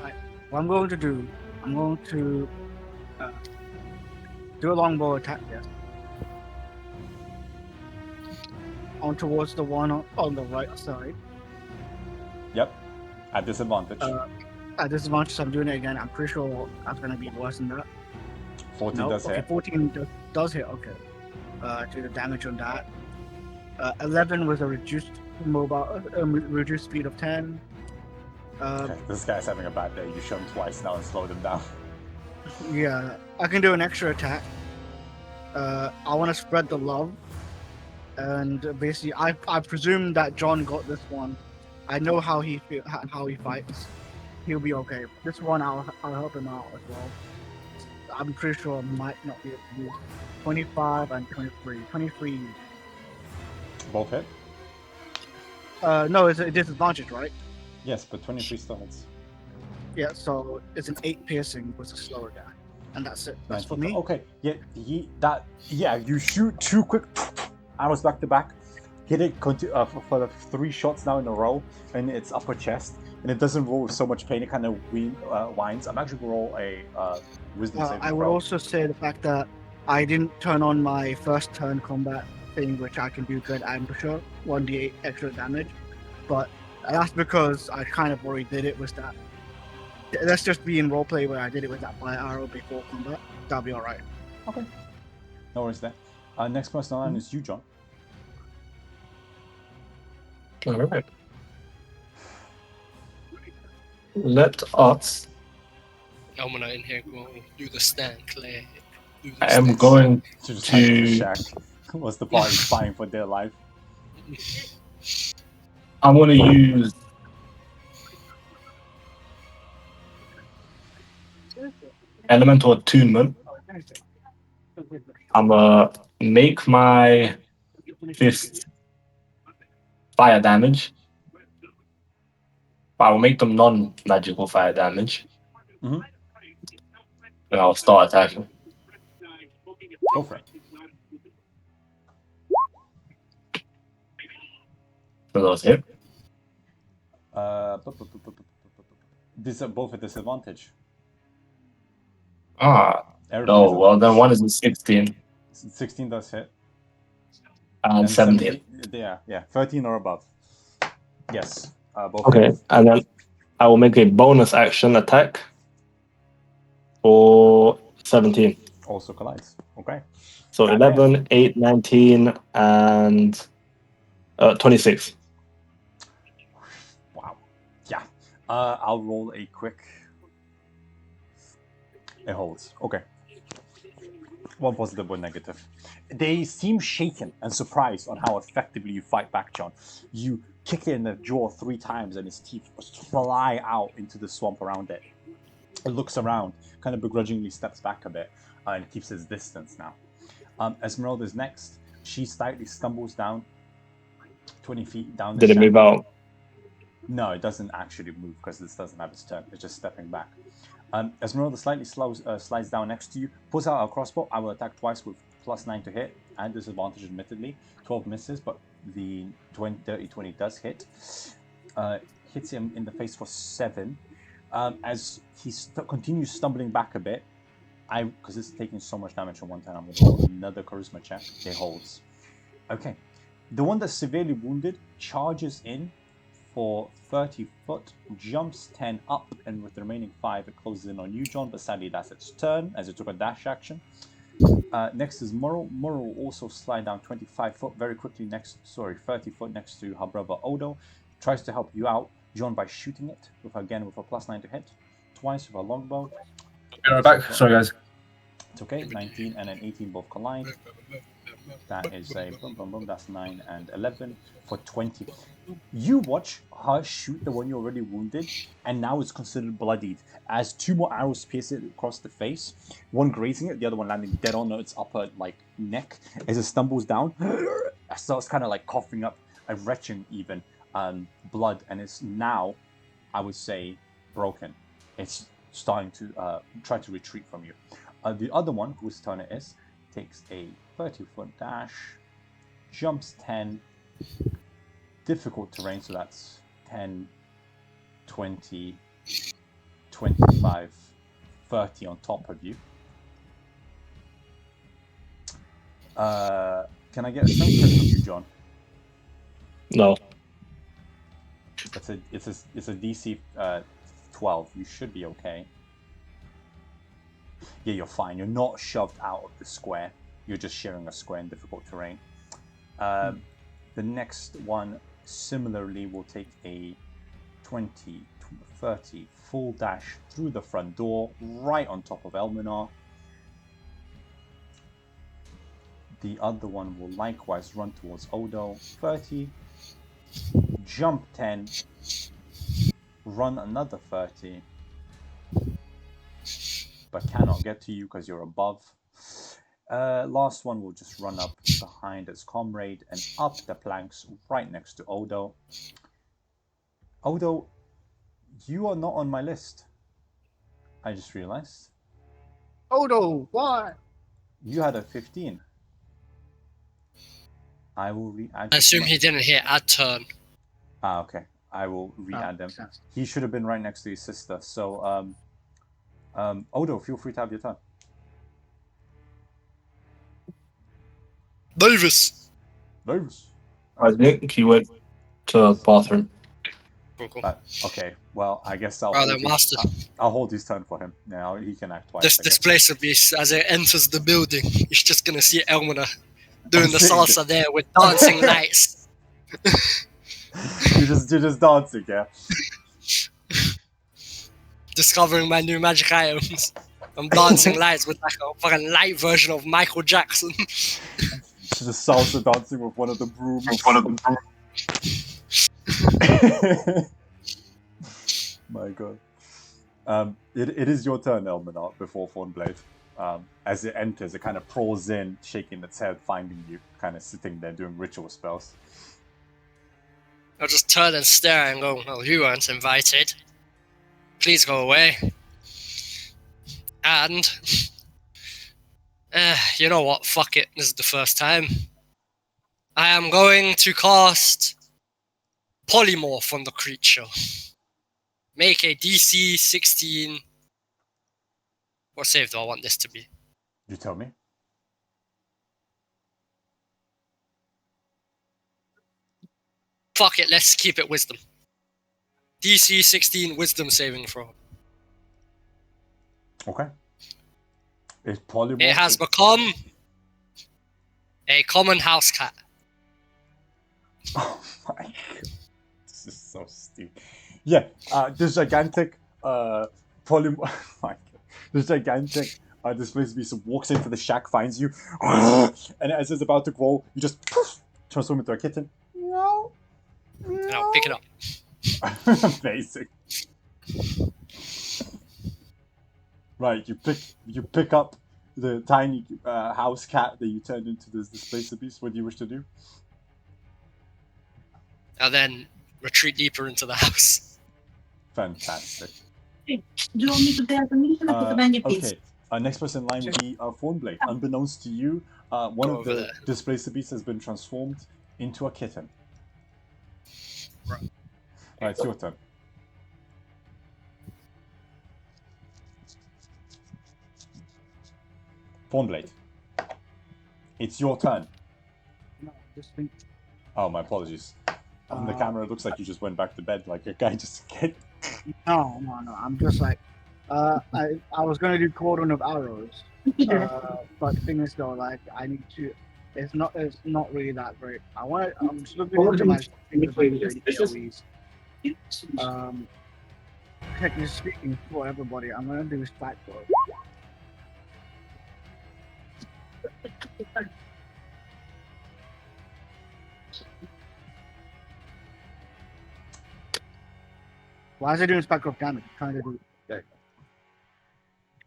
Right. What I'm going to do, I'm going to do a longbow attack. Yes. On towards the one on the right side. Yep. At disadvantage. At disadvantage, I'm doing it again. I'm pretty sure that's going to be worse than that. 14 does okay, hit. 14 does hit. Okay. Do the damage on that. 11 with a reduced reduced speed of 10. Okay, this guy's having a bad day. You shot him twice now and slowed him down. Yeah, I can do an extra attack. I want to spread the love, and basically, I presume that John got this one. I know how he fights. He'll be okay. This one, I'll help him out as well. I'm pretty sure I might not be able to use 25 and 23. 23. Both hit? No, it's a disadvantage, right? Yes, but 23 still hits. Yeah, so it's an 8 piercing with a slower guy. And that's it. That's for me. Okay, yeah, you shoot 2 quick arrows back to back, hit it for the 3 shots now in a row, and its upper chest, and it doesn't roll with so much pain, it kind of whines. I'm actually going to roll a wisdom saving throw. I would also say the fact that I didn't turn on my first turn combat thing, which I can do Dread Ambusher, 1d8 extra damage, but that's because I kind of already did it with that. Let's just be in roleplay where I did it with that fire arrow before combat. That'll be alright. Okay. No worries there. Next person on line is you, John. Alright. Let us. I'm gonna in here go do the stand, Clay. I am going Just to. the shack. What's the party fighting for their life? I'm going to use. Elemental Attunement. I'm going to make my fist fire damage. But I will make them non-magical fire damage. Mm-hmm. And I'll start attacking. Go for it. So those hit. These are both at disadvantage. No, well then one is a 16. 16 does hit. And 17. Yeah, 13 or above. Yes. Both Okay, hit. and then I will make a bonus action attack for 17. Also collides. Okay. So 11, 8, 19, and 26. Wow. Yeah. I'll roll a quick. It holds. Okay. 1 positive, 1 negative. They seem shaken and surprised on how effectively you fight back, John. You kick it in the jaw 3 times and its teeth fly out into the swamp around it. It looks around, kind of begrudgingly steps back a bit, and keeps its distance now. Esmeralda's next. She slightly stumbles down 20 feet down the Did it move out? No, it doesn't actually move because this doesn't have its turn. It's just stepping back. Esmeralda slightly slides down next to you, pulls out a crossbow. I will attack twice with +9 to hit, and disadvantage admittedly. 12 misses, but the 30 20 does hit. Hits him in the face for 7. As he continues stumbling back a bit, because it's taking so much damage on one time, I'm going to roll another charisma check. It holds. Okay. The one that's severely wounded charges in for 30 foot, jumps 10 up, and with the remaining 5, it closes in on you, John, but sadly that's its turn, as it took a dash action. Next is Moro. Moro will also slide down 25 foot very quickly 30 foot next to her brother Odo. Tries to help you out, John, by shooting it with a +9 to hit. Twice with a longbow. Right back. Sorry, guys. It's okay. 19 and an 18 both collide. That is a boom, boom, boom. That's 9 and 11 for 20. You watch her shoot the one you already wounded, and now it's considered bloodied as 2 more arrows pierce it across the face. One grazing it, the other one landing dead on its upper neck. As it stumbles down, starts kind of like coughing up and retching even blood, and it's now, I would say, broken. It's starting to try to retreat from you. The other one, whose turn it is, takes a 30-foot dash, jumps 10, difficult terrain, so that's 10, 20, 25, 30 on top of you. Can I get a strength check from you, John? No. It's a DC 12. You should be okay. Yeah, you're fine. You're not shoved out of the square. You're just sharing a square in difficult terrain. The next one, similarly, will take a 20, 30 full dash through the front door, right on top of Elminar. The other one will likewise run towards Odo. 30, jump 10, run another 30, but cannot get to you because you're above. Last one will just run up behind its comrade and up the planks right next to Odo. Odo, you are not on my list. I just realized. Odo, why? You had a 15. I will re-add. I assume he didn't hit at turn. Ah, okay. I will re-add them. He should have been right next to his sister. So, Odo, feel free to have your turn. Davis. Davis. I think he went to the bathroom. Cool. Okay, well, I guess I'll hold his turn for him. Now he can act twice. This place will be, as it enters the building, it's just gonna see Elmina doing the salsa there with dancing lights. You're just dancing, yeah? Discovering my new magic items. I'm dancing lights with like a fucking light version of Michael Jackson. She's just salsa dancing with one of the brooms. My god. It is your turn, Elminar, before Thornblade. As it enters, it kind of crawls in, shaking its head, finding you, kind of sitting there doing ritual spells. I'll just turn and stare and go, "Oh, you weren't invited. Please go away." And, you know what? Fuck it. This is the first time. I am going to cast Polymorph on the creature. Make a DC 16. What save do I want this to be? You tell me. Fuck it, let's keep it Wisdom. DC 16 Wisdom saving throw. Okay. It's polymorph. It has become a common house cat. Oh my god. This is so stupid. Yeah, this gigantic polymorph. Oh my god. This gigantic displaced beast walks into the shack, finds you, and as it's about to grow, you just transform into a kitten. No. And I'll pick it up. Amazing. Right, you pick up the tiny house cat that you turned into this displaced beast. What do you wish to do? And then retreat deeper into the house. Fantastic. Do you want me to bear the meat? Okay. Next person in line will be Thornblade. Unbeknownst to you, one of the displaced beasts has been transformed into a kitten. Right, it's your turn. Thornblade. It's your turn. No, just think. Oh, my apologies. On the camera, it looks like you just went back to bed, like a guy just... No. I'm just like, I was gonna do cordon of arrows, but the thing is though, like I need to. It's not really that great. I'm just looking into my AoEs. Technically speaking, for everybody, I'm gonna do spike throw. Why is it doing spike of damage? I'm trying to do.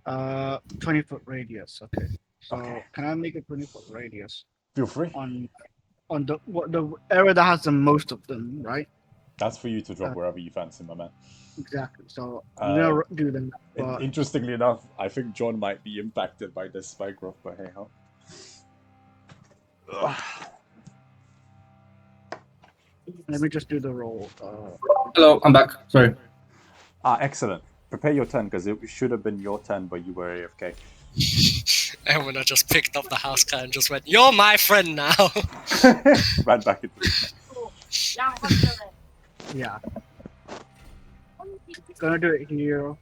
20-foot radius. Okay. So Okay. can I make a 20-foot radius Feel free. on the area that has the most of them, right? That's for you to drop wherever you fancy, my man. Exactly. So I'm gonna do them. But Interestingly enough, I think John might be impacted by this spike growth, but hey ho. let me just do the roll. Hello, I'm back. Sorry. Excellent. Prepare your turn, because it should have been your turn, but you were AFK. And when I just picked up the house cat and just went, "You're my friend now." Right back into the Yeah. Gonna do it here.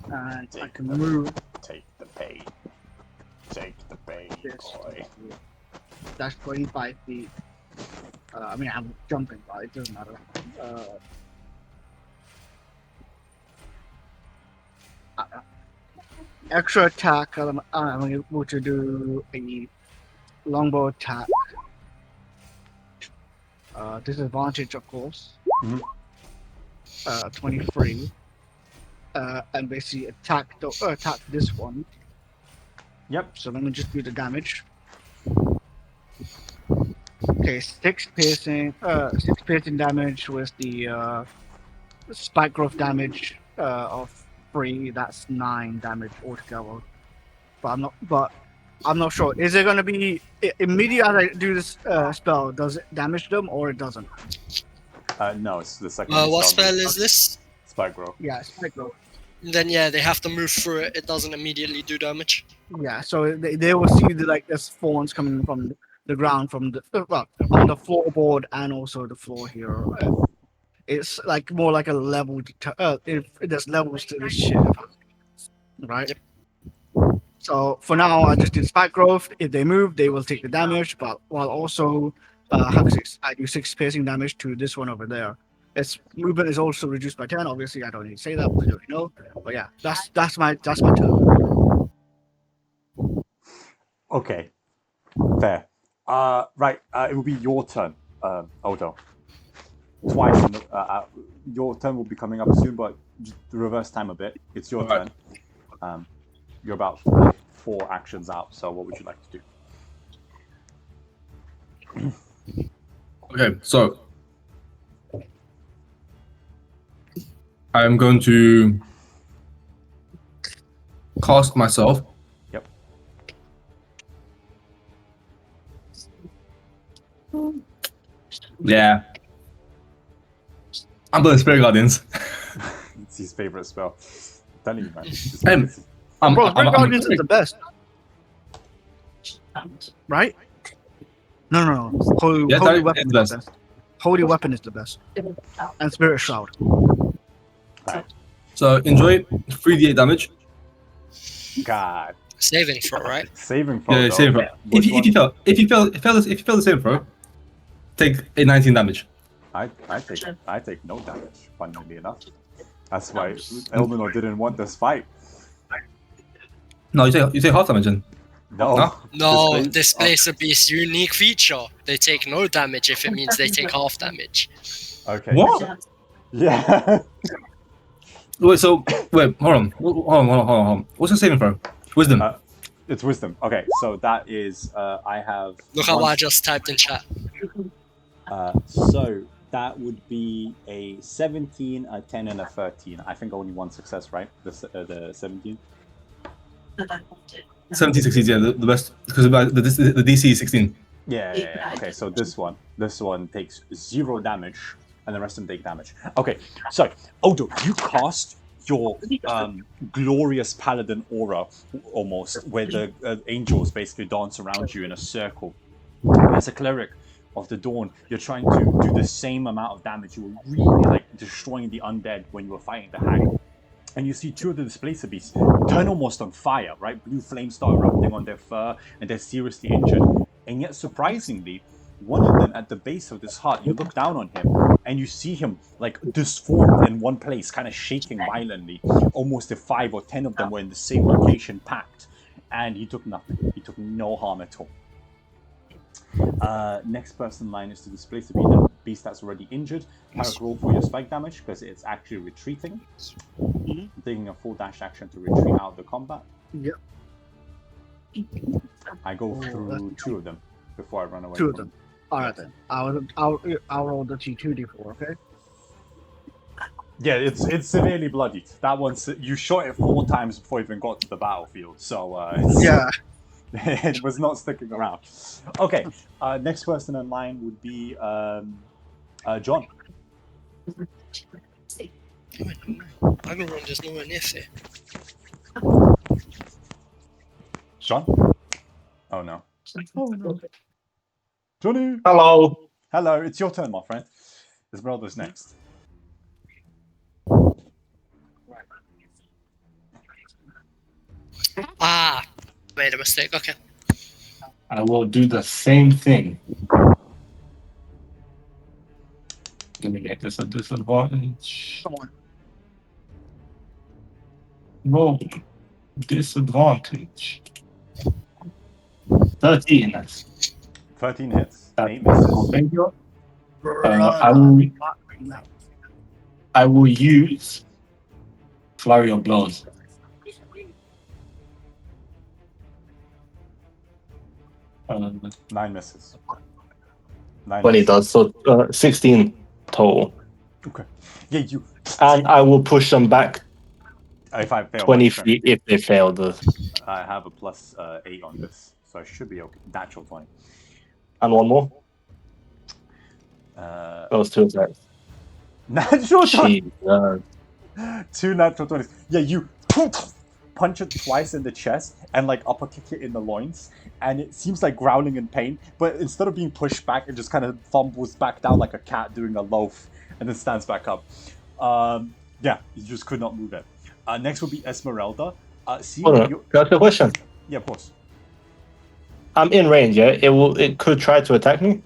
And I can move. Take the pain. Take the pain, This. boy. That's 25 feet. I mean, I'm jumping, but it doesn't matter. Extra attack. I'm able to do a longbow attack. Disadvantage, of course. Mhm. 23. And basically attack this one. Yep. So let me just do the damage. Okay, 6 piercing damage with the spike growth damage of 3. That's 9 damage altogether. But I'm not sure. Is it gonna be immediately as I do this spell? Does it damage them or it doesn't? No, it's the second. What spell is this? Spike growth. Yeah, spike growth. Then yeah, they have to move through it. It doesn't immediately do damage. Yeah, so they will see the spawns coming from the ground from the on the floorboard and also the floor here. It's like more like a level. If there's levels to this shit, right? Yep. So for now, I just did spike growth. If they move, they will take the damage, but while also I do 6 piercing damage to this one over there. Its movement is also reduced by 10. Obviously, I don't need to say that, but you already know. But yeah, that's my turn. Okay. Fair. Right. It will be your turn, Odo. Twice. Your turn will be coming up soon, but just reverse time a bit. It's your turn. You're about 4 actions out. So, what would you like to do? Okay, so I'm going to cast myself. Yep. Yeah. I'm doing Spirit Guardians. It's his favorite spell. I'm telling you, man. Bro, Spirit Guardians is the best. Right? No. Holy weapon is the best. Holy weapon is the best. And Spirit Shroud. Right. So enjoy 3d8 damage. God. Saving throw, right? Saving throw. Yeah, though. saving throw. If you fail the saving throw, take a 19 damage. I take no damage, funnily enough. That's why Elminor didn't want this fight. No, you take half damage then. No. No, Displace a Beast unique feature. They take no damage if it means they take half damage. Okay. What? Yeah. Wait, hold on. What's the saving throw? Wisdom. It's wisdom. Okay, so that is I have. Look at what I just typed in chat. So that would be a 17, a 10, and a 13. I think only one success, right? The 17. 17 succeeds, yeah, the best, because the DC is 16. Yeah. Okay, so this one takes 0 damage, and the rest of them take damage. Okay, so Odo, you cast your glorious paladin aura, almost, where the angels basically dance around you in a circle. As a cleric of the dawn, you're trying to do the same amount of damage. You were really like destroying the undead when you were fighting the hag. and you see two of the displacer beasts turn almost on fire, right? Blue flames start erupting on their fur, and they're seriously injured. And yet, surprisingly, one of them at the base of this hut, you look down on him, and you see him like disformed in one place, kind of shaking violently. Almost if 5 or 10 of them were in the same location, packed. And he took nothing. He took no harm at all. Next person in line is to displace the beast that's already injured. Tarek, roll for your spike damage because it's actually retreating. Taking a full dash action to retreat out of the combat. Yep. I go through 2 of them before I run away. 2 of them. Alright then. I'll roll the T2D4, okay? Yeah, it's severely bloodied. That one's you shot it 4 times before it even got to the battlefield, so Yeah. it was not sticking around. Okay, next person in line would be John. I can run just nowhere near here. John? Oh no. Johnny! Hello. Hello, it's your turn, my friend. Esmeralda's next. Ah, made a mistake. Okay. I will do the same thing. Let me make this a disadvantage. Come on. No, disadvantage. 13. That's 13 hits, 8 cool. misses. Thank you. Run. I will use flurry of blows. Um, 9 misses. 9 when he misses. does, so 16 total. Okay. Yeah, you. And I will push them back If I fail 20 my strength, feet if they fail the. I have a plus 8 on this, so I should be okay. Natural 20. And one more. Those 2 attacks. Natural 20. Jeez, 2 natural 20s. Yeah, you punch it twice in the chest and like upper kick it in the loins, and it seems like growling in pain, but instead of being pushed back, it just kind of fumbles back down like a cat doing a loaf and then stands back up. Yeah, you just could not move it. Next will be Esmeralda. Hold on. Can I ask a question? Yeah, of course. I'm in range, yeah? It could try to attack me?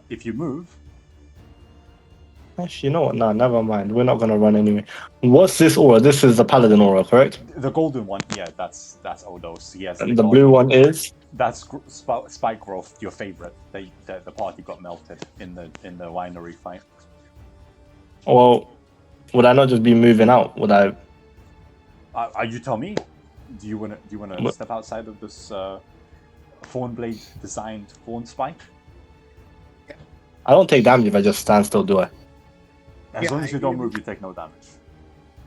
If you move, Actually, you know what? No, never mind. We're not going to run anyway. What's this aura? This is the Paladin aura, correct? the golden one, yeah, that's Odo's. Yes, And the blue one is? That's Spike Growth, your favorite. The party got melted in the winery fight. Well, would I not just be moving out? Would I? You tell me. Do you wanna step outside of this Thornblade designed Thorn Spike? I don't take damage if I just stand still, do I? As long as you don't move, you take no damage.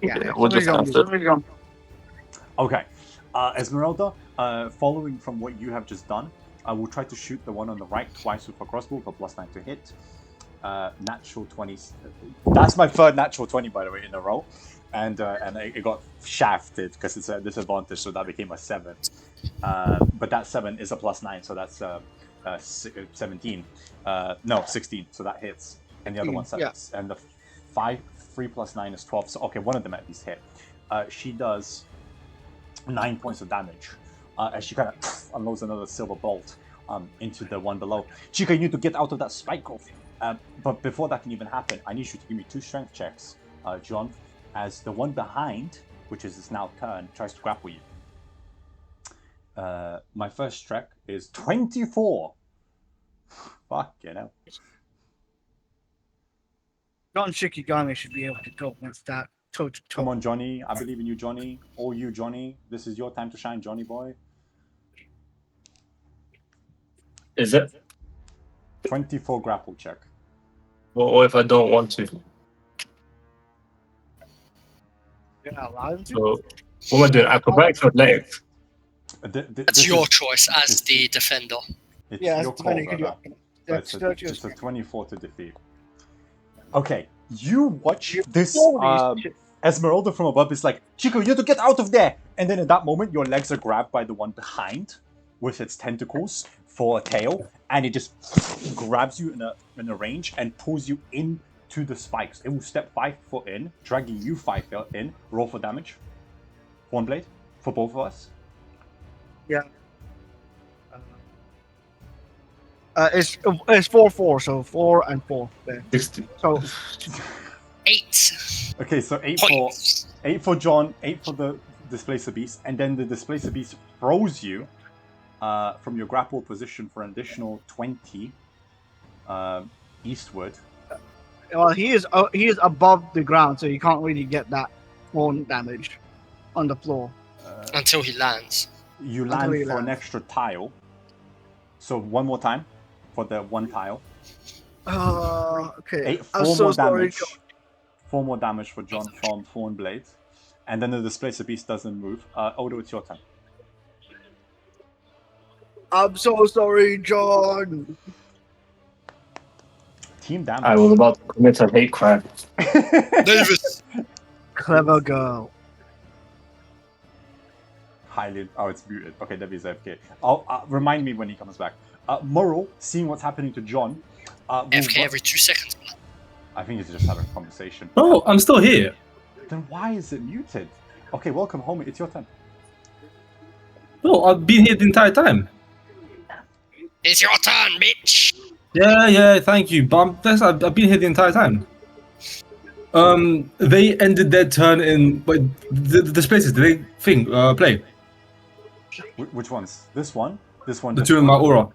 Yeah, we'll just have to. Okay. Esmeralda, following from what you have just done, I will try to shoot the one on the right twice with a crossbow for +9 to hit. Natural 20s. That's my 3rd natural 20, by the way, in a row. And it got shafted because it's a disadvantage, so that became a 7. But that 7 is a +9, so that's 17. No, 16, so that hits. And the other one 7. Yeah. And the 3 + 9 is 12. So, okay, one of them at least hit. She does 9 points of damage as she kind of unloads another silver bolt into the one below. Chica, you need to get out of that spike growth. But before that can even happen, I need you to give me 2 strength checks, John, as the one behind, which is its now turn, tries to grapple you. My first check is 24. Fuck, you know. John Shikigami should be able to go against that toe to toe. Come on, Johnny. I believe in you, Johnny. All you, Johnny. This is your time to shine, Johnny boy. Is it? 24 grapple check. Or if I don't want to? Yeah, allowed to. So, what am I doing? Acrobatics or athletics? That's your choice as the defender. It's Yeah, your that's call, funny. brother. That's It's a 24 to defeat. Okay, you watch this Esmeralda from above is like, Chico, you have to get out of there! And then in that moment, your legs are grabbed by the one behind with its tentacles for a tail, and it just grabs you in a range and pulls you into to the spikes. It will step 5 foot in, dragging you 5 foot in. Roll for damage. One blade for both of us. Yeah. It's 4-4, so 4 and 4 there. 60. So 8 Okay, so 8 points. for 8 for John, 8 for the Displacer Beast, and then the Displacer Beast throws you from your grapple position for an additional 20 eastward. well, he is above the ground, so you can't really get that one damage on the floor. Until he lands. You Until land he for an lands. extra tile. So one more time for the one tile. Okay. 4 I'm so more sorry. damage. 4 more damage for John from Thornblade. And then the Displacer Beast doesn't move. Odo, it's your turn. I'm so sorry, John. Team damage. I was about to commit a hate crime. Davis! Clever girl. Highly. Oh, it's muted. Okay, that means AFK. Remind me when he comes back. Moral, seeing what's happening to John. will FK ru- every 2 seconds. I think he's just having a conversation. Oh, I'm still here. Then why is it muted? Okay, welcome home. It's your turn. No, I've been here the entire time. It's your turn, bitch! Yeah, thank you. But I've been here the entire time. They ended their turn in. Wait, the spaces. Did they play? Which ones? This one? This one? The just- two in my aura.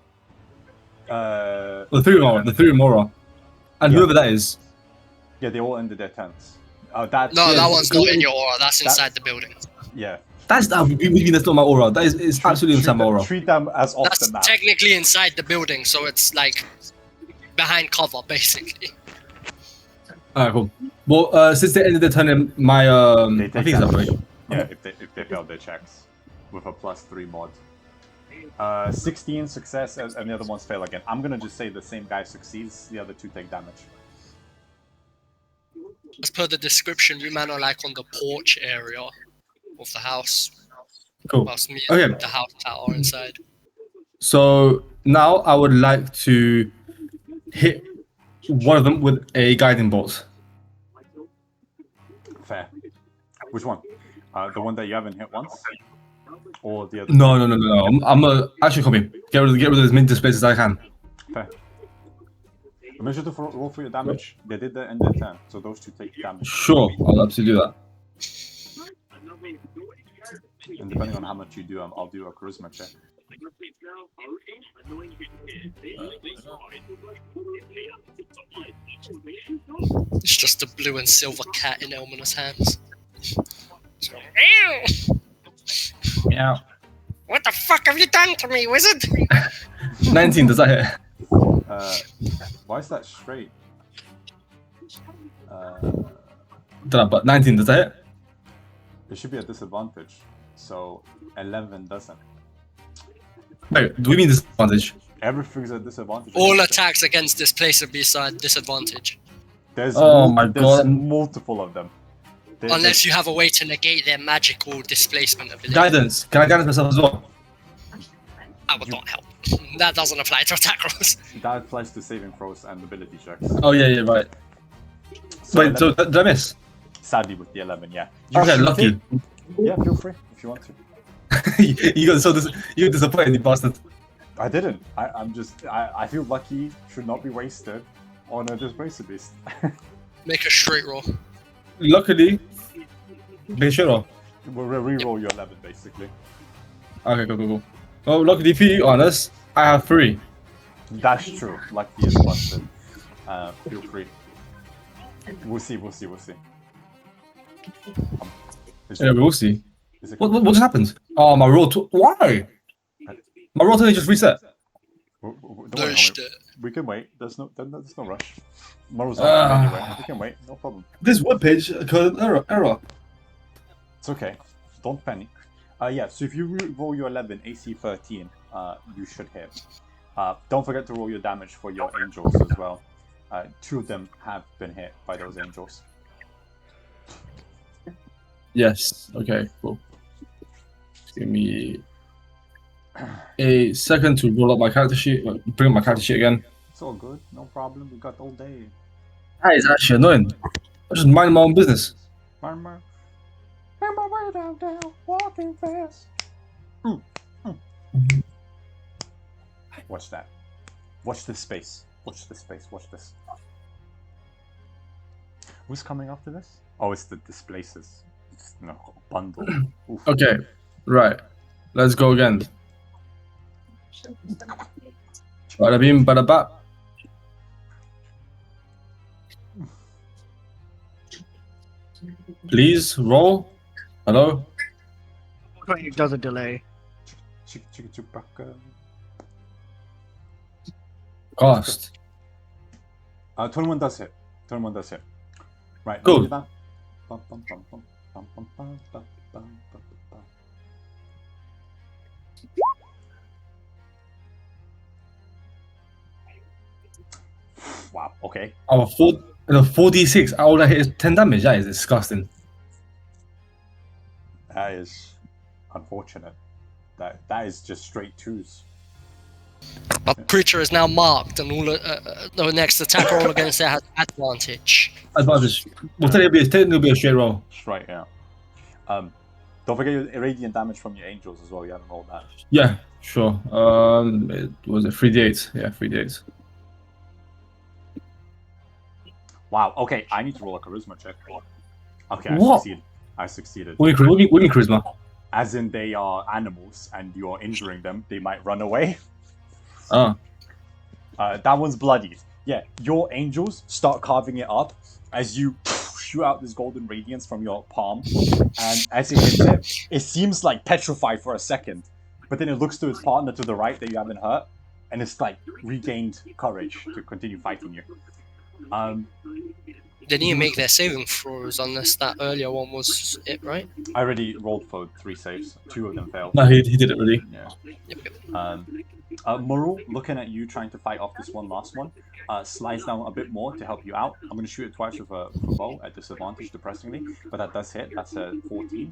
The three in aura. The three in aura. And Yeah. whoever that is. Yeah, they all ended their turns. That's No, Yeah, that one's go- not in your aura. That's inside the building. yeah. That's not my aura. That is absolutely inside my aura. Treat them as off That's the map. technically inside the building, so it's like behind cover, basically. Alright, cool. Well, since they ended their turn in my They I take think it's damage. that way. Yeah, if they failed their checks with a +3 mod. 16 success and the other ones fail again. I'm gonna just say the same guy succeeds, the other 2 take damage. As per the description, you man are like on the porch area of the house. Cool. Whilst me Okay. and the house are inside. So now I would like to hit one of them with a guiding bolt. Fair. Which one? The one that you haven't hit once? Or the other? No. I'm actually coming. Get rid of as many displays as I can. Fair. Make sure to roll for your damage. They did the end of the turn, so those 2 take damage. Sure, I'll absolutely do that. And depending on how much you do, I'll do a charisma check. It's just a blue and silver cat in Elmina's hands. Ew! Yeah. What the fuck have you done to me, wizard? 19, does that hit? Why is that straight? Don't know, but 19, does that hit? It should be a disadvantage. So 11 doesn't. Wait, do we mean disadvantage? Everything's a disadvantage. All against it. attacks against this place would be side disadvantage. There's my there's God. multiple of them. Unless you have a way to negate their magical displacement ability. Guidance. Can I guidance myself as well? That would not help. That doesn't apply to attack rolls. That applies to saving throws and ability checks. Oh, yeah, right. So Wait, so did I miss? sadly with the 11, yeah. You Okay, should lucky. take- Yeah, feel free if you want to. you disappointed, you bastard. I didn't. I feel lucky should not be wasted on a Displacer Beast. Make a straight roll. Luckily, they should have. We'll re-roll your 11 basically. Okay, cool. Well, luckily for you, honest, I have 3. That's true. Lucky is busted. Feel free. We'll see. Yeah, we'll see. Is it- What just happened? Oh, my roll. Why? My roll totally just reset. Don't worry, No homie. shit. We can wait. There's no rush. Morrow's on anyway. We can wait. No problem. This webpage occurred an error. It's okay. Don't panic. Yeah. So if you roll your 11 AC 13, you should hit. Don't forget to roll your damage for your angels as well. 2 of them have been hit by those angels. Yes. Okay. Cool. Just give me a second to roll up my character sheet. Bring up my character sheet again. It's all good. No problem. We got all day. That is actually annoying. I just mind my own business. Murmur. Make my way downtown, walking fast. Watch that. Watch this space. Watch this space. Watch this. Who's coming after this? Oh, it's the displaces. It's, no, bundle. Oof. Okay, right. Let's go again. Bada bing, bada bap. Please roll. Hello. It does a delay. Chicka chicka chewbacca. Cast. 21 does hit. 21 does hit. Right. Cool. look at that. Bum, bum, bum, bum, bum, bum, bum, bum, bum, bum, bum. Wow. Okay. Oh, 4d6. All I hit is 10 damage. That is disgusting. That is unfortunate. That is just straight twos. My creature is now marked, and all the next attack roll against it has advantage. Advantage. Well, technically be a straight roll. That's right. Yeah. Don't forget your irradiant damage from your angels as well. You haven't rolled that. Yeah, sure. It was it 3d8? Yeah, 3d8. Wow. Okay. I need to roll a charisma check. Okay. What? I succeeded. What do you mean charisma? As in, they are animals, and you're injuring them. They might run away. Oh. That one's bloodied. Yeah, your angels start carving it up as you shoot out this golden radiance from your palm, and as it hits it, it seems like petrified for a second, but then it looks to its partner to the right that you haven't hurt, and it's like regained courage to continue fighting you. They need to make their saving throws unless that earlier one was it, right? I already rolled for 3 saves. 2 of them failed. No, he did it really. Yeah. Yep. Murrel, looking at you trying to fight off this last one, slides down a bit more to help you out. I'm going to shoot it twice with a bow at disadvantage, depressingly, but that does hit. That's a 14,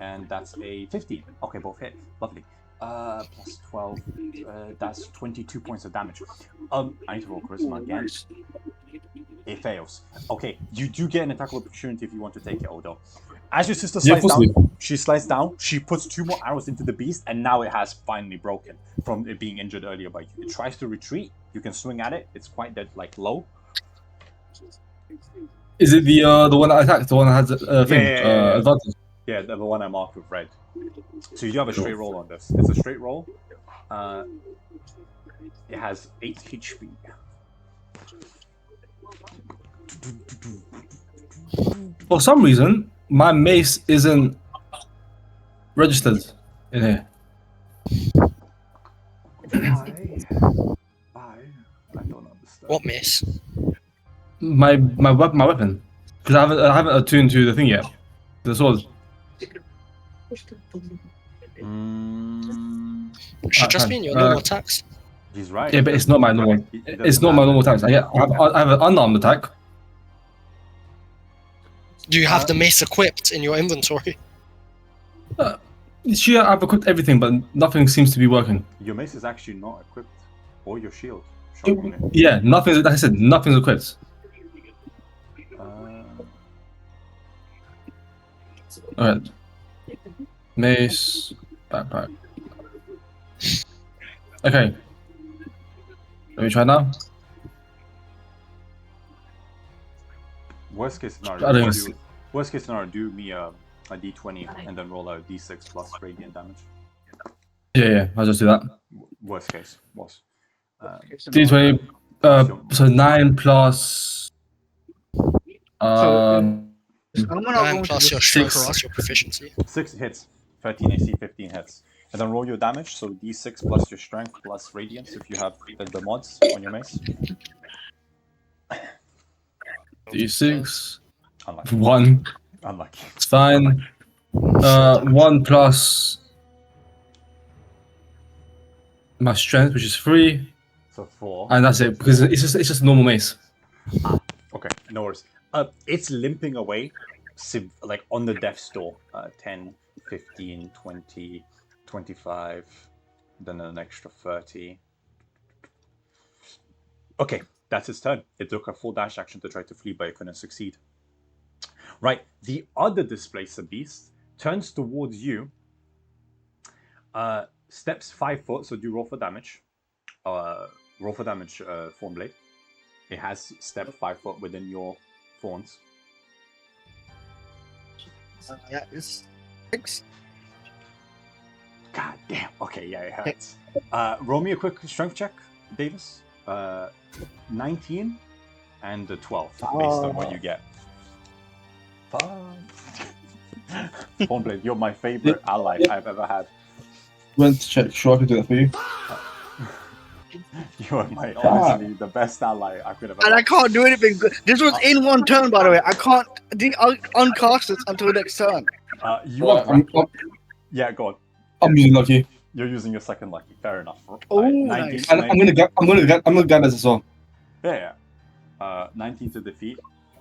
and that's a 15. Okay, both hit. Lovely. Plus 12, that's 22 points of damage. I need to roll charisma again. It fails. Okay, you do get an attack opportunity if you want to take it, Odo. As your sister slides down, she slides down, she puts 2 more arrows into the beast, and now it has finally broken from it being injured earlier by you. It tries to retreat, you can swing at it, it's quite dead, like low. Is it the one that attacked, the one that has advantage? Yeah, the one I marked with red. So you do have a straight roll on this. It's a straight roll. It has 8 HP. For some reason, my mace isn't registered in here. I don't understand. What miss? My weapon, because I haven't attuned to the thing yet. The sword. Should just be in your normal attacks. He's right. Yeah, but it's not my normal. It's not my normal attacks. I have an unarmed attack. Do you have the mace equipped in your inventory? Sure, I've equipped everything, but nothing seems to be working. Your mace is actually not equipped, or your shield. Shockingly. Yeah, nothing's. Like I said, nothing's equipped. Alright. Mace, backpack. Okay. Let me try now. Worst case scenario, do me a d20 and then roll a d6 plus radiant damage. Yeah, I'll just do that. Worst case was. D20, so 9 plus. 9 plus your strength plus your proficiency. 6 hits, 13 AC, 15 hits. And then roll your damage, so d6 plus your strength plus radiance if you have the mods on your mace. D6. Unlucky. 1. Unlucky. It's fine. 1 plus my strength, which is 3. So 4. And that's it, because it's just a normal mace. Okay, no worries. It's limping away, like on the death's door. 10, 15, 20, 25, then an extra 30. Okay, That's its turn. It took a full dash action to try to flee, but it couldn't succeed. Right, the other Displacer Beast turns towards you, steps 5 foot, so do roll for damage. Roll for damage, Thornblade. It has stepped 5 foot within your thorns. That is 6. God damn. Okay, yeah, it hurts. Roll me a quick strength check, Davis. 19 and a 12, based on what you get. Thornblade, you're my favorite ally I've ever had. Went to check. Sure, I can do that for you. You are my honestly the best ally I could have ever And I had. can't do anything good. This was in one turn, by the way. I can't uncast it until next turn. You are yeah, go on. I'm using lucky. You're using your second lucky. Fair enough. Oh, 19, nice. And I'm gonna guidance as well. Yeah. 19 to defeat.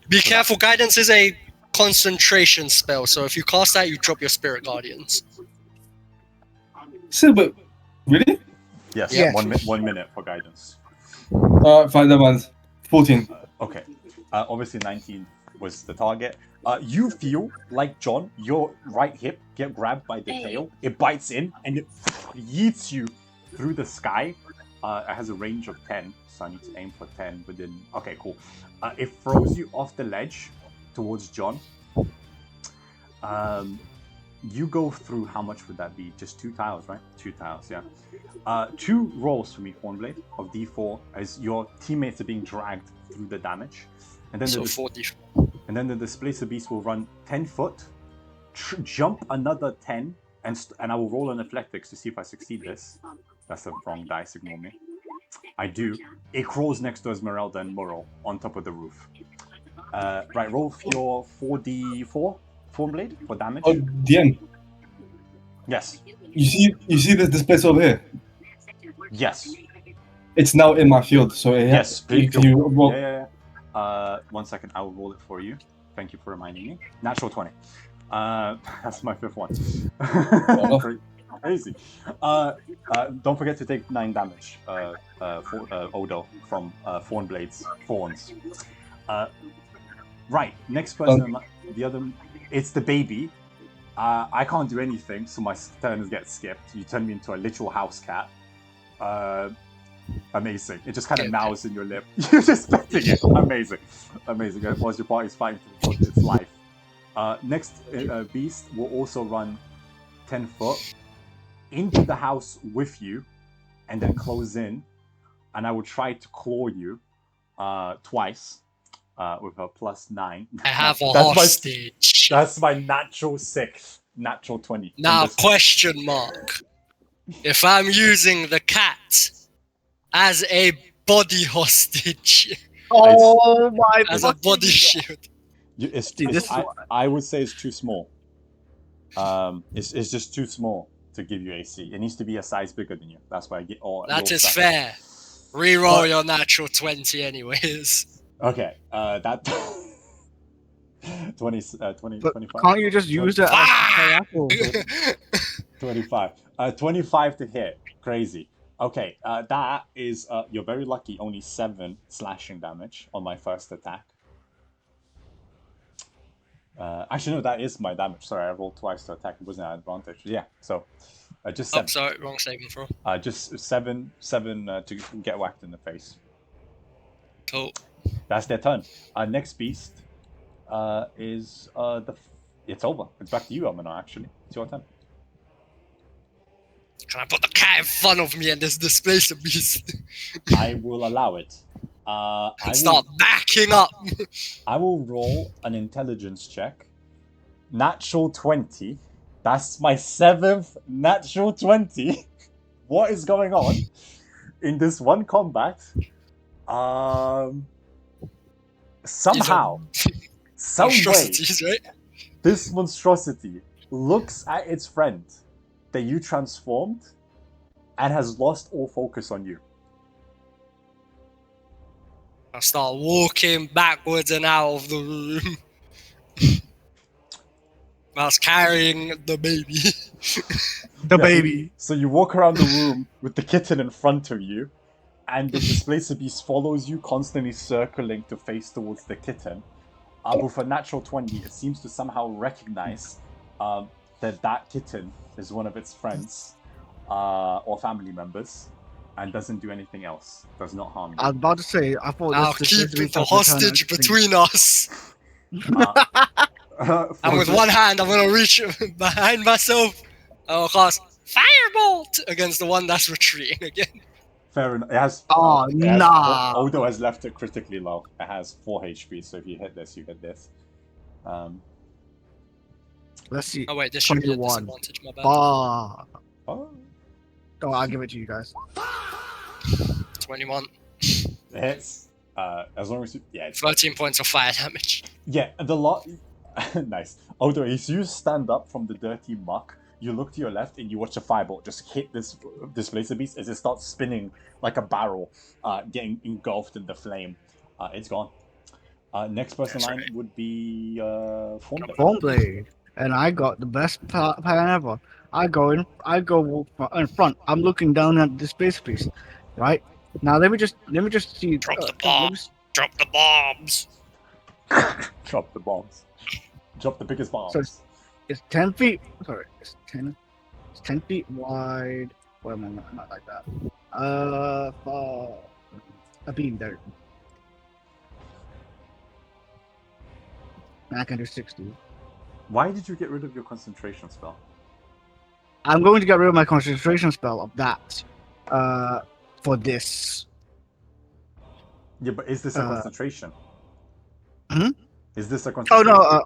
Be careful, guidance is a concentration spell, so if you cast that, you drop your spirit guardians. Still, but really? Yes. Yeah. 1 minute for guidance. Fine, that one's 14. Okay. Obviously 19 was the target. You feel like, John, your right hip get grabbed by the tail. It bites in and it yeets you through the sky. It has a range of 10, so I need to aim for 10 within... Okay, cool. It throws you off the ledge towards John. You go through, how much would that be? Just 2 tiles, right? 2 tiles, yeah. 2 rolls for me, Hornblade, of D4, as your teammates are being dragged through the damage. And then, So 40. and then the Displacer Beast will run 10 foot, jump another 10, and I will roll an Athletics to see if I succeed this. That's a wrong dice, ignore me. I do. It crawls next to Esmeralda and Murrow on top of the roof. Right, roll your 4d4, Thornblade, for damage. Oh, DM. Yes. You see this space over here? Yes. It's now in my field, so Yes. Please if you roll, yeah. 1 second, I will roll it for you. Thank you for reminding me. Natural 20. That's my 5th one. Crazy. Don't forget to take 9 damage, Odo, from Thornblade's thorns. Right, next person, the other, it's the baby. I can't do anything, so my turns get skipped. You turn me into a literal house cat. Amazing. It just kind of meows in your lip. You're just petting it. Amazing. Amazing. Whilst your party's fighting for its life. Next beast will also run 10 foot into the house with you and then close in. And I will try to claw you twice with a +9. I have a hostage. That's my natural 6. Natural 20. Now, question mark. If I'm using the cat as a body hostage, Oh my as a body shield. I would say it's too small. It's just too small to give you AC. It needs to be a size bigger than you. That's why I get all. That is fair. Reroll your natural 20 anyways. Okay, that 20, 25. Can't you just use it as apple? 25. 25 to hit. Crazy. Okay, that is, you're very lucky, only 7 slashing damage on my first attack. Actually, no, that is my damage. Sorry, I rolled twice to attack. It wasn't an advantage. Yeah, so just 7. Oh, sorry, wrong saving throw. Just 7 to get whacked in the face. Cool. That's their turn. Next beast is it's over. It's back to you, Amino, actually. It's your turn. Can I put the cat in front of me and this Displacer Beast? I will allow it. Start backing up. I will roll an intelligence check. Natural 20. That's my 7th natural 20. What is going on in this one combat? Somehow, some way, Monstrosities, right? this monstrosity looks at its friend that you transformed and has lost all focus on you. I start walking backwards and out of the room. Whilst carrying the baby. The baby. So you walk around the room with the kitten in front of you, and the displacer beast follows you, constantly circling to face towards the kitten. But for natural 20, it seems to somehow recognize that kitten is one of its friends or family members, and doesn't do anything else. Does not harm you. I was about to say, I thought I'll this keep was the hostage between us. And with one hand, I'm gonna reach behind myself. I'll cast Firebolt against the one that's retreating again. Fair enough. It has. Oh, it has nah. Odo has left it critically low. It has 4 HP, so if you hit this, you hit this. Let's see. Oh wait, this should be a 21. disadvantage. My bad. Oh. Oh, I'll give it to you guys. 21. It hits. As long as you, yeah, 13 points of fire damage. yeah. The lot. Nice. Odo, as you stand up from the dirty muck, you look to your left and you watch a firebolt just hit this displacer beast as it starts spinning like a barrel, getting engulfed in the flame. It's gone. Next person That's line right. would be Formblade. Thornblade. And I got the best plan ever. I go in front. I'm looking down at the space piece, right? Now let me just see. Drop the bomb. Drop the bombs. Drop the bombs. Drop the biggest bombs. So it's 10 feet. Sorry, it's 10 feet wide. Wait a moment, not like that. A beam there. And I can do 60. Why did you get rid of your concentration spell? I'm going to get rid of my concentration spell of that. For this. Yeah, but is this a concentration? Hmm? Is this a Oh concentration? no.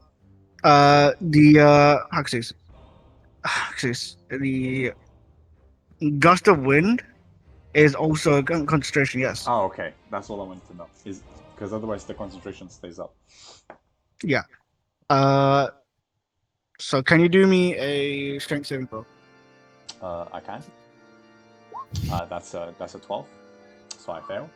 The gust of wind is also a concentration. Yes. Oh, okay. That's all I wanted to know. Is because otherwise the concentration stays up. Yeah. So can you do me a strength saving throw? I can. That's a 12. So I fail.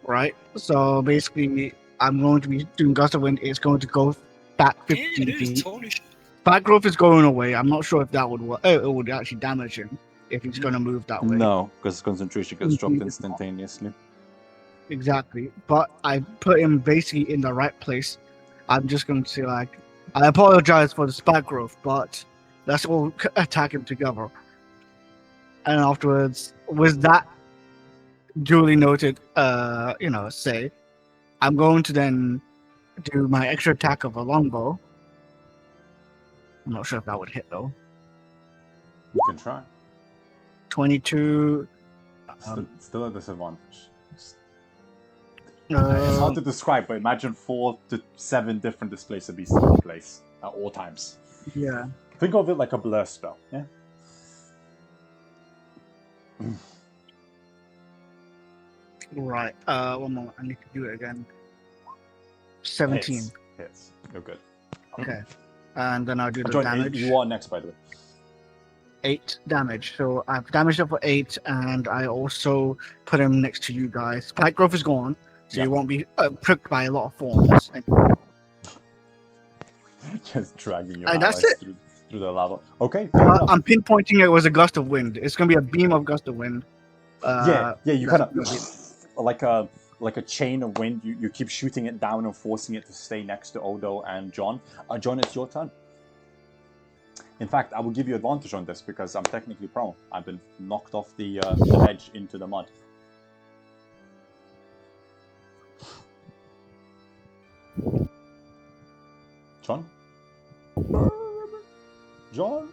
Right. So basically, I'm going to be doing gust of wind. It's going to go back 15 feet. Holy shit. Back growth is going away. I'm not sure if that would work. It would actually damage him if he's going to move that way. No, because concentration gets dropped instantaneously. Exactly. But I put him basically in the right place. I'm just going to say, like, I apologize for the spike growth, but let's all attack him together. And afterwards, with that duly noted, say, I'm going to then do my extra attack of a longbow. I'm not sure if that would hit, though. You can try. 22. Still a disadvantage. It's Uh, hard to describe, but imagine 4 to 7 different displacer beasts in one place at all times. yeah. Think of it like a blur spell, yeah? Right. One moment. I need to do it again. 17. Hits. You're good. Okay. And then I'll do the John, damage. you are next, by the way. 8 damage. So I've damaged him for 8, and I also put him next to you guys. Spike growth is gone, so you won't be pricked by a lot of thorns. Just dragging your And that's allies it. through the lava. Okay, fair enough. I'm pinpointing it was a gust of wind. It's going to be a beam of gust of wind. Yeah, you that's kind of like a chain of wind. You keep shooting it down and forcing it to stay next to Odo and John. John, it's your turn. In fact, I will give you advantage on this because I'm technically prone. I've been knocked off the edge into the mud. John? John?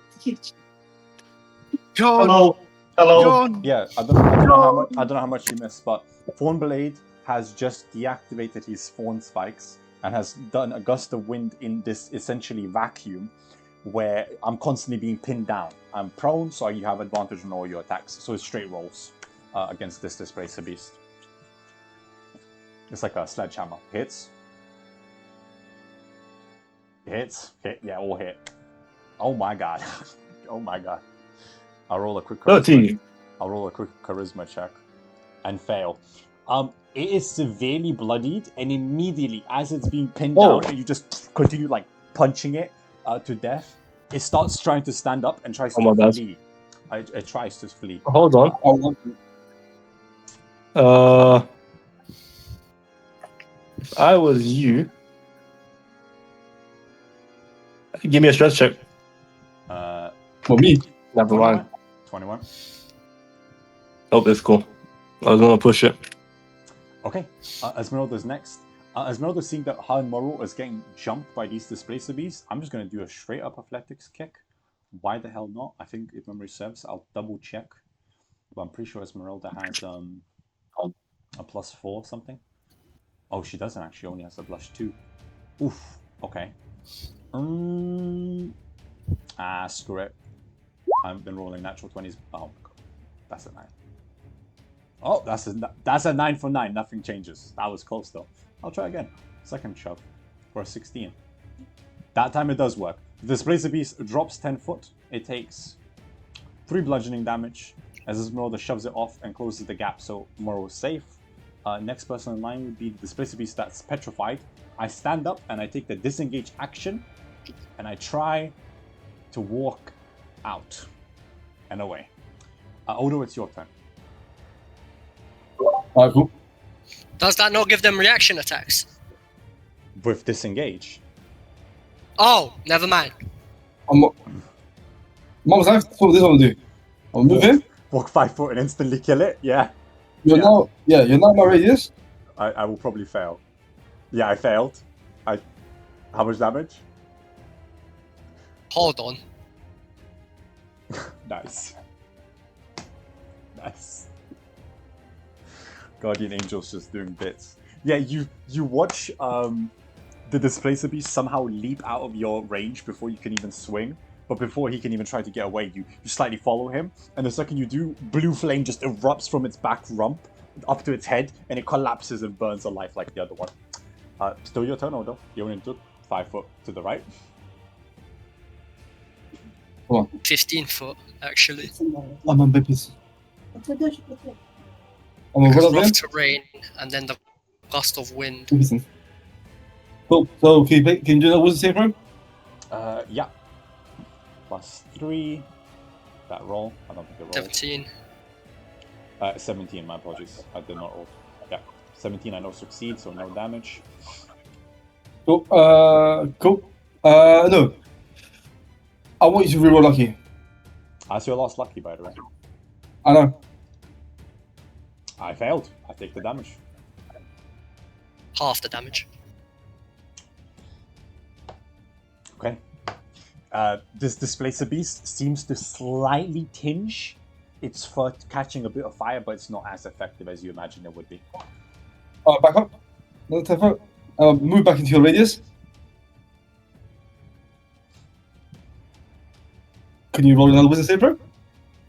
John! Hello. John! Yeah, I don't know how much you missed, but Thornblade has just deactivated his thorn spikes and has done a gust of wind in this essentially vacuum where I'm constantly being pinned down. I'm prone, so you have advantage on all your attacks. So it's straight rolls against this displacer beast. It's like a sledgehammer. Hits. Hits. Hit. Yeah, all hit. Oh my god. Oh my god. I'll roll a quick charisma check and fail. It is severely bloodied, and immediately as it's being pinned down and you just continue like punching it to death, it starts trying to stand up and tries to flee. It tries to flee. Hold on. I want If I was you, give me a stress check. for me. Never mind. 21. Oh, it's cool. I was gonna push it. Okay, Esmeralda's next. Esmeralda, seeing that her and Moro is getting jumped by these displacer beasts, I'm just going to do a straight up athletics kick. Why the hell not? I think if memory serves, I'll double check. But I'm pretty sure Esmeralda has a +4 or something. Oh, she doesn't actually. She only has a +2. Oof. Okay. Screw it. I've been rolling natural 20s. Oh my god. That's a 9. Oh, that's a 9 for 9. Nothing changes. That was close though. I'll try again. Second shove for a 16. That time it does work. The Displacer Beast drops 10 foot. It takes 3 bludgeoning damage as Esmeralda shoves it off and closes the gap, so Moro is safe. Next person in line would be the Displacer Beast that's petrified. I stand up and I take the disengage action and I try to walk out and away. Odo, it's your turn. Alright, cool. Does that not give them reaction attacks? With disengage. Oh, never mind. Mom was like, what this one do? I'll move in. Walk 5 foot and instantly kill it? Yeah. You're not my radius. I will probably fail. Yeah, I failed. How much damage? Hold on. Nice. Nice. Guardian Angel's just doing bits. Yeah, you watch the Displacer Beast somehow leap out of your range before you can even swing. But before he can even try to get away, you slightly follow him. And the second you do, blue flame just erupts from its back rump up to its head, and it collapses and burns alive like the other one. Still your turn, Odo. You only took 5 foot to the right. Come on. 15 foot, actually. I'm on babies. I'm a Because roll rough again. terrain, and then the gust of wind. Cool. So can you do that? What's the save room? Yeah. +3. That roll. I don't think it rolled. 17. 17, my apologies. I did not roll. Yeah. 17, I know succeed, so no damage. Cool. Cool. No. I want you to reroll lucky. That's your last lucky, by the way. I know. I failed. I take the damage. Half the damage. Okay. This Displacer Beast seems to slightly tinge its foot catching a bit of fire, but it's not as effective as you imagine it would be. Back up. Another 10 foot. Move back into your radius. Can you roll another wisdom save throw?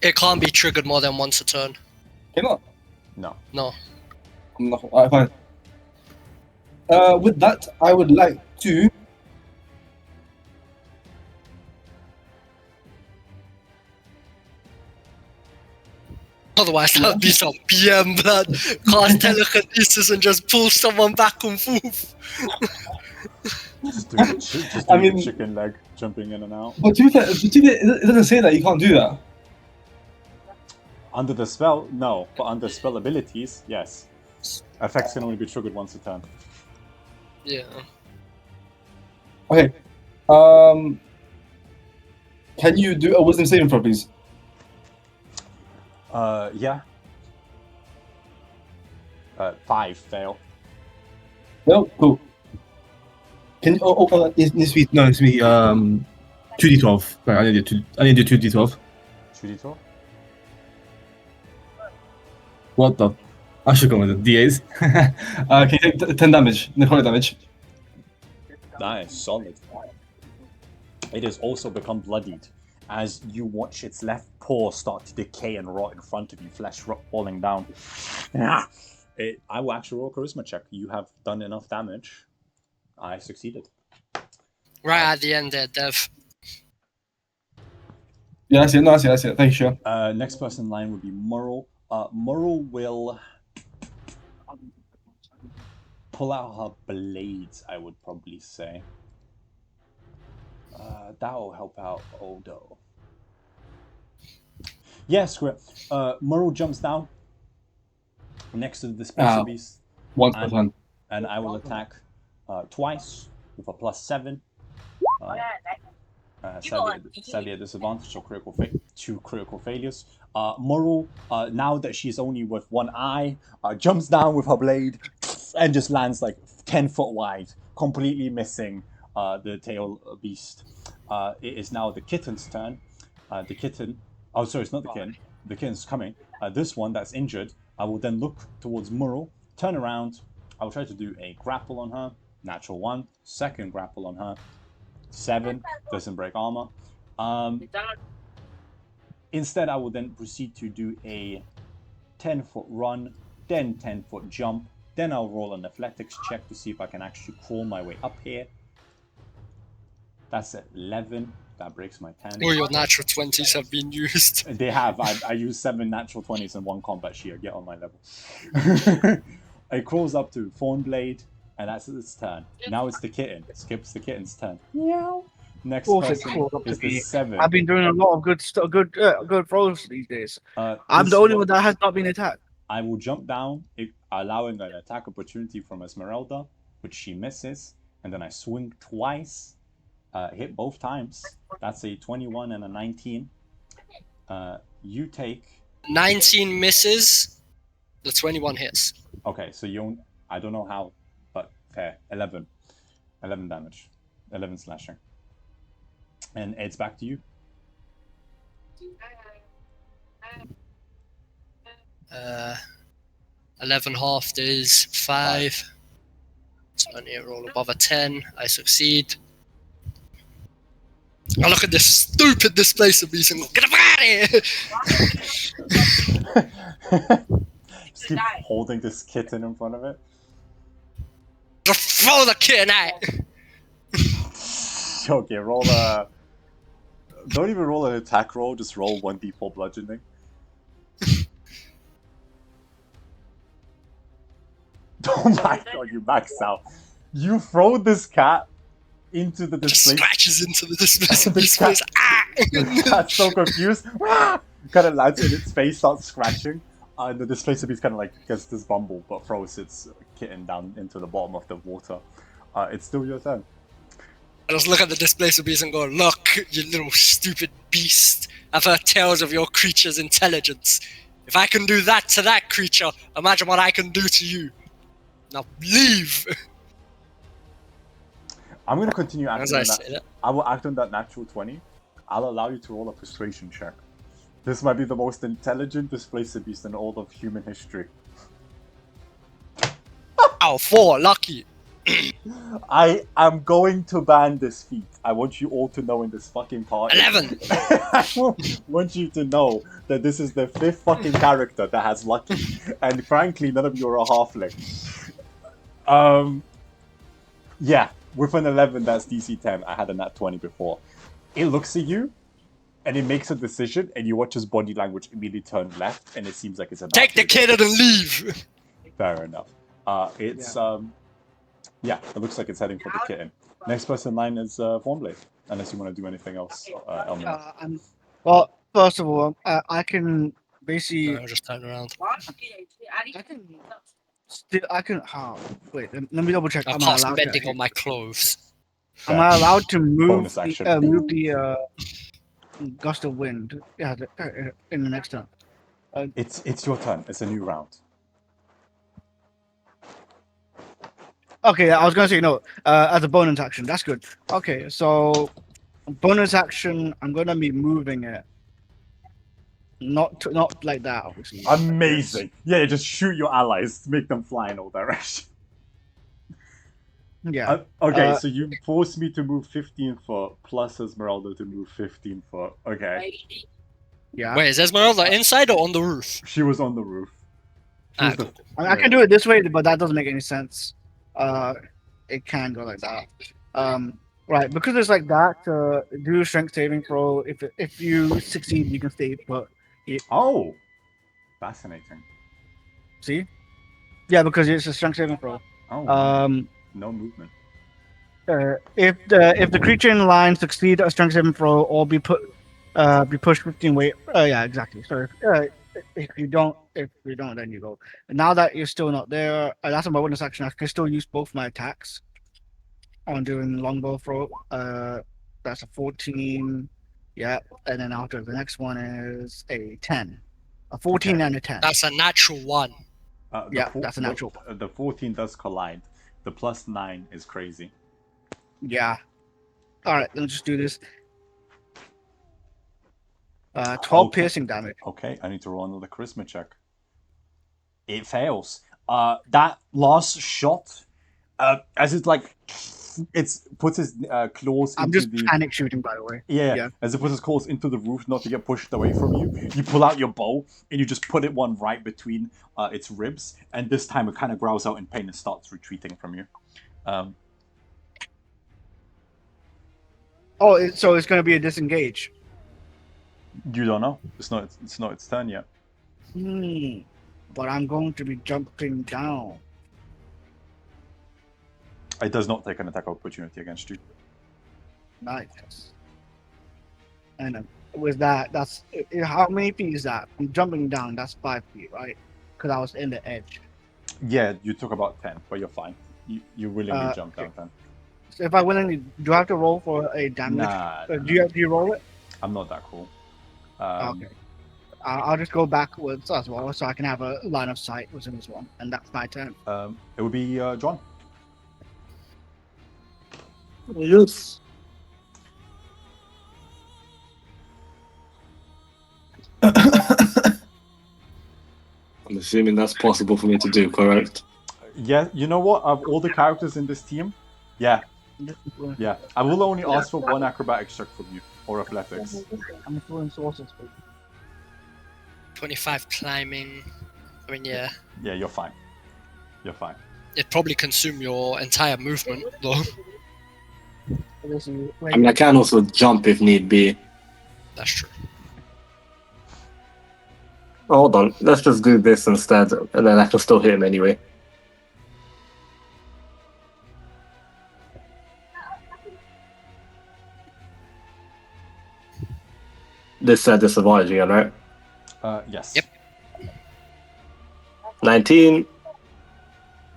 It can't be triggered more than once a turn. Can not. No. No. I'm not. Alright, fine. With that, I would like to. Otherwise, that would be some PM blood. Cast telekinesis and just pull someone back and forth. Just doing the chicken leg, jumping in and out. But to be fair, it doesn't say that you can't do that. Under the spell, no. But under spell abilities, yes. Effects can only be triggered once a turn. Yeah. Okay. Can you do a wisdom saving throw, please? Yeah. 5 fail. No, cool. Can you? It needs to be 2d12. Right, I need to do 2d12. 2d12? What the? I should go with the d8s. Can you take 10 damage? Necrotic damage. Nice, solid. It has also become bloodied as you watch its left paw start to decay and rot in front of you, flesh falling down. I will actually roll a charisma check. You have done enough damage. I succeeded. Right at the end there, Dev. Yeah, I see it. No, I see it. Thank you, sure. Next person in line would be Murrel. Murrel will pull out her blades, I would probably say. That will help out Odo. Yes, Murrow jumps down next to the Displacer Beast. Once per turn. And I will attack twice with a +7. Sadly a disadvantage, so two critical failures. Murrow, now that she's only with one eye, jumps down with her blade and just lands like 10 foot wide, completely missing the tail beast. It is now the kitten's turn. The kitten, oh sorry, it's not the kitten. The kitten's coming. This one that's injured, I will then look towards Murrow, turn around. I will try to do a grapple on her. Natural 1. Second grapple on her. 7. Doesn't break armor. Instead, I will then proceed to do a 10-foot run, then 10-foot jump. Then I'll roll an athletics check to see if I can actually crawl my way up here. That's at 11. That breaks my 10. All your natural 20s have been used. They have. I used 7 natural 20s in one combat shear. Get on my level. It crawls up to Thornblade, and that's its turn. Now it's the kitten. It skips the kitten's turn. Meow. Next person is the 7. I've been doing a lot of good throws these days. I'm the only one that has not been attacked. I will jump down, allowing an attack opportunity from Esmeralda, which she misses, and then I swing twice. Hit both times. That's a 21 and a 19. You take 19 misses. The 21 hits. Okay, so I don't know how, but fair. 11 damage, 11 slashing. And it's back to you. 11 halved is 5. So I need to roll above a 10. I succeed. I look at this stupid Displacer Beast and go, get out of here! Just keep holding this kitten in front of it. Just throw the kitten out! Okay, roll a... Don't even roll an attack roll, just roll 1d4 bludgeoning. Oh my god, you max out. You throw this cat into the Displacer... Scratches into the Displacer Beast face. The cat's so confused. Kind of lands in its face, starts scratching. And the Displacer Beast kind of like gets this bumble, but throws its kitten down into the bottom of the water. It's still your turn. I just look at the Displacer Beast and go, look, you little stupid beast. I've heard tales of your creature's intelligence. If I can do that to that creature, imagine what I can do to you. Now leave! I'm going to continue acting on that. that. I will act on that natural 20. I'll allow you to roll a persuasion check. This might be the most intelligent Displacer Beast in all of human history. Oh, 4, lucky. I am going to ban this feat. I want you all to know in this fucking party. 11! I want you to know that this is the 5th fucking character that has lucky. And frankly, none of you are a halfling. Yeah, with an 11, that's DC 10. I had a nat 20 before. It looks at you, and it makes a decision, and you watch his body language immediately turn left, and it seems like it's about Take the kitten and leave! Fair enough. Yeah, it looks like it's heading for the kitten. Next person in line is Thornblade, unless you want to do anything else, Elmer. Well, first of all, I can basically... I'll just turn around. I can... wait, let me double check. I'll cast bending on my clothes. Am I allowed to move Bonus action. the gust of wind? Yeah, in the next turn. It's your turn. It's a new round. Okay, I was gonna say no. As a bonus action, that's good. Okay, so bonus action, I'm gonna be moving it. Not like that, obviously. Amazing. Yeah, just shoot your allies, make them fly in all directions. Yeah. Okay, so you forced me to move 15 foot, plus Esmeralda to move 15 foot. Okay. Yeah. Wait, is Esmeralda inside or on the roof? She was on the roof. Cool. I can do it this way, but that doesn't make any sense. It can go like that. Right, because it's like that. Do a strength saving throw. If you succeed, you can stay put. Oh, fascinating. See? Yeah, because it's a strength saving throw. Oh. No movement. If the creature in line succeed a strength saving throw or be put Be pushed 15 weight. Yeah, exactly. So if you don't, then you go. Now that you're still not there, that's my bonus action. I can still use both my attacks on doing longbow throw. That's a 14. Yeah, and then after the next one is a 10, a 14 Okay. and a 10. That's a natural one. Yeah, that's a natural. The 14 does collide. The +9 is crazy. Yeah. All right, let's just do this. 12 Okay. piercing damage. Okay, I need to roll another charisma check. It fails. That last shot, as it like, it's puts his claws I'm into just the panic shooting, by the way. yeah, as it puts his claws into the roof, not to get pushed away from you. You pull out your bow and you just put it one right between its ribs, and this time it kind of growls out in pain and starts retreating from you. So it's gonna be a disengage. You don't know. It's not its turn yet. But I'm going to be jumping down. It does not take an attack of opportunity against you. Nice. And with that, that's how many feet is that? I'm jumping down. That's 5 feet, right? Because I was in the edge. Yeah, you took about 10, but you're fine. You willingly jumped down 10. So if I willingly, do I have to roll for a damage? Nah, Do you roll it? I'm not that cool. Okay. I'll just go backwards as well, so I can have a line of sight with this one, and that's my turn. It would be John. Yes. I'm assuming that's possible for me to do, correct? Yeah, you know what? Of all the characters in this team, yeah. I will only ask for one acrobatics check from you, or athletics. I'm throwing sources for you. 25 climbing. I mean, yeah. Yeah, you're fine. You're fine. It'd probably consume your entire movement, though. I mean, I can also jump if need be. That's true. Oh, hold on, let's just do this instead, and then I can still hit him anyway. This disadvantage again, right? Yes. Yep. 19.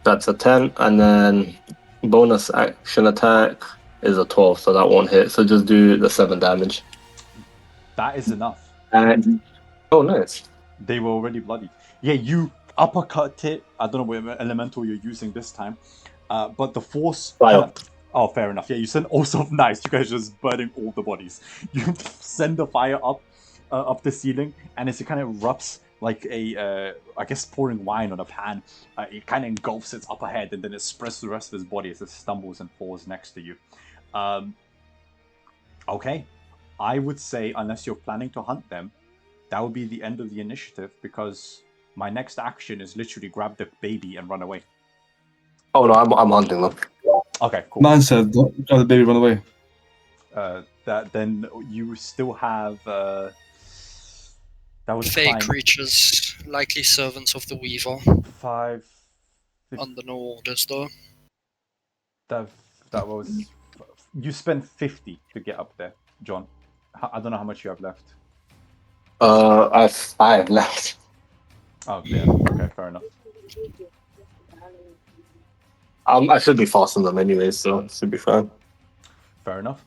That's a 10, and then bonus action attack is a 12, so that won't hit. So just do the 7 damage. That is enough. And oh, nice. They were already bloodied. Yeah, you uppercut it. I don't know what elemental you're using this time, but the force. Fire. Oh, fair enough. Yeah, you send also nice. You guys just burning all the bodies. You send the fire up the ceiling, and as it kind of erupts like a, I guess pouring wine on a pan, it kind of engulfs its upper head, and then it spreads the rest of his body as it stumbles and falls next to you. Okay, I would say unless you're planning to hunt them, that would be the end of the initiative, because my next action is literally grab the baby and run away. Oh no, I'm hunting them. Okay, cool. Man said, "Don't let the baby run away." Then you still have that was Fey climb. creatures, likely servants of the Weaver. 5. Under no orders, though. That was. You spent 50 to get up there, John. I don't know how much you have left. I have 5 left. Oh, yeah. Okay, fair enough. I should be faster than them anyway, so it should be fine. Fair enough.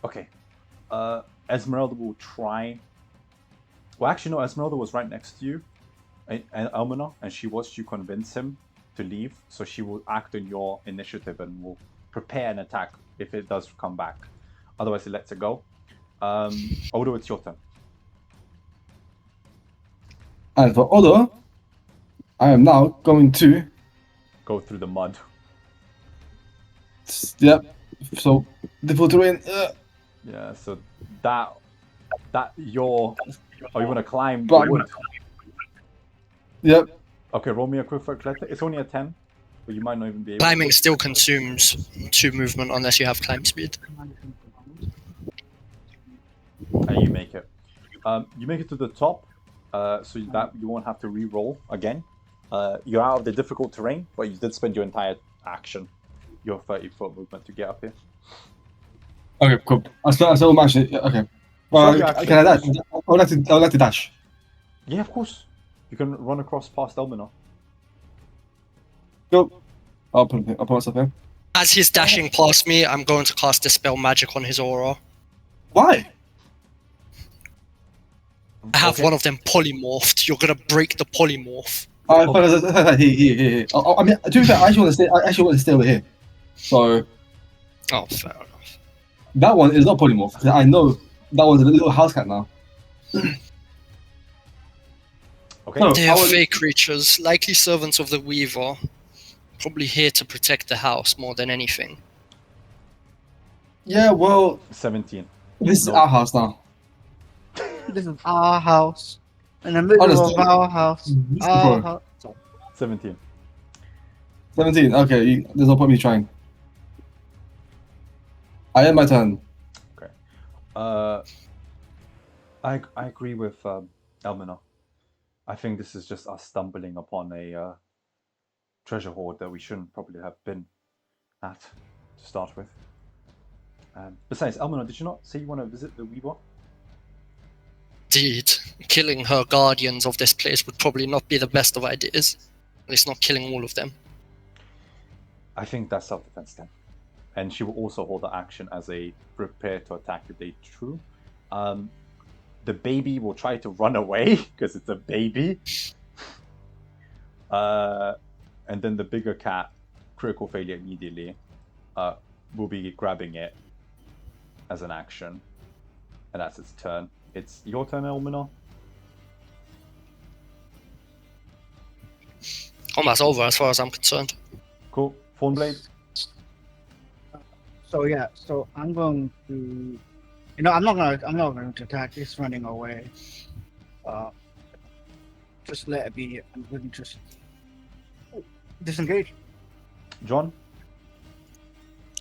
Okay. Esmeralda will try. Well, actually, no. Esmeralda was right next to you, and Elmina, and she watched you convince him to leave. So she will act on your initiative and will prepare an attack if it does come back. Otherwise, it lets it go. Odo, it's your turn. And for Odo, I am now going to. Go through the mud. Yep. So difficult terrain. Yeah. So that your. Oh, you want to climb the But- wood? Yep. Okay, roll me a quick for athletic. It's only a 10, but you might not even be able. Climbing still consumes 2 movement unless you have climb speed. And you make it. You make it to the top, so that you won't have to re-roll again. You're out of the difficult terrain, but you did spend your entire action, your 30-foot movement to get up here. Okay, cool. I still actually. Yeah, okay. Strong action. Can I dash? I would like to dash. Yeah, of course. You can run across past Elminor. Go. I'll put myself in. As he's dashing past me, I'm going to cast Dispel Magic on his aura. Why? I have Okay. one of them polymorphed. You're gonna break the polymorph. Here. I mean, to be fair, I actually want to stay over here. So Oh, fair enough. that one is not polymorph. I know that one's a little house cat now. Okay. No. They I are would- fake creatures, likely servants of the Weaver. Probably here to protect the house more than anything. Yeah, well, 17. this is No. our house now. This is our house. In the middle Honestly, of our house. this is Our bro. house. 17. 17. Okay, there's no point me trying. I end my turn. I agree with Elminor. I think this is just us stumbling upon a treasure hoard that we shouldn't probably have been at to start with. Besides, Elminor, did you not say you want to visit the Weaver? Indeed, killing her guardians of this place would probably not be the best of ideas. At least not killing all of them. I think that's self-defense then. And she will also hold the action as a prepare to attack if they true. The baby will try to run away because it's a baby. And then the bigger cat, critical failure immediately, will be grabbing it as an action. And that's its turn. It's your turn, Elminor. Combat's over as far as I'm concerned. Cool. Thornblade. So yeah, so I'm going to, I'm not going to attack. It's running away. Just let it be. I'm going to just disengage. John.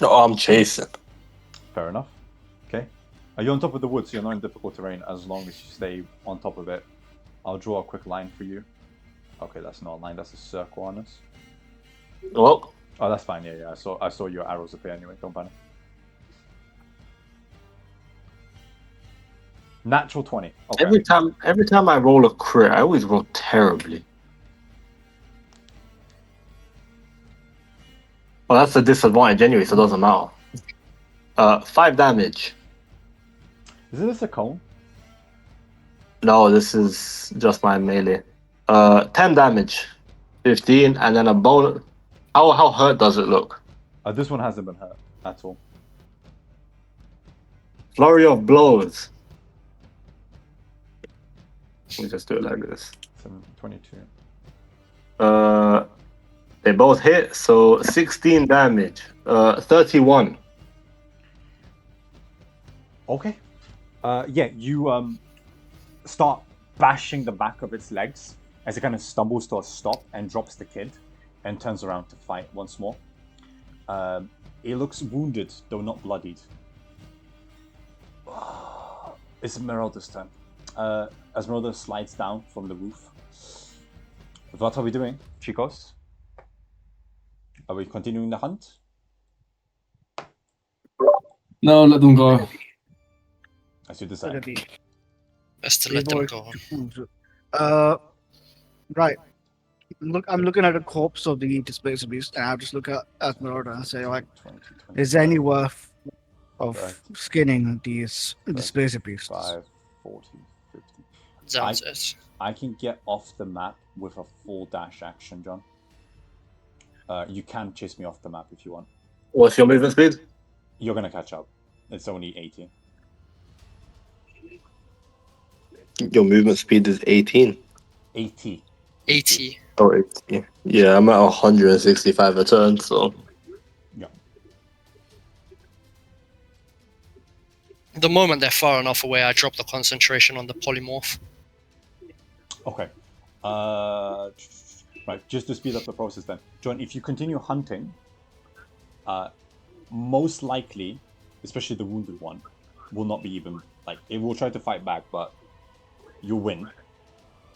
Oh, I'm chasing. Fair enough. Okay. You're on top of the woods, so you're not in difficult terrain as long as you stay on top of it. I'll draw a quick line for you. Okay, that's not a line, that's a circle on us. Well, Oh, that's fine, yeah. I saw your arrows appear anyway, don't panic. Natural 20. Okay. every time I roll a crit, I always roll terribly. Well, that's a disadvantage anyway, so it doesn't matter. 5 damage. Isn't this a cone? No, this is just my melee. 10 damage. 15, and then a bonus. How hurt does it look? This one hasn't been hurt at all. Flurry of blows. Let me just do it like this. 22. They both hit, so 16 damage. 31. Okay. Yeah, you start bashing the back of its legs as it kind of stumbles to a stop and drops the kid and turns around to fight once more. It looks wounded, though not bloodied. It's Esmeralda's turn. Esmeralda slides down from the roof. What are we doing, chicos? Are we continuing the hunt? No, let them go. As you Let decide. it be. Best to let them go. Right. I'm looking at the corpse of the displaced beast, and I'll just look at Esmeralda and say, like, 20, is there any worth of Right. skinning these displaced beasts? 5, 40, 50. That's it. I can get off the map with a full dash action, John. You can chase me off the map if you want. What's your movement speed? You're gonna catch up. It's only 80. Your movement speed is 18. 80. 80. Oh, 80. Yeah, I'm at 165 a turn, so. Yeah. The moment they're far enough away, I drop the concentration on the polymorph. Okay. Right, just to speed up the process then. John, if you continue hunting, most likely, especially the wounded one, will not be even, like, it will try to fight back, but you'll win.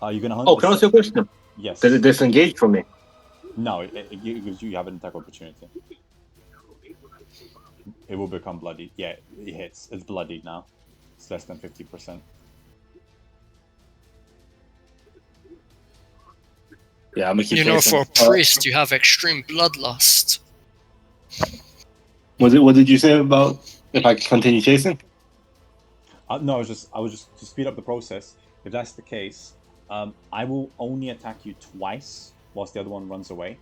You're gonna hunt. Oh, can I ask you a question? Yes. Did it disengage from me? No, you have an attack opportunity. It will become bloody. Yeah, it hits. It's bloodied now. It's less than 50%. Yeah, I'm gonna keep You know, chasing. for a priest, you have extreme bloodlust. What did you say about if I continue chasing? No, I was just to speed up the process. If that's the case, I will only attack you twice whilst the other one runs away.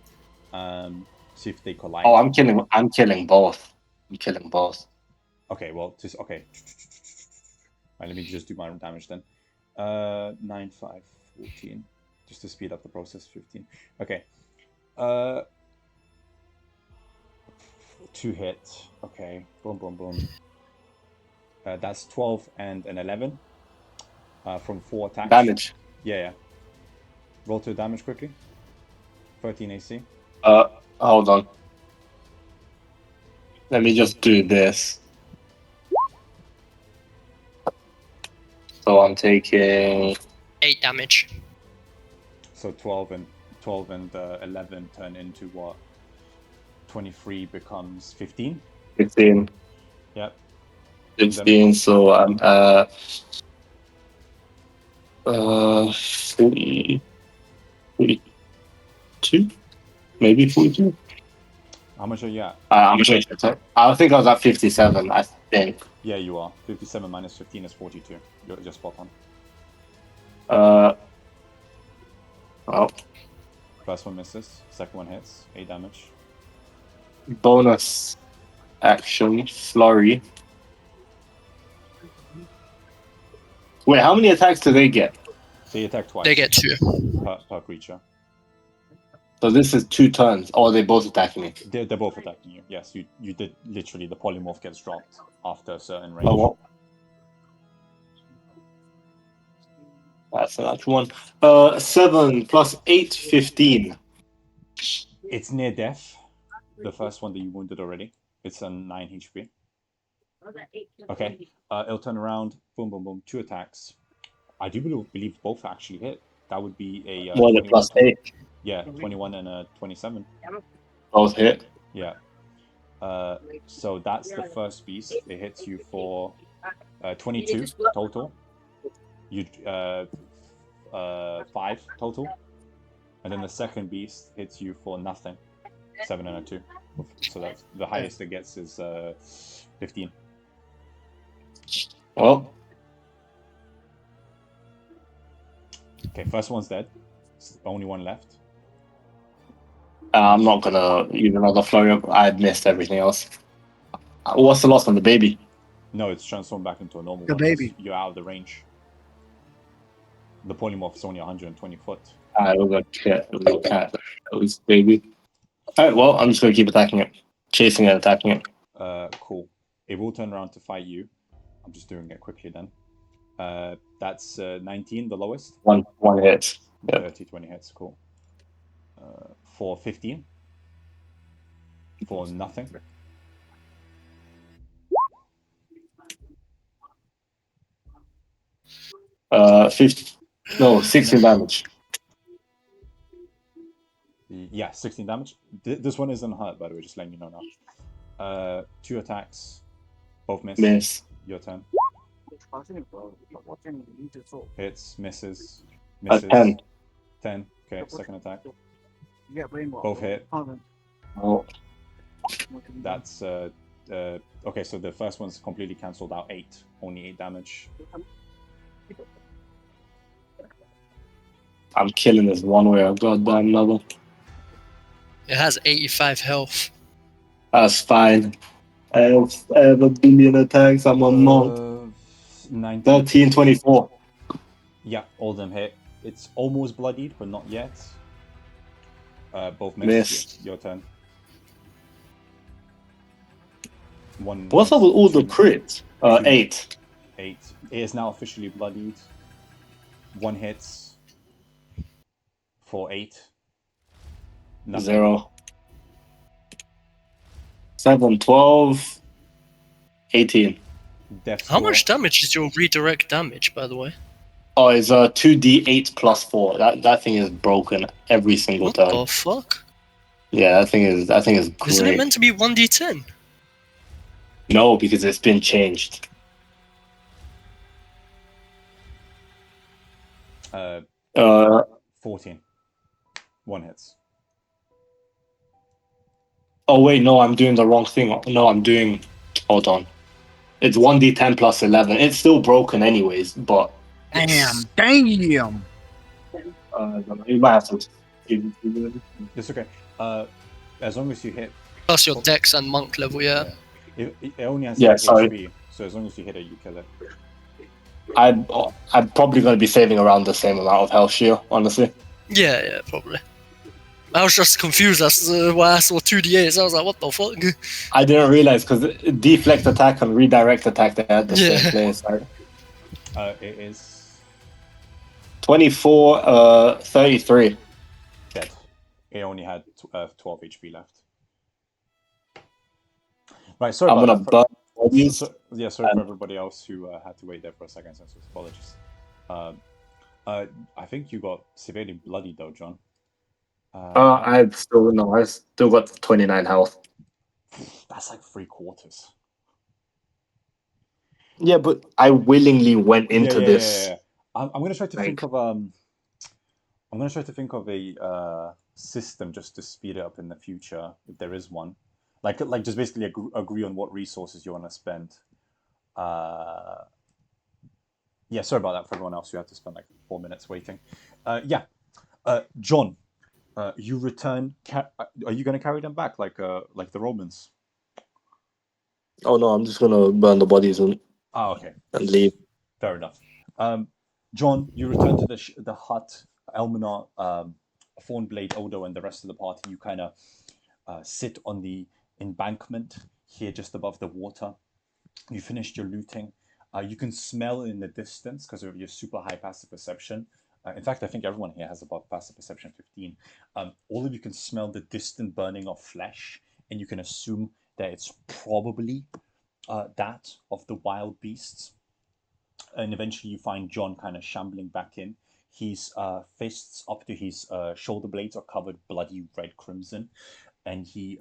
See if they collide. Oh, I'm killing both. I'm killing both. Okay, well, just okay. Right, let me just do my damage then. 9, 5, 14. Just to speed up the process, 15. Okay. 2 hits. Okay. Boom, boom, boom. That's 12 and an 11. From 4 attacks. Damage. Yeah. Roll to damage quickly. 13 AC. Hold on. Let me just do this. So I'm taking 8 damage. So 12 and 11 turn into what? 23 becomes 15. 15. Yep. 15. So I'm 40, 42, maybe 42. How much are you at? I'm sure. I think I was at 57. I think. Yeah, you are. 57 minus 15 is 42. You're spot on. Well, First one misses. Second one hits. 8 damage. bonus action flurry. Wait, how many attacks do they get? They attack twice. They get 2. per creature. So this is 2 turns. Or are they both attacking me? They're both attacking you. Yes, you did literally. The polymorph gets dropped after a certain range. Oh, well. That's an actual one. 7 plus 8, 15. It's near death. The first one that you wounded already. It's a 9 HP. Okay. It'll turn around. Boom, boom, boom. 2 attacks. I do believe both actually hit. That would be a More than plus 8. Yeah, 21 and a 27. Both hit. Yeah. So that's the first beast. It hits you for 22 total. You 5 total. And then the second beast hits you for nothing. 7 and a 2. So that's the highest it gets is 15. Well, Okay, first one's dead. Only one left. I'm not gonna use another flurry. I missed everything else. What's the loss on the baby? No, it's transformed back into a normal The one. baby. You're out of the range. The polymorph is only 120 foot. Alright, we'll go cat. We'll go cat. At least baby. Alright, well, I'm just gonna keep attacking it. Chasing it, attacking it. Cool. It will turn around to fight you. I'm just doing it quickly then. That's 19, the lowest. One hit. Yep. 30, 20 hits, cool. For 15. For nothing. Uh, 16 damage. Yeah, 16 damage. This one isn't hurt, by the way, just letting you know now. 2 attacks. Both miss. Miss. Your turn. Hits, misses. 10. 10. Okay, second attack. Yeah, Both hit. Oh, That's okay, so the first one's completely cancelled out. 8. Only 8 damage. I'm killing this one way or goddamn another. It has 85 health. That's fine. I have a billion attacks. I'm a monk. 19. 13, 24. Yeah, all of them hit. It's almost bloodied, but not yet. Both miss. Miss. Your turn. One. What's up with all the crits? 8. 8. It is now officially bloodied. 1 hits. For 8. Nothing. 0. 7, 12, 18. Death How score. much damage is your redirect damage, by the way? Oh, it's 2d8 plus 4. That thing is broken every single What turn. the fuck? Yeah, that thing is great. Isn't it meant to be 1d10? No, because it's been changed. Uh, 14. 1 hits. oh wait, no, I'm doing the wrong thing. No, I'm doing. Hold on. It's 1d10 plus 11. It's still broken anyways, but Damn. Damn. you might have to. It's okay. As long as you hit. Plus your dex and monk level, yeah. It only has Yeah, 8 sorry. HP, so as long as you hit it, you kill it. I'm probably going to be saving around the same amount of health shield, honestly. Yeah, probably. I was just confused as to why I saw 2d8s. I was like, what the fuck? I didn't realize because deflect attack and redirect attack, they had the Yeah. same place. Right? It is 24, 33. dead. It only had 12 HP left. Right, sorry I'm about going to burn bodies. sorry for everybody else who had to wait there for a second. Sense of apologies. I think you got severely bloodied though, John. I still got 29 health. That's like 3/4. Yeah, but I willingly went into this. Yeah. I'm gonna try to think of I'm gonna try to think of a system just to speed it up in the future if there is one. Like just basically agree on what resources you want to spend. Yeah, sorry about that for everyone else who had to spend like 4 minutes waiting. John, you return. Are you going to carry them back like the Romans? Oh no, I'm just gonna burn the bodies and Okay. And leave. Fair enough. John, you return to the hut. Elminar, Thornblade, Odo, and the rest of the party. You kind of sit on the embankment here, just above the water. You finished your looting. You can smell in the distance because of your super high passive perception. In fact, I think everyone here has above passive perception 15. All of you can smell the distant burning of flesh, and you can assume that it's probably that of the wild beasts. And eventually you find John kind of shambling back in. His fists up to his shoulder blades are covered bloody red crimson, and he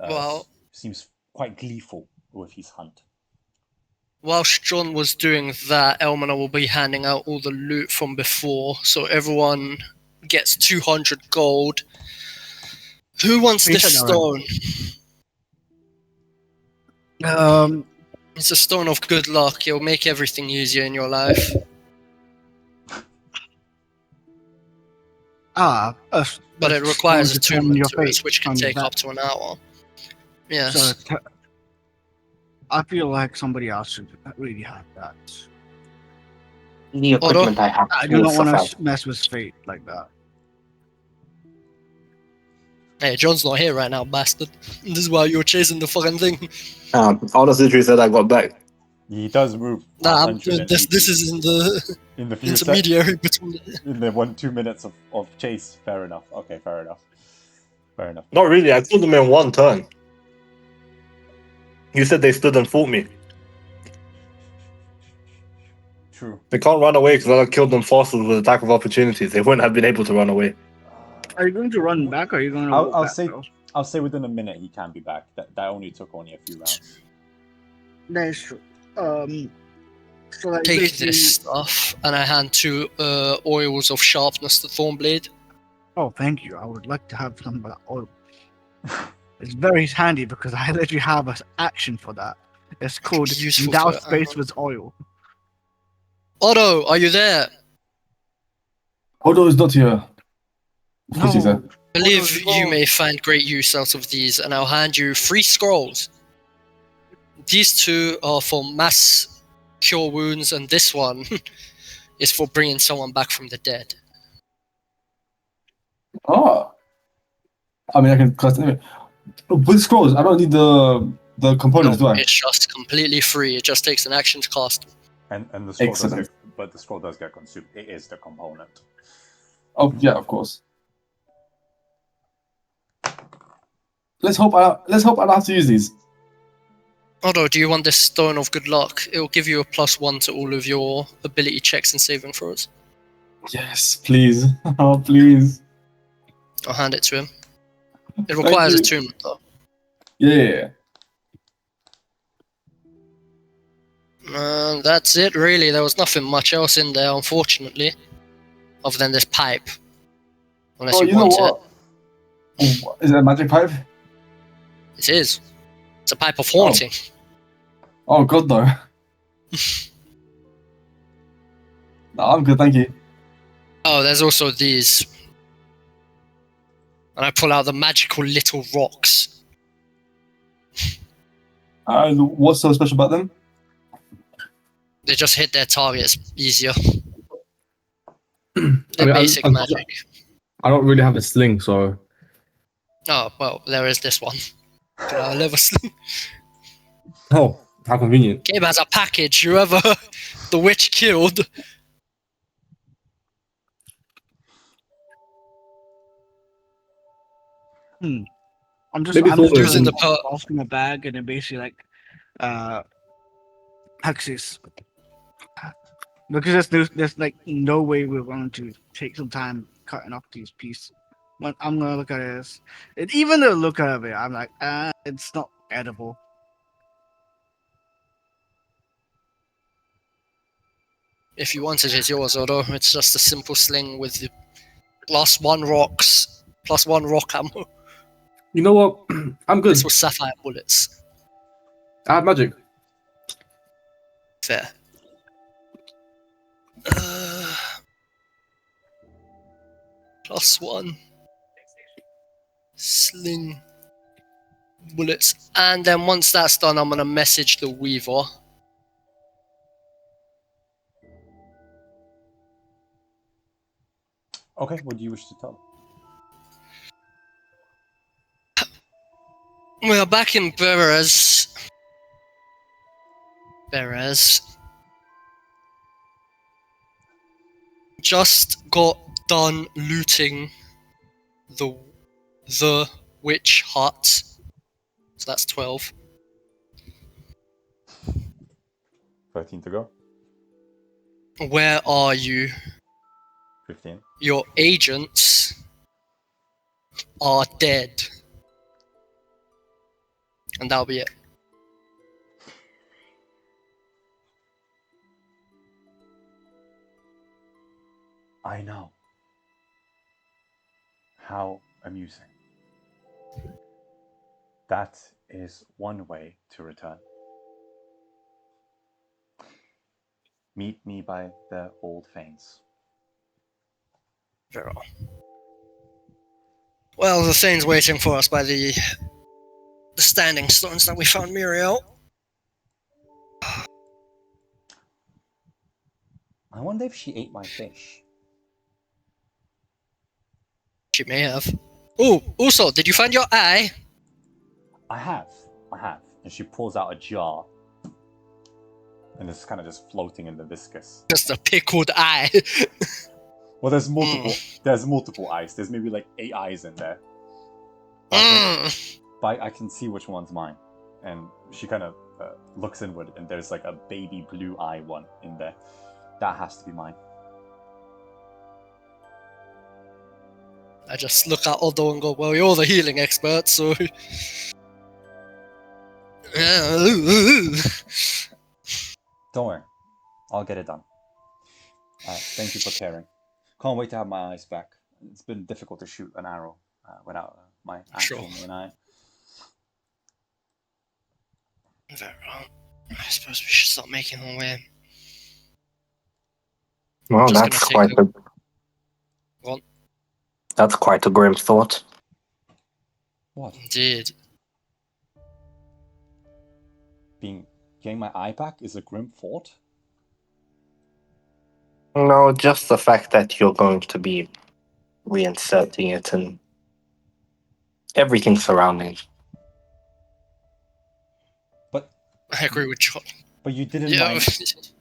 seems quite gleeful with his hunt. Whilst John was doing that, Elmina will be handing out all the loot from before, so everyone gets 200 gold. Who wants this stone? It's a stone of good luck. It'll make everything easier in your life. But it requires attunement to it, which can take up to an hour. Yes. So I feel like somebody else should really have that. The equipment I have. I do not want to mess with fate like that. Hey, John's not here right now, bastard. This is why you're chasing the fucking thing. Honestly, Tree said I got back. He does move. Nah, this is in the intermediary between. In the 1-2 minutes of chase. Fair enough. Okay, fair enough. Not really. I killed them in one turn. You said they stood and fought me. True. They can't run away because I killed them faster with attack of opportunities. They wouldn't have been able to run away. Are you going to run back or are you going to I'll say within a minute he can be back. That only took a few rounds. That is true. So like take this stuff, and I hand 2 oils of sharpness to Thornblade. Oh, thank you. I would like to have some of that oil. It's very handy because I literally have an action for that. It's called Douse Space with Oil. Otto, are you there? Odo is not here. Of course he's there. I believe you may find great use out of these, and I'll hand you 3 scrolls. These 2 are for mass cure wounds, and this one is for bringing someone back from the dead. Oh. I mean, I can cast anyway. With scrolls, I don't need the components, do I? It's just completely free. It just takes an action to cast. And the scroll the scroll does get consumed. It is the component. Oh yeah, of course. Let's hope I don't have to use these. Otto, do you want this stone of good luck? It will give you a +1 to all of your ability checks and saving throws. Yes, please. Oh, please. I'll hand it to him. It requires attunement, though. Yeah. That's it, really. There was nothing much else in there, unfortunately. other than this pipe. Unless Oh, you you know want it. what? Is it a magic pipe? It is. It's a pipe of haunting. Oh god, no. No, I'm good, thank you. Oh, there's also these. And I pull out the magical little rocks. What's so special about them? They just hit their targets easier. I They're mean, basic magic. I don't really have a sling, so Oh, well, there is this one. I love a sling. oh, how convenient. Gabe has a package. Whoever the witch killed. I'm just Maybe I'm it's just all using the off in the bag and then basically like Hexes. Because there's like no way we're going to take some time cutting off these pieces. But I'm gonna look at it as, and even the look of it, I'm like, it's not edible. If you want it, it's yours, although it's just a simple sling with the +1 rocks, +1 rock ammo. You know what? I'm good. This was sapphire bullets. I have magic. Fair. +1 sling bullets, and then once that's done, I'm gonna message the Weaver. Okay, what do you wish to tell? We are back in Berez. Just got done looting the witch hut. So that's 12. 13 to go. Where are you? 15. Your agents are dead. And that'll be it. I know. How amusing. That is one way to return. Meet me by the old fanes. Very well. Well, the thing's waiting for us by the standing stones that we found Muriel. I wonder if she ate my fish. She may have. Oh, also, did you find your eye? I have. And she pulls out a jar. And it's kind of just floating in the viscous. Just a pickled eye. Well, there's multiple eyes. There's maybe like 8 eyes in there. But I can see which one's mine. And she kind of looks inward, and there's like a baby blue eye one in there. That has to be mine. I just look at Odo and go, well, you're the healing expert, so... Don't worry. I'll get it done. Thank you for caring. Can't wait to have my eyes back. It's been difficult to shoot an arrow without my actual main eye. Very well. I suppose we should start making our way. Well, Just that's gonna quite take a What? that's quite a grim thought. What? Indeed. Getting my eye back is a grim thought? No, just the fact that you're going to be reinserting it and everything surrounding. But I agree with John. But you didn't Yeah. mind.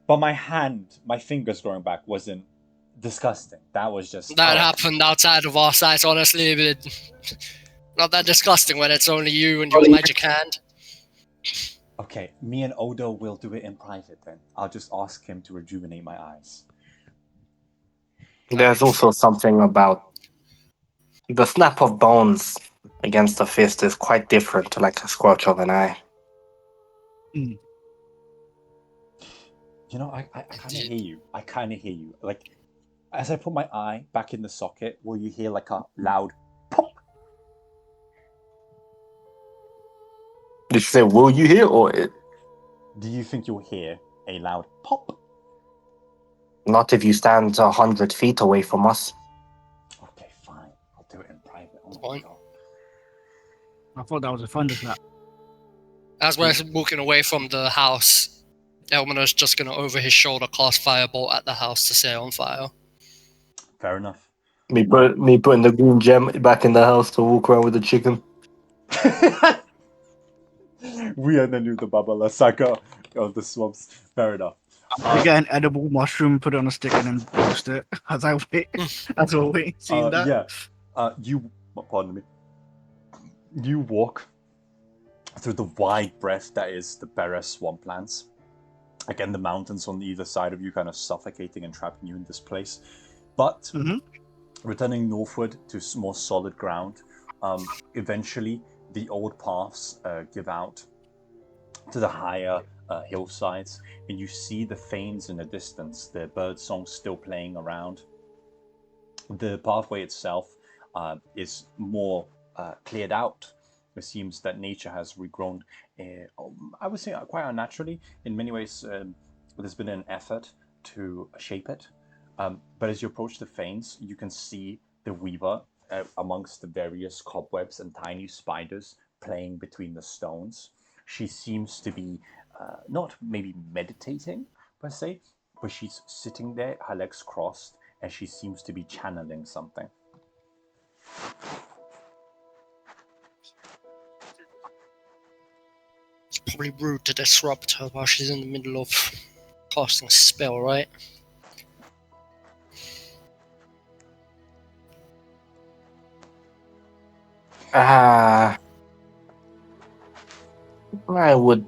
But my fingers growing back wasn't disgusting. That was just... That happened outside of our sight, honestly, but not that disgusting when it's only you and your magic hand. Okay, me and Odo will do it in private then. I'll just ask him to rejuvenate my eyes. There's also something about the snap of bones against a fist is quite different to like a squelch of an eye. You know, I kind of hear you. Like, As I put my eye back in the socket, will you hear like a loud pop? Did you say, will you hear, or it? Do you think you'll hear a loud pop? Not if you stand 100 feet away from us. Okay, fine. I'll do it in private. Oh my Fine. god. I thought that was a thunderclap. As we're walking away from the house, Elminor's just gonna over his shoulder cast firebolt at the house to set it on fire. Fair enough. Me putting the green gem back in the house to walk around with the chicken. We are the new Baba Lasaga of the swamps. Fair enough. I get an edible mushroom, put it on a stick, and then roast it as I wait. As we're waiting, seeing that. Yeah. Pardon me. You walk through the wide breadth that is the Beres swamplands. Again, the mountains on either side of you kind of suffocating and trapping you in this place. But returning northward to more solid ground, eventually the old paths give out to the higher hillsides, and you see the fanes in the distance, the bird songs still playing around. The pathway itself is more cleared out. It seems that nature has regrown, I would say quite unnaturally. In many ways, there's been an effort to shape it. But as you approach the fanes, you can see the weaver amongst the various cobwebs and tiny spiders playing between the stones. She seems to be not maybe meditating per se, but she's sitting there, her legs crossed, and she seems to be channeling something. It's probably rude to disrupt her while she's in the middle of casting a spell, right? I would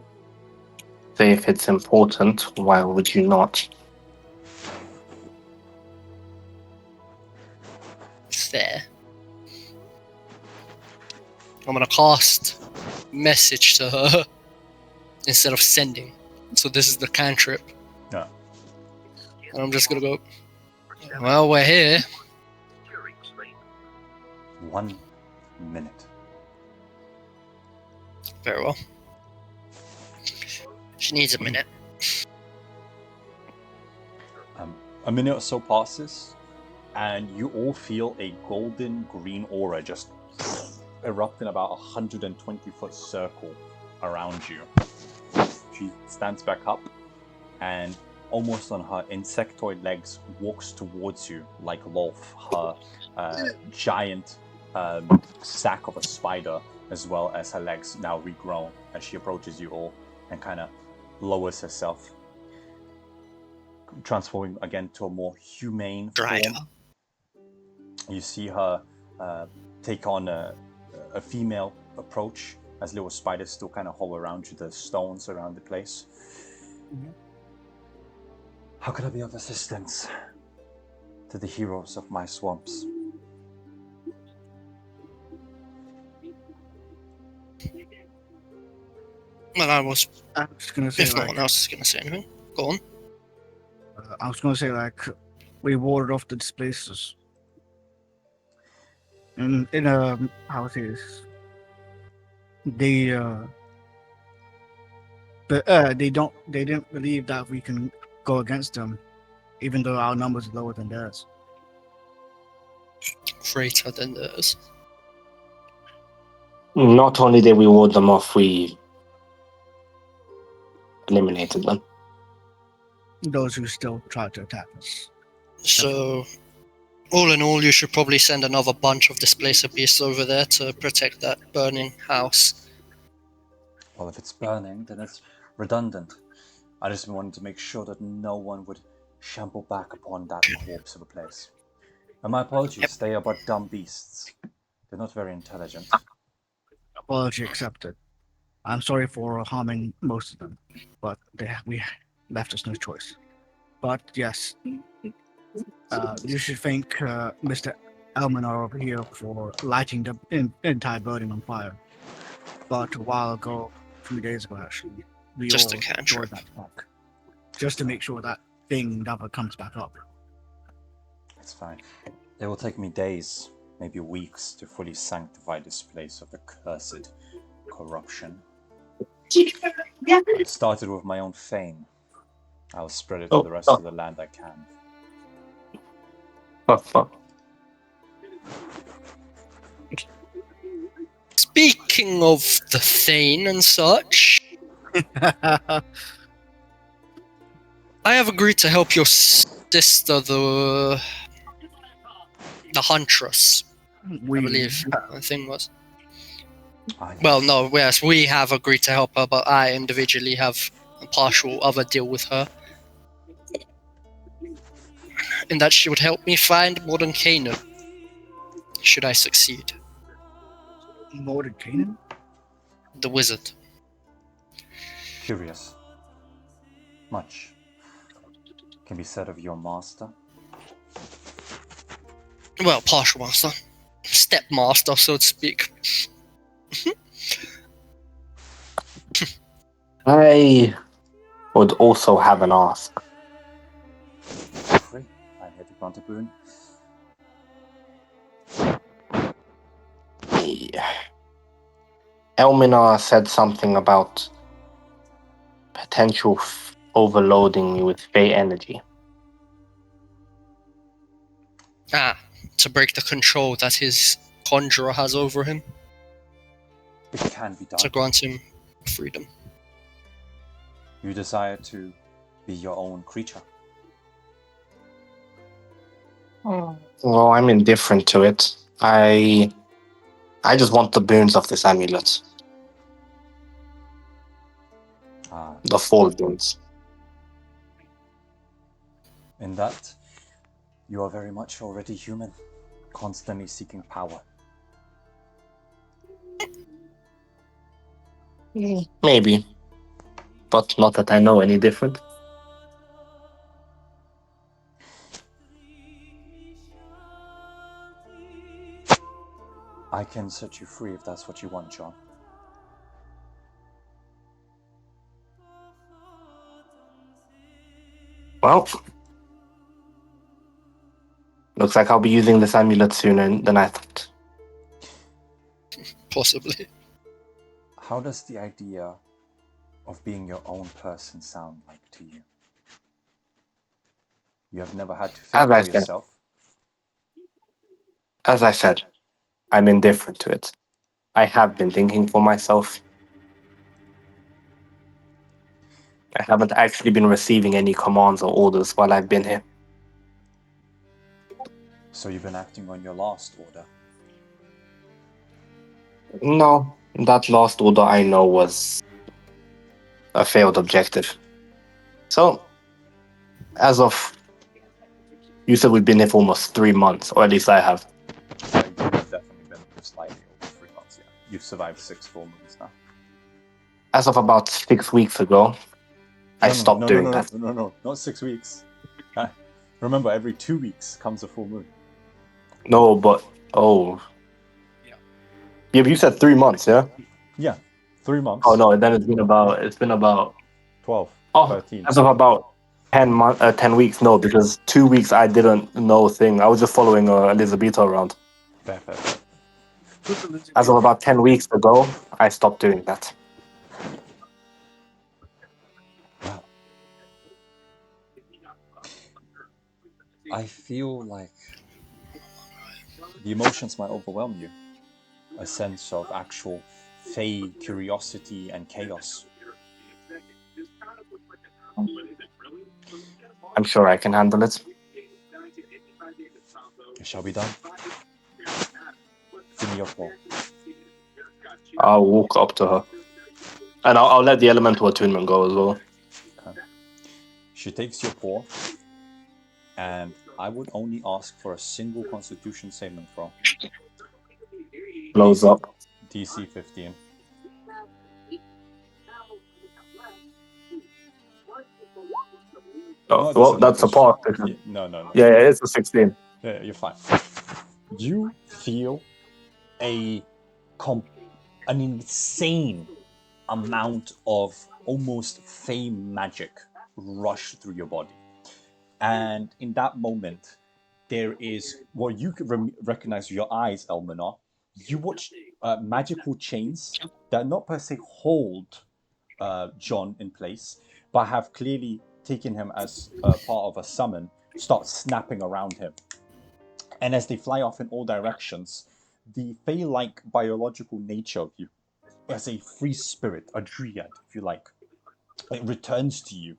say if it's important, why would you not? Fair. I'm gonna cast message to her instead of sending. So this is the cantrip. Yeah. And I'm just gonna go, well, we're here. 1 minute. Very well. She needs a minute. A minute or so passes, and you all feel a golden green aura just erupt in about 120-foot circle around you. She stands back up and almost on her insectoid legs walks towards you like Lolf, her giant sack of a spider, as well as her legs now regrown as she approaches you all and kind of lowers herself, transforming again to a more humane Strider. form. You see her take on a female approach as little spiders still kind of hover around you, the stones around the place. How could I be of assistance to the heroes of my swamps? Well, I was, I was gonna say, if no like, one else is gonna say anything, go on. I was gonna say, like, we warded off the displacers. And in how it is, they didn't believe that we can go against them, even though our numbers are lower than theirs. Greater than theirs. Not only did we ward them off, we eliminated them. Those who still try to attack us. So, all in all, you should probably send another bunch of displacer beasts over there to protect that burning house. Well, if it's burning, then it's redundant. I just wanted to make sure that no one would shamble back upon that corpse of a place. And my apologies, they are but dumb beasts. They're not very intelligent. Apology accepted. I'm sorry for harming most of them, but we left us no choice. But yes, you should thank Mr. Elminar over here for lighting the entire building on fire. But a while ago, a few days ago actually, we Just all a cantrip. joined that pact, just to make sure that thing never comes back up. It's fine. It will take me days, maybe weeks, to fully sanctify this place of accursed corruption. I started with my own fame. I'll spread it to the rest of the land I can. Fuck. Speaking of the Thane and such, I have agreed to help your sister, the Huntress, I believe the thing was. Well, no, yes, we have agreed to help her, but I individually have a partial other deal with her. In that she would help me find modern Canaan, should I succeed. Modern Canaan? The wizard. Curious. Much can be said of your master. Well, partial master. Stepmaster, so to speak. I would also have an ask. Free. I'm here to grant a boon. Elminar said something about potential overloading me with fey energy. To break the control that his conjurer has over him. It can be done. To grant him freedom. You desire to be your own creature. Well, I'm indifferent to it. I just want the boons of this amulet. The 4 boons. In that, you are very much already human, constantly seeking power. Maybe. But not that I know any different. I can set you free if that's what you want, John. Well, looks like I'll be using this amulet sooner than I thought. Possibly. How does the idea of being your own person sound like to you? You have never had to think for yourself? As I said, I'm indifferent to it. I have been thinking for myself. I haven't actually been receiving any commands or orders while I've been here. So you've been acting on your last order? No, that last order I know was a failed objective. So, as of... You said we've been here for almost 3 months, or at least I have. You've definitely been slightly over 3 months, yeah. You've survived 6 full moons now. As of about 6 weeks ago, I stopped doing that. No, not 6 weeks. Remember, every 2 weeks comes a full moon. No, but... Yeah, but you said 3 months, yeah? Yeah, 3 months. Oh no, then it's been about 12, 13. As of about 10 weeks, no, because 2 weeks I didn't know a thing. I was just following Elizabeth around. Fair. As of about 10 weeks ago, I stopped doing that. Wow. I feel like the emotions might overwhelm you. A sense of actual fey curiosity and chaos. I'm sure I can handle it. It shall be done. Give me your paw. I'll walk up to her. And I'll let the elemental attunement go as well. Okay. She takes your paw, and I would only ask for a single Constitution saving throw. Blows up. DC 15. Oh, well, that's a pass. Yeah, no. Yeah, it's a 16. Yeah, you're fine. You feel an insane amount of almost fey magic rush through your body. And in that moment, there is what you can recognize with your eyes, Elminar. You watch magical chains that not per se hold John in place, but have clearly taken him as part of a summon, start snapping around him. And as they fly off in all directions, the Fey-like biological nature of you, as a free spirit, a dryad, if you like, it returns to you.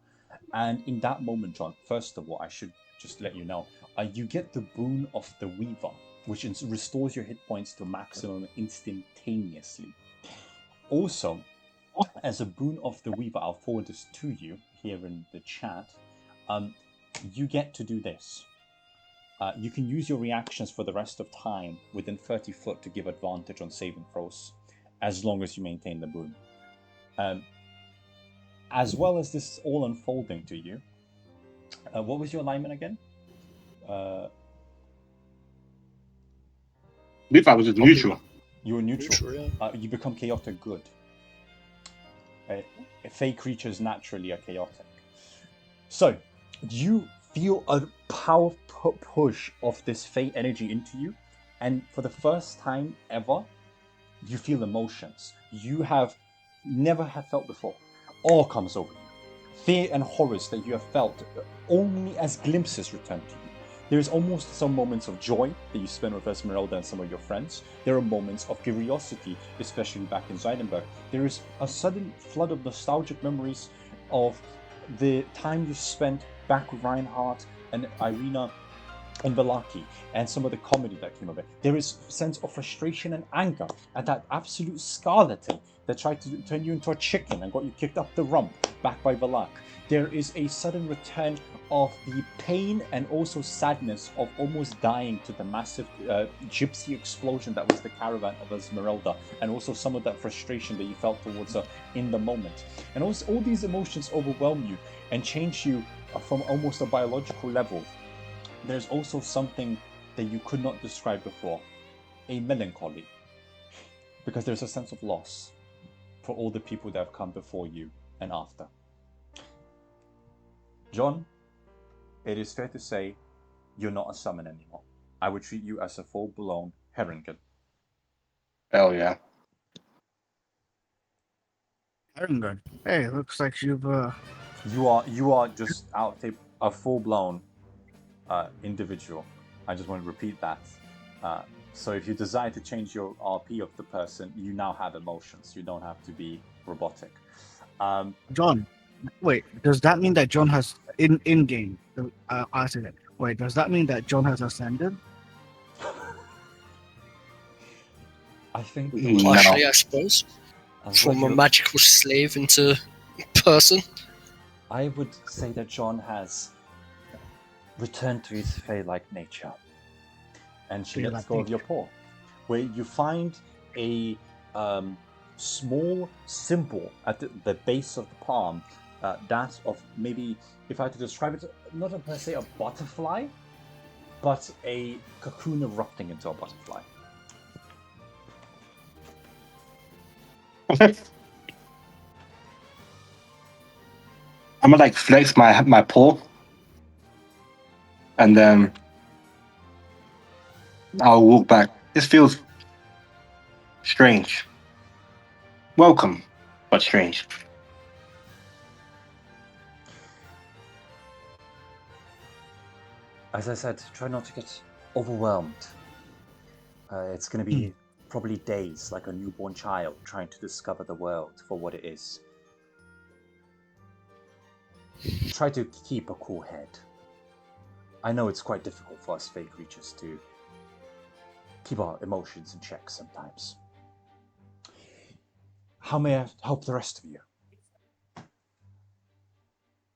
And in that moment, John, first of all, I should just let you know, you get the boon of the Weaver, which restores your hit points to maximum instantaneously. Also, as a boon of the Weaver, I'll forward this to you here in the chat. You get to do this. You can use your reactions for the rest of time within 30 foot to give advantage on saving throws, as long as you maintain the boon. As well as this all unfolding to you, what was your alignment again? If I was just neutral. You were neutral. Neutral, yeah. You become chaotic good. Fey creatures naturally are chaotic. So, you feel a powerful push of this Fey energy into you, and for the first time ever, you feel emotions you have never have felt before. Awe comes over you. Fear and horrors that you have felt only as glimpses return to you. There's almost some moments of joy that you spend with Esmeralda and some of your friends. There are moments of curiosity, especially back in Zeidenberg. There is a sudden flood of nostalgic memories of the time you spent back with Reinhardt and Irina and Velaki, and some of the comedy that came of it. There is a sense of frustration and anger at that absolute Scarletin that tried to turn you into a chicken and got you kicked up the rump back by Velak. There is a sudden return of the pain and also sadness of almost dying to the massive gypsy explosion that was the caravan of Esmeralda, and also some of that frustration that you felt towards her in the moment. And also all these emotions overwhelm you and change you from almost a biological level. There's also something that you could not describe before, a melancholy, because there's a sense of loss for all the people that have come before you and after. John, it is fair to say you're not a summon anymore. I would treat you as a full-blown Herringen. Hell yeah. Good. Hey, looks like you've You are just out a full-blown individual. I just want to repeat that. So if you desire to change your RP of the person, you now have emotions. You don't have to be robotic. John. Wait, does that mean that John has in game? I said it. Wait, does that mean that John has ascended? I think No. Partially, I suppose. From a magical slave into person. I would say that John has returned to his Fey-like nature, and she lets go of your paw, where you find a small symbol at the base of the palm, that of maybe, if I had to describe it, not per se a butterfly, but a cocoon erupting into a butterfly. I'm gonna like flex my paw, and then I'll walk back. This feels strange. Welcome, but strange. As I said, try not to get overwhelmed. It's going to be probably days, like a newborn child trying to discover the world for what it is. Try to keep a cool head. I know it's quite difficult for us Fey creatures to keep our emotions in check sometimes. How may I help the rest of you?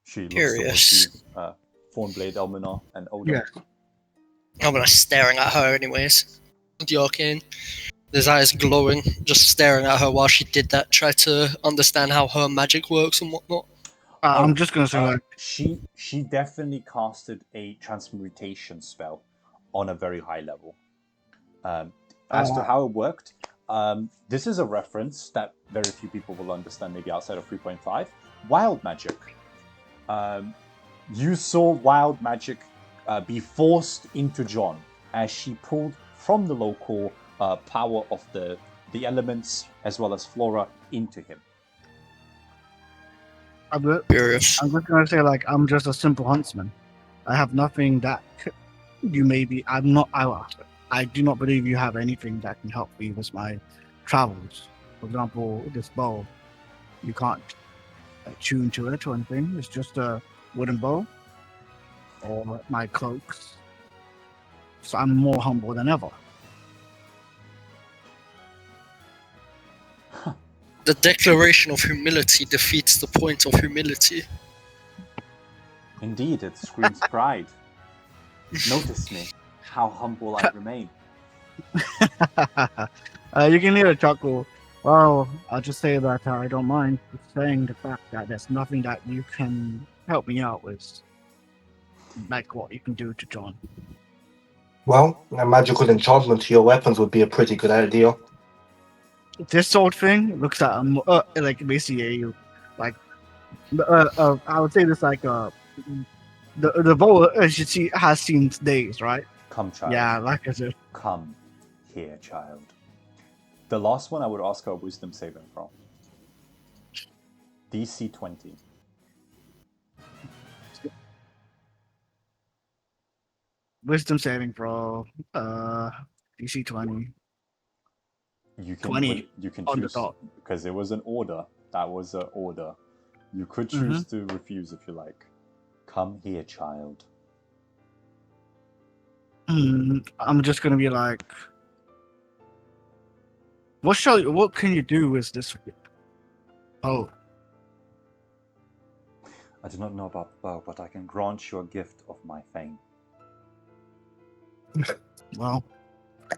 She looks Curious. towards you, Thornblade, Elminar, and Odo. Yeah. I'm gonna staring at her anyways. With the arcane. His eyes glowing, just staring at her while she did that, try to understand how her magic works and whatnot. I'm just gonna say like She definitely casted a transmutation spell on a very high level. As to how it worked, this is a reference that very few people will understand, maybe outside of 3.5. Wild magic. You saw wild magic be forced into John as she pulled from the local power of the elements as well as flora into him. I'm just Curious. gonna say, like, I'm just a simple huntsman. I have nothing that you may be. I'm not. I do not believe you have anything that can help me with my travels. For example, this bow, you can't tune to it or anything. It's just a wooden bow, or my cloaks. So I'm more humble than ever. The declaration of humility defeats the point of humility. Indeed, it screams pride. Notice me, how humble I remain. You can hear a chuckle. Well, I'll just say that I don't mind saying the fact that there's nothing that you can help me out with, like what you can do to John. Well, a magical enchantment to your weapons would be a pretty good idea. This sort of thing looks at like basically a like I would say this like the bow as you see has seen days, right? Come, child. Yeah, like I said. Come here, child. The last one I would ask her a wisdom saving throw. DC 20. Wisdom saving throw, DC 20. You can 20 you can on the choose dot. because it was an order. That was an order. You could choose to refuse if you like. Come here, child. I'm just gonna be like, what can you do with this? Oh, I do not know about the bow, but I can grant you a gift of my fame. well,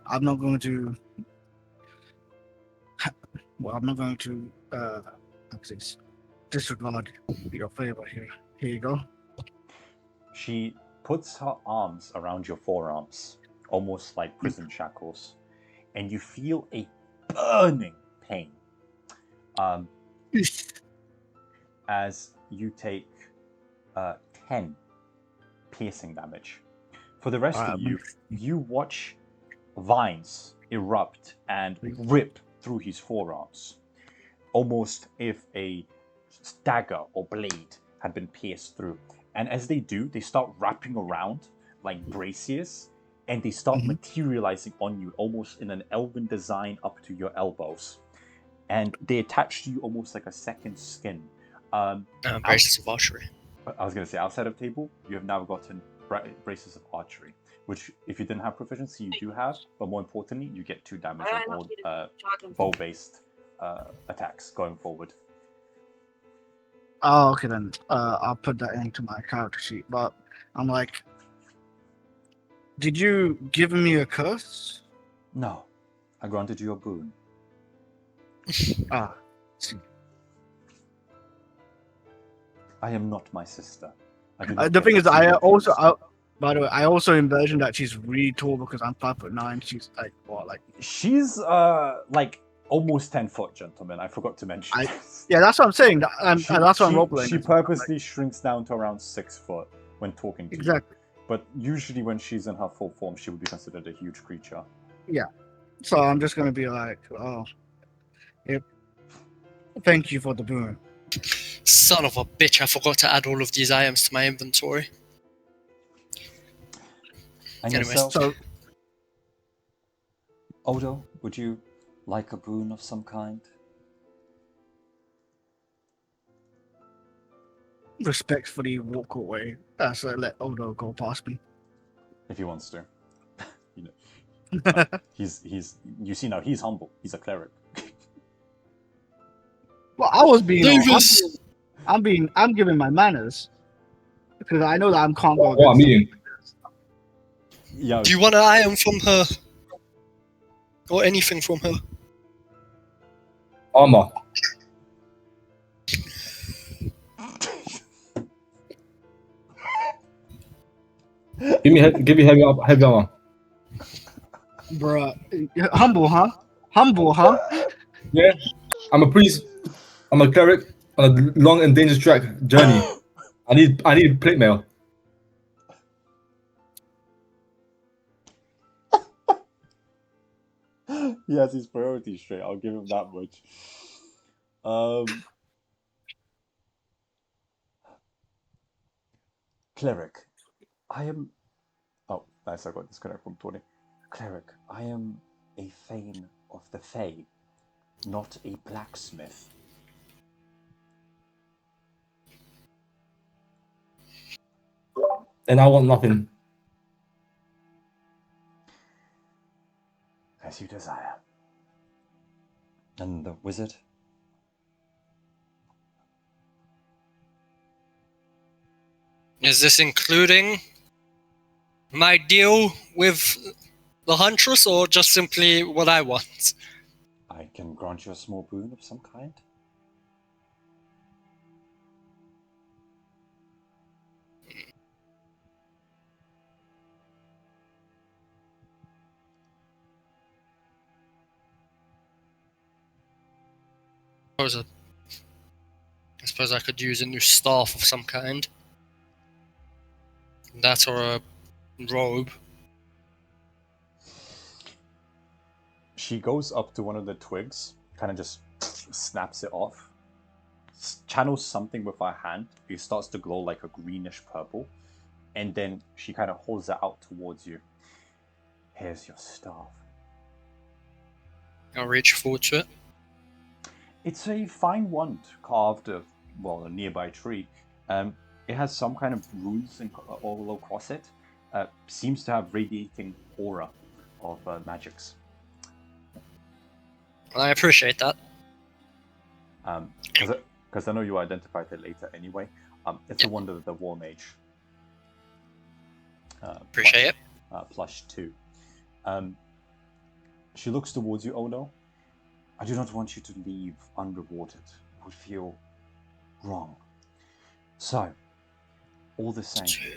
I'm not going to. Well, I'm not going to disregard your favor here. Here you go. She puts her arms around your forearms, almost like prison shackles, and you feel a burning pain as you take 10 piercing damage. For the rest of you, you watch vines erupt and rip through his forearms, almost if a dagger or blade had been pierced through. And as they do, they start wrapping around like braziers, and they start materializing on you almost in an elven design up to your elbows. And they attach to you almost like a second skin. Braces of archery. I was going to say, outside of table, you have now gotten braces of archery, which if you didn't have proficiency, you do have, but more importantly, you get 2 damage on all bow-based attacks going forward. Oh, okay then. I'll put that into my character sheet. But I'm like, did you give me a curse? No, I granted you a boon. Ah, see. I am not my sister. The thing is, by the way, I also envision that she's really tall because I'm 5'9". She's like what, like? She's like almost 10 foot, gentlemen. I forgot to mention. Yeah, that's what I'm saying. That's what I'm role-playing. She purposely shrinks down to around 6 foot when talking to you. Exactly. But usually when she's in her full form, she would be considered a huge creature. Yeah. So I'm just gonna be like, oh, yep. Thank you for the boon. Son of a bitch, I forgot to add all of these items to my inventory. And Anyways, yourself, So Odo, would you like a boon of some kind? respectfully walk away as I let Odo go past me. If he wants to. You know, he's you see now, he's humble. He's a cleric. Well, I was being. Davis! I'm giving my manners because I know that I'm can't go. What I'm eating. Yeah. Do you want an item from her? Or anything from her? Armor. Give me heavy armor. Bruh, humble, huh? Humble, huh? Yeah, I'm a priest. I'm a cleric on a long and dangerous journey. I need plate mail. He has his priorities straight. I'll give him that much. Cleric, I am. Oh, nice. I got disconnected from Tony. Cleric, I am a Thane of the Fae, not a blacksmith. And I want nothing. As you desire. And the wizard? Is this including my deal with the Huntress, or just simply what I want? I can grant you a small boon of some kind. I suppose I could use a new staff of some kind. That or a robe. She goes up to one of the twigs, kind of just snaps it off, channels something with her hand. It starts to glow like a greenish purple, and then she kind of holds it out towards you. Here's your staff. I'll reach forward to it. It's a fine wand carved of, well, a nearby tree. It has some kind of runes all across it. Seems to have radiating aura of magics. I appreciate that. Because I know you identified it later anyway. It's a wand of the War Mage. Appreciate it. +2. She looks towards you, Ono. I do not want you to leave unrewarded. It would feel wrong. So, all the same,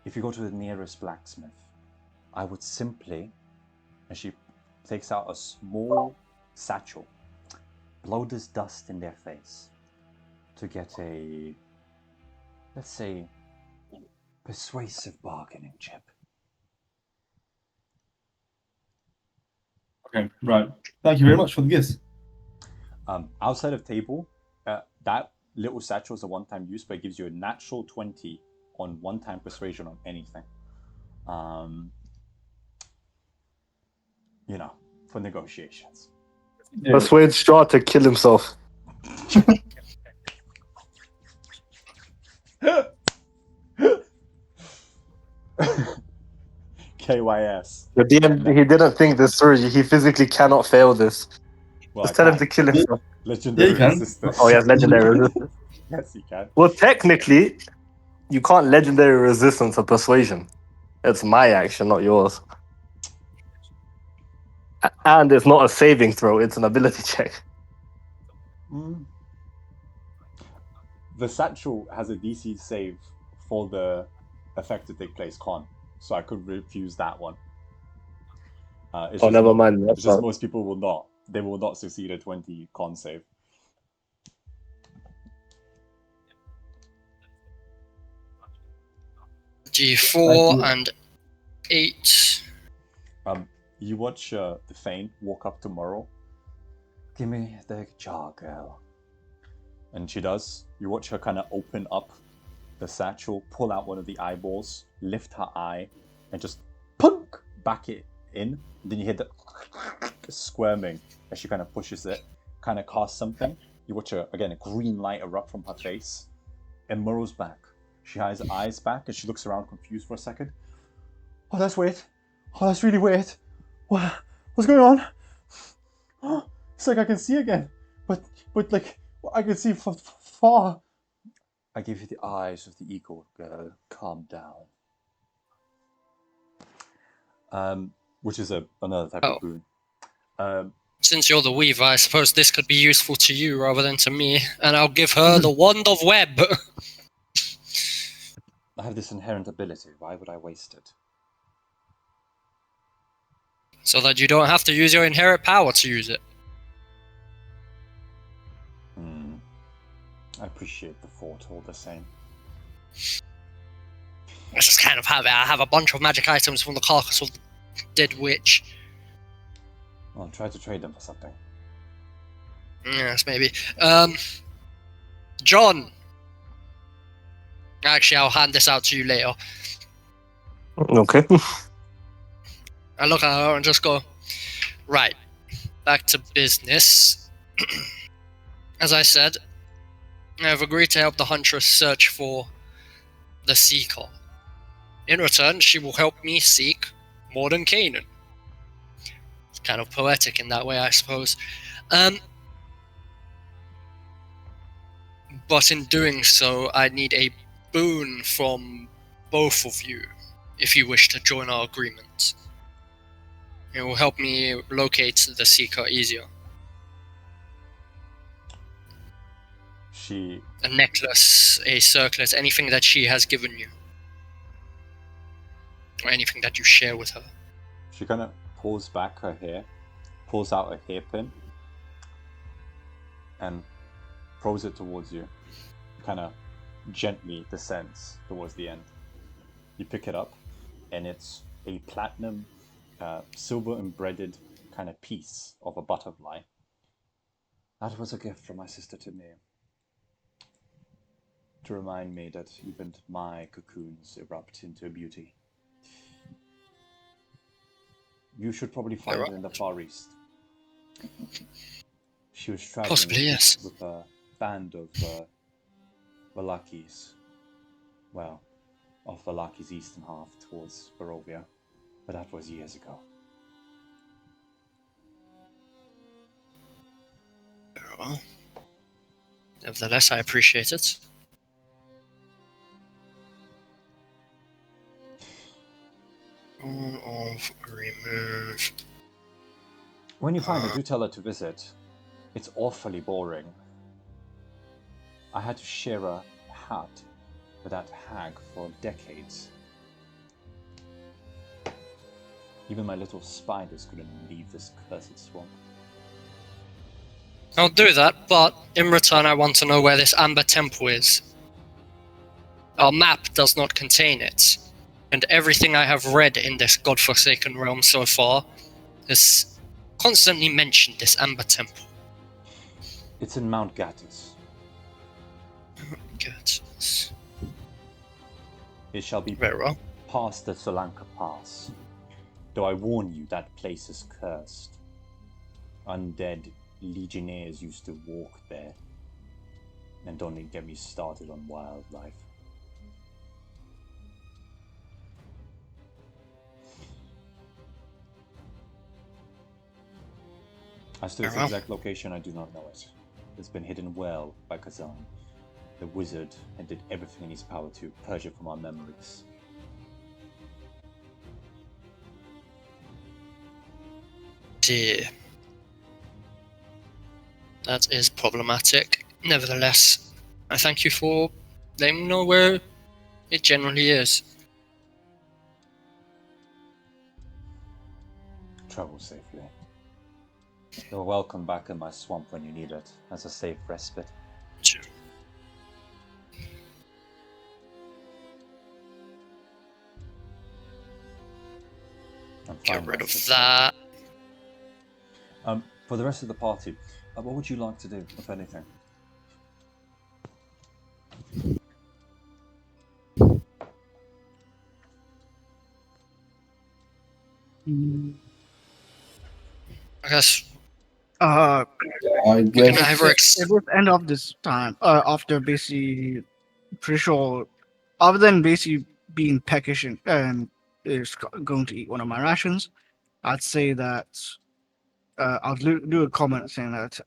if you go to the nearest blacksmith, I would simply, and she takes out a small satchel, blow this dust in their face to get a, let's say, persuasive bargaining chip. Okay, right. Thank you very much for the gifts. Outside of table, that little satchel is a one-time use, but it gives you a natural 20 on one-time persuasion on anything. For negotiations. Yeah. Persuade Strahd to kill himself. KYS. The DM, he didn't think this through. He physically cannot fail this. Well, Just tell him to kill himself. Legendary Yeah, you can. resistance. Oh, yes, legendary resistance. Yes, you can. Well, technically, you can't legendary resistance a persuasion. It's my action, not yours. And it's not a saving throw, it's an ability check. The satchel has a DC save for the effect to take place con, so I could refuse that one. Never mind. It's just most people will not. They will not succeed a 20 con save. G4 and 8. You watch the Thane walk up to Murrow. Give me the jar, girl. And she does. You watch her kind of open up the satchel, pull out one of the eyeballs, lift her eye, and just punk back it in. Then you hear the squirming as she kind of pushes it, kind of casts something. You watch her, again, a green light erupt from her face. And Murrow's back. She has her eyes back and she looks around confused for a second. Oh, that's weird. Oh, that's really weird. What's going on? Oh, it's like I can see again. But like, I can see far. I give you the eyes of the eagle, girl. Calm down. Which is another type of boon. Since you're the weaver, I suppose this could be useful to you rather than to me, and I'll give her the wand of web. I have this inherent ability. Why would I waste it? So that you don't have to use your inherent power to use it. I appreciate the thought all the same. That's just kind of how I have a bunch of magic items from the carcass of the dead witch. I'll try to trade them for something. Yes, maybe. John. Actually, I'll hand this out to you later. Okay. I look at her and just go, right, back to business. As I said, I have agreed to help the Huntress search for the Seeker. In return, she will help me seek modern Canaan. It's kind of poetic in that way, I suppose. But in doing so, I need a boon from both of you, if you wish to join our agreement. It will help me locate the Seeker easier. She A necklace, a circlet, anything that she has given you. Or anything that you share with her. kind of pulls back her hair, pulls out a hairpin, and throws it towards you. Kind of gently descends towards the end. You pick it up, and it's a platinum, silver embedded kind of piece of a butterfly. That was a gift from my sister to me, to remind me that even my cocoons erupt into beauty. You should probably find her in the Far East. She was traveling Possibly, yes. with a band of Valakis. Well, of Valaki's eastern half towards Barovia. But that was years ago. Very well. Nevertheless, I appreciate it. All of remove. When you find her, do tell her to visit. It's awfully boring. I had to share a hat with that hag for decades. Even my little spiders couldn't leave this cursed swamp. I'll do that, but in return I want to know where this Amber Temple is. Our map does not contain it, and everything I have read in this godforsaken realm so far has constantly mentioned this Amber Temple. It's in Mount Gatus. Good. It shall be Very well. past the Solanka Pass. Though I warn you, that place is cursed. Undead legionnaires used to walk there. And don't even get me started on wildlife. As to its exact location, I do not know it. It's been hidden well by Kazan. The wizard and did everything in his power to purge it from our memories. Dear. That is problematic. Nevertheless, I thank you for letting me know where it generally is. Travel safely. You're welcome back in my swamp when you need it, as a safe respite. Sure. Get rid of that. For the rest of the party, what would you like to do, if anything? I guess I you can guess either It was end of this time. After basically, pretty sure, other than basically being peckish and is going to eat one of my rations, I'd say that I'll do a comment saying that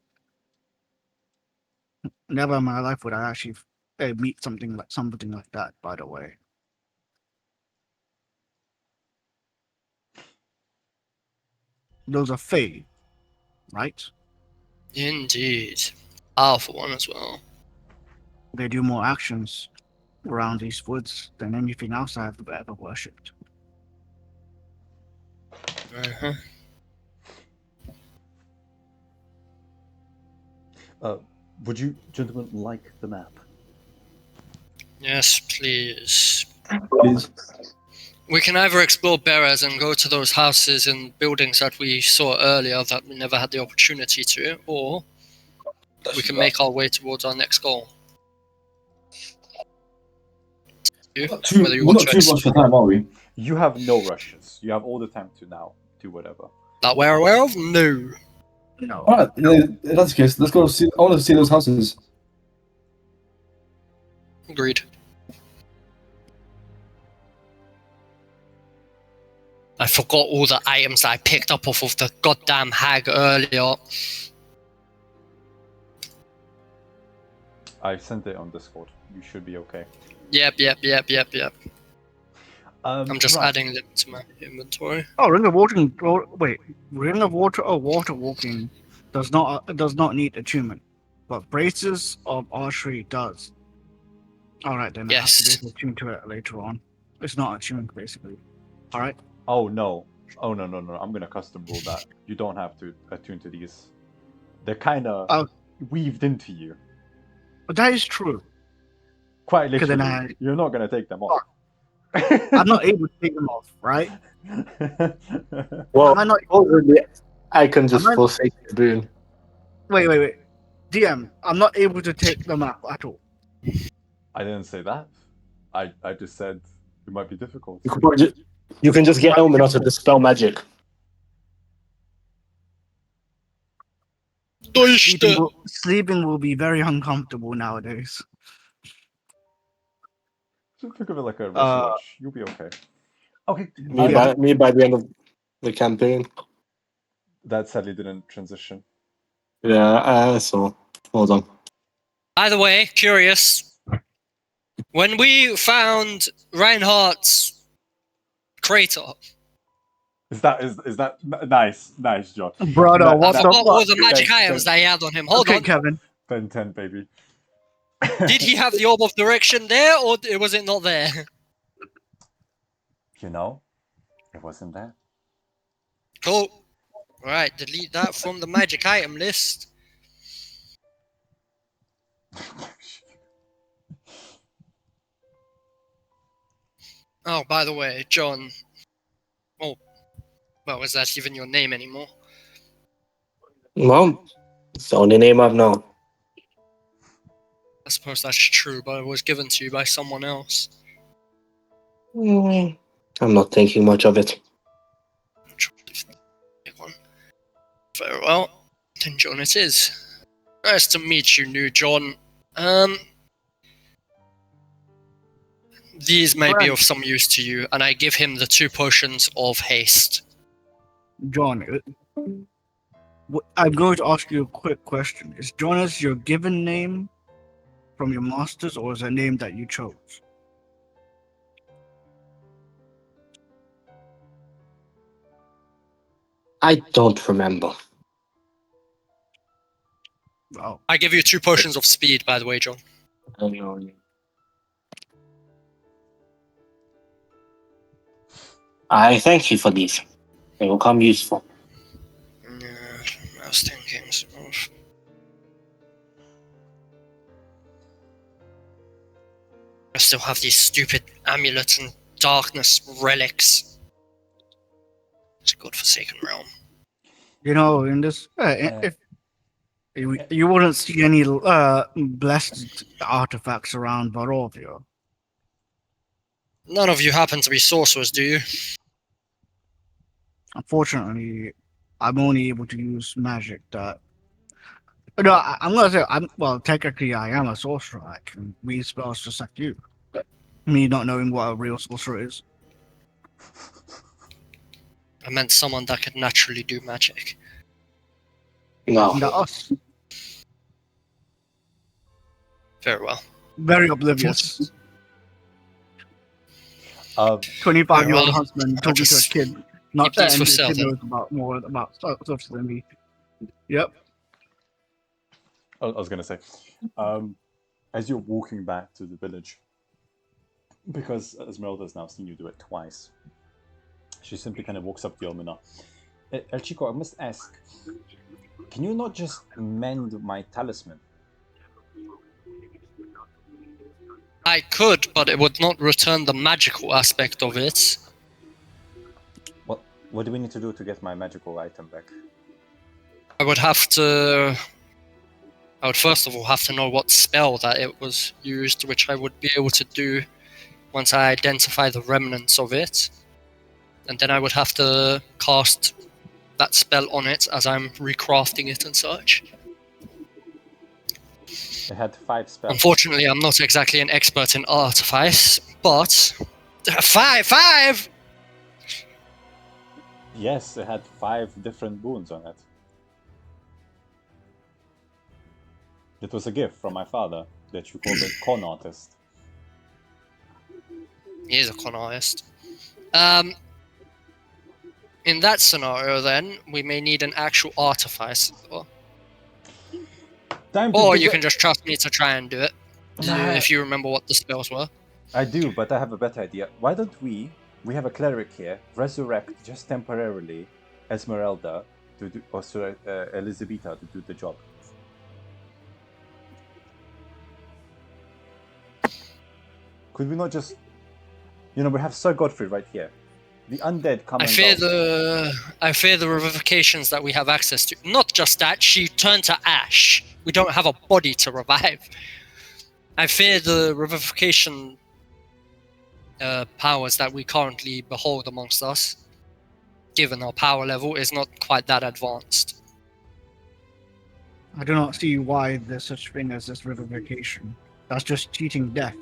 never in my life would I actually meet something like that. By the way, those are Fae, right? indeed. Powerful one as well. They do more actions around these woods than anything else I've ever worshipped. Uh-huh. Would you gentlemen like the map? Yes, please. Please. We can either explore Beres and go to those houses and buildings that we saw earlier that we never had the opportunity to, or we can make our way towards our next goal. We're Whether you not want too to much for time, are we? You have no rushes. You have all the time to now do whatever. that we're aware of? No. No. Alright, in that case, let's go see. I want to see those houses. Agreed. I forgot all the items I picked up off of the goddamn hag earlier. I sent it on Discord. You should be okay. Yep. I'm just right. adding them to my inventory. Oh, ring of walking. Oh, wait, ring of water or water walking does not need attunement, but braces of archery does. All right, then Yes. I have to be attuned to it later on. It's not attuned, basically. All right. Oh no. Oh no. I'm gonna custom rule that. You don't have to attune to these. They're kind of Oh. weaved into you. But that is true. Quite 'Cause literally. then You're not gonna take them off. I'm not able to take them off, right? Well, Am I not? already, I can just Am I- forsake the boon. Wait. DM, I'm not able to take them out at all. I didn't say that. I just said it might be difficult. You can just get Elmin out to dispel magic. Sleeping will be very uncomfortable nowadays. Just think of it like a wristwatch. You'll be okay. Okay. Me by the end of the campaign. That sadly didn't transition. Yeah, so hold on. By the way, curious. When we found Reinhardt's crater, Is that nice, John? Brother, I what the forgot all fuck? the magic Thanks, items that he had on him. Hold Okay, on. Kevin. Ben 10, baby. Did he have the Orb of Direction there, or was it not there? You know, it wasn't there. Cool. Alright, delete that from the magic item list. Oh, by the way, John. Oh, well, is that even your name anymore? Well, it's the only name I've known. I suppose that's true, but it was given to you by someone else. I'm not thinking much of it. Very well. Then John it is. Nice to meet you, new John. These may be of some use to you, and I give him the 2 potions of haste. John, I'm going to ask you a quick question. Is Jonas your given name from your masters, or is it a name that you chose? I don't remember. Oh, I give you 2 potions of speed, by the way, John. I know. I thank you for these. They will come useful. Yeah, I was thinking so. I still have these stupid amulets and darkness relics. It's a godforsaken realm. you know, in this, if you wouldn't see any blessed artifacts around Barovia. None of you happen to be sorcerers, do you? Unfortunately, I'm only able to use magic that. No, I'm gonna say technically I am a sorcerer. I can read spells just like you. Me not knowing what a real sorcerer is. I meant someone that could naturally do magic. No. Isn't that us? Very well. Very oblivious. 25-year-old well, husband talking to a kid. Not keep these that for the sale, kid then. knows more about stuff than me. Yep. I was gonna say, as you're walking back to the village, because Esmeralda's now seen you do it twice, she simply kind of walks up to Yomina. El Chico, I must ask, can you not just mend my talisman? I could, but it would not return the magical aspect of it. What do we need to do to get my magical item back? I would first of all have to know what spell that it was used, which I would be able to do once I identify the remnants of it. And then I would have to cast that spell on it as I'm recrafting it and such. It had 5 spells. Unfortunately, I'm not exactly an expert in artifice, but... Five! Yes, it had 5 different boons on it. It was a gift from my father that you called a con artist. He is a con artist. In that scenario, then, we may need an actual artifice. Or you can just trust me to try and do it. If you remember what the spells were. I do, but I have a better idea. Why don't we have a cleric here, resurrect just temporarily Esmeralda to do, or sorry, Elizabeta to do the job. Could we not just, we have Sir Godfrey right here. The undead come I fear the revivifications that we have access to. Not just that, she turned to ash. We don't have a body to revive. I fear the revivification powers that we currently behold amongst us, given our power level, is not quite that advanced. I do not see why there's such thing as this revivification. That's just cheating death.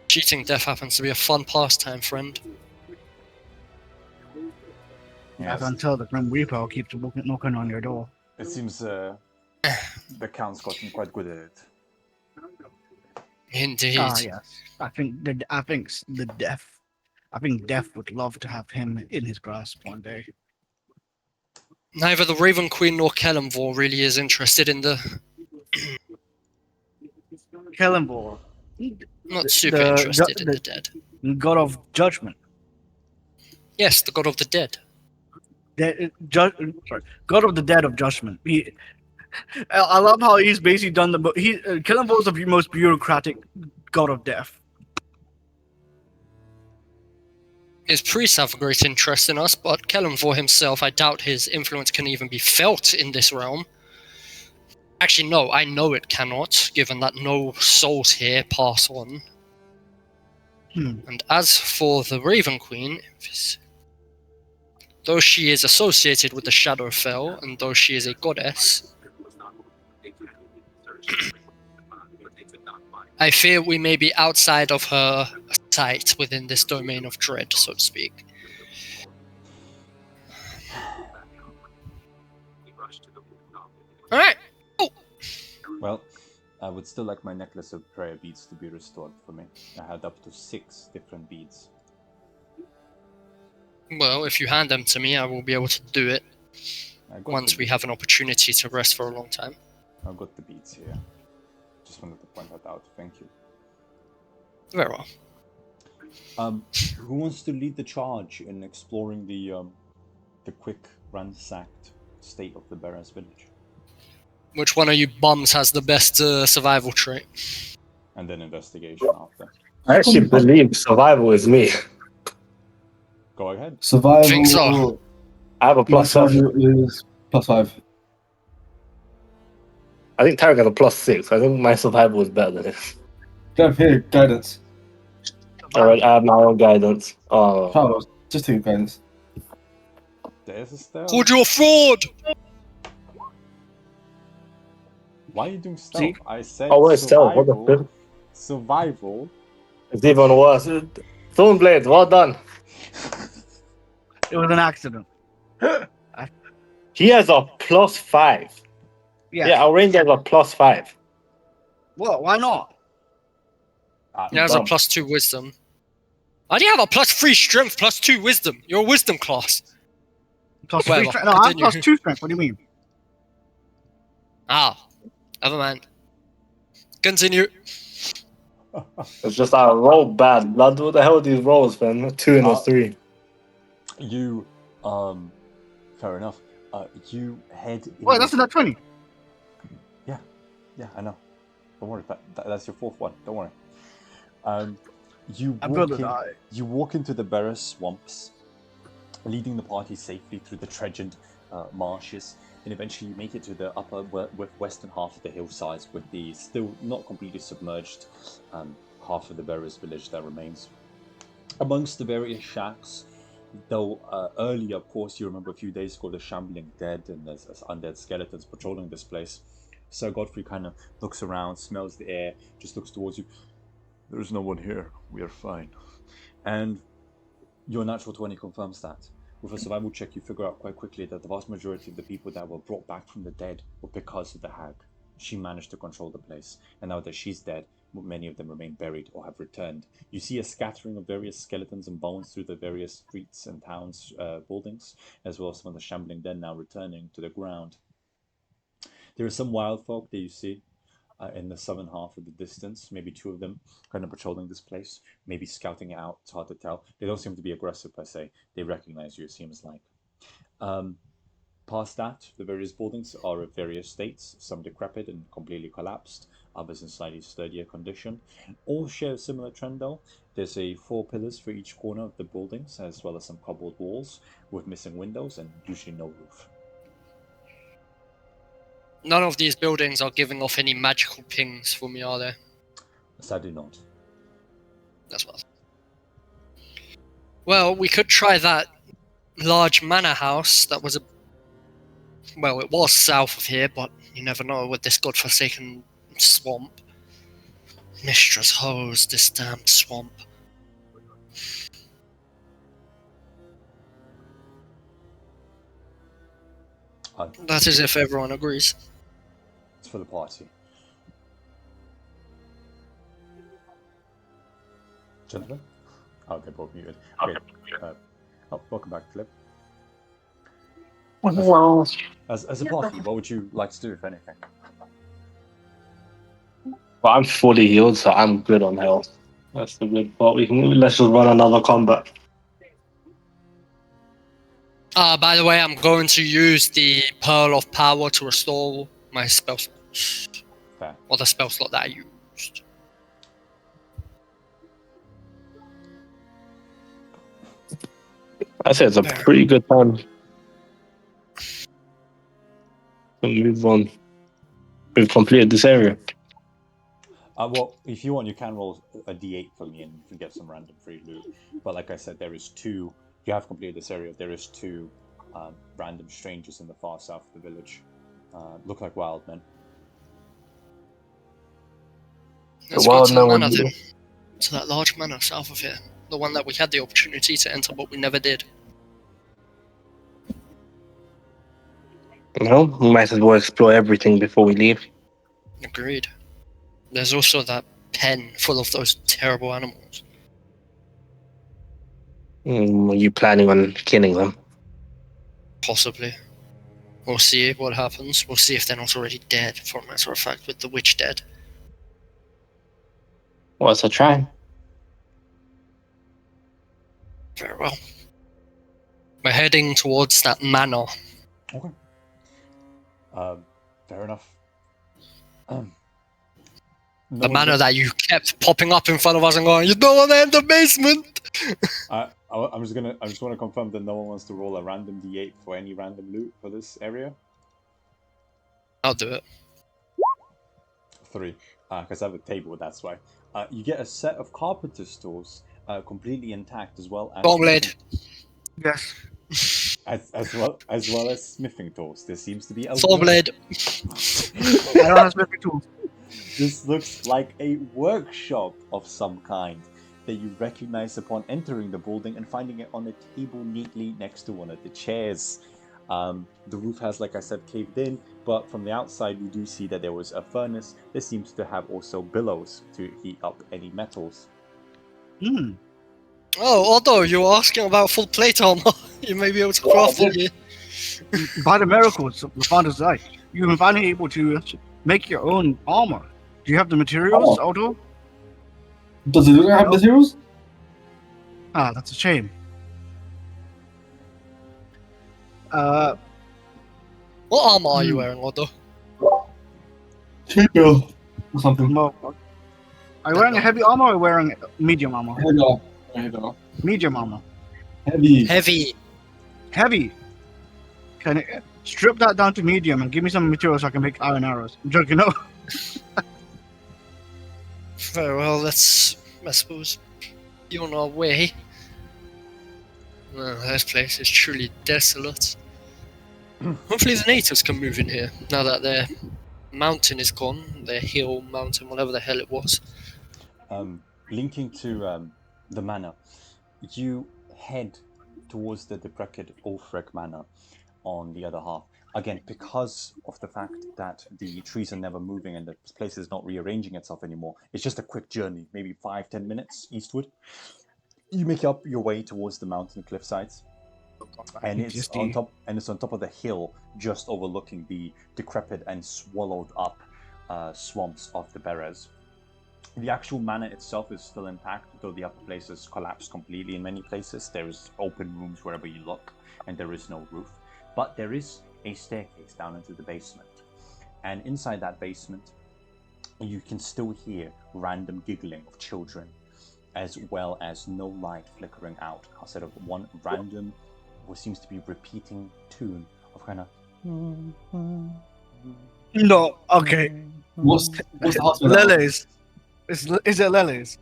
Cheating death happens to be a fun pastime, friend. Yes. Until the Grim Reaper keeps knocking on your door. It seems the Count's gotten quite good at it. Indeed. Ah, yes. I think Death would love to have him in his grasp one day. Neither the Raven Queen nor Kellamvor really is interested in the... Kellamvor. Not super interested in the dead. God of Judgment. Yes, the God of the Dead. God of the Dead of Judgment. I love how he's basically done Kellamvor is the most bureaucratic God of Death. His priests have a great interest in us, but Kellamvor himself, I doubt his influence can even be felt in this realm. Actually, no, I know it cannot, given that no souls here pass on. And as for the Raven Queen, though she is associated with the Shadowfell, and though she is a goddess, I fear we may be outside of her sight within this domain of dread, so to speak. Alright! Oh. Well, I would still like my necklace of prayer beads to be restored for me. I had up to 6 different beads. Well, if you hand them to me, I will be able to do it once we have an opportunity to rest for a long time. I've got the beads here. Just wanted to point that out. Thank you. Very well. Who wants to lead the charge in exploring the quick ransacked state of the Baron's village? Which one of you bums has the best survival trait? And then investigation after. I actually believe survival is me. Go ahead. Survival. Think so. I have a +7. Is +5. I think Tarek has a +6. I think my survival is better than his. Go here, guidance. Alright, I have my own guidance. Oh, Oh, just take guidance. There's a stealth. Hold your fraud! Why are you doing stealth? See? I said where's stealth? What the fuck? Survival. it's even worse. Thornblade, well done. It was an accident. He has a +5. Yeah, our ranger has a +5. What? Why not? He has a dumb. +2 wisdom. Why do you have a +3 strength, +2 wisdom? You're a wisdom class. Plus Whatever, 3 strength. No, I have continue. +2 strength. What do you mean? Ah, never mind. Continue. It's just I roll bad. Blood, what the hell are these rolls, man? 2 and a 3. You, fair enough. You head. Wait, that's a nat 20. Yeah, I know. Don't worry. That's your fourth one. Don't worry. You I'm walk gonna in. die. You walk into the Beres swamps, leading the party safely through the treasured marshes, and eventually you make it to the upper western half of the hillsides, with the still not completely submerged half of the Beres village that remains. Amongst the various shacks, though earlier, of course, you remember a few days ago, the shambling dead and there's undead skeletons patrolling this place. Sir Godfrey kind of looks around, smells the air, just looks towards you. There's no one here. We are fine. And your natural 20 confirms that. With a survival check, you figure out quite quickly that the vast majority of the people that were brought back from the dead were because of the hag. She managed to control the place, and now that she's dead, many of them remain buried or have returned. You see a scattering of various skeletons and bones through the various streets and towns, buildings, as well as some of the shambling dead now returning to the ground. There are some wild folk that you see in the southern half of the distance, maybe two of them kind of patrolling this place, maybe scouting it out. It's hard to tell. They don't seem to be aggressive per se. They recognize you, it seems like. Past that, the various buildings are of various states, some decrepit and completely collapsed, others in slightly sturdier condition. All share a similar trend though. There's 4 pillars for each corner of the buildings, as well as some cobbled walls with missing windows and usually no roof. None of these buildings are giving off any magical pings for me, are they? Sadly not. That's what. Well, we could try that large manor house that was well, it was south of here, but you never know with this godforsaken swamp. Mistress hose this damned swamp. That is if everyone agrees. It's for the party. Gentlemen? Oh, they're both muted. Great. Welcome back, Philip. Well, As a party, what would you like to do, if anything? I'm fully healed, so I'm good on health. That's the good part. Let's just run another combat. By the way, I'm going to use the Pearl of Power to restore my spell slots. Fair. Or the spell slot that I used. I say it's a pretty good time to move on. We've completed this area. Well, if you want, you can roll a d8 for me and you can get some random free loot. But like I said, there is 2. You have completed this area. There is 2 random strangers in the far south of the village. Look like wild men. Let's go to the manor then. To that large manor south of here. The one that we had the opportunity to enter, but we never did. No, we might as well explore everything before we leave. Agreed. There's also that pen full of those terrible animals. Are you planning on killing them? Possibly. We'll see what happens. We'll see if they're not already dead, for a matter of fact, with the witch dead. Well, it's a try. Very well. We're heading towards that manor. Okay. Fair enough. The manor that you kept popping up in front of us and going, "You don't want to enter the basement!" I just want to confirm that no one wants to roll a random d8 for any random loot for this area. I'll do it. 3, because I have a table. That's why. You get a set of carpenter's tools, completely intact, as well as Goblet. Yes. as well as smithing tools. There seems to be a Goblet. I don't have smithing tools. This looks like a workshop of some kind that you recognize upon entering the building and finding it on a table neatly next to one of the chairs. The roof has, like I said, caved in, but from the outside you do see that there was a furnace. There seems to have also billows to heat up any metals. Oh, although you were asking about full plate armor, you may be able to craft for you. By the miracles of the Founder's Eye, you've been finally able to make your own armor. Do you have the materials, Aldo? Does it not have materials? Ah, that's a shame. What armor are you wearing, Otto? Cheaper. or something. No. Are you wearing a heavy armor or wearing medium armor? Heavy. Medium armor. Heavy. Heavy. Can I strip that down to medium and give me some material so I can make iron arrows? I'm joking, no. Very well, let's, I suppose, be on our way. Well, this place is truly desolate. Hopefully the natives can move in here, now that their mountain is gone. Their hill, mountain, whatever the hell it was. Linking to the manor, you head towards the decrepit Ulfric manor on the other half. Again, because of the fact that the trees are never moving and the place is not rearranging itself anymore, it's just a quick journey, maybe 5-10 minutes eastward. You make up your way towards the mountain cliff sides, and it's on top. And it's on top of the hill, just overlooking the decrepit and swallowed up swamps of the Berez. The actual manor itself is still intact, though the upper places collapsed completely in many places. There is open rooms wherever you look, and there is no roof. But there is a staircase down into the basement. And inside that basement, you can still hear random giggling of children, as well as no light flickering out, outside of one random, what seems to be repeating tune of kind of... No, okay. What's the house with Lilies. Is it lilies?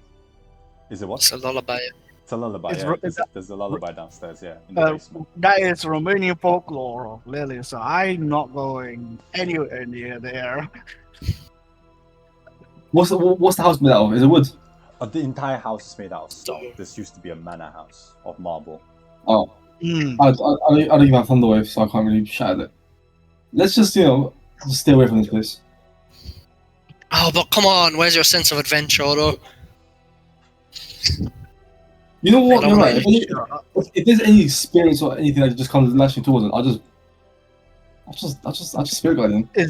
Is it what? It's a lullaby. It's a lullaby, It's yeah. ro- There's a lullaby downstairs, yeah, in the basement. That is Romanian folklore of lilies, so I'm not going anywhere near there. What's the house made out of? Is it wood? The entire house is made out of stone. This used to be a manor house of marble. Oh. Mm. I don't even have Thunderwave, so I can't really shout at it. Let's just, just stay away from this place. Oh, but come on, where's your sense of adventure, though? You know what? I You're don't right. If there's any spirits or anything that just comes naturally towards it, I'll just spirit guide them. If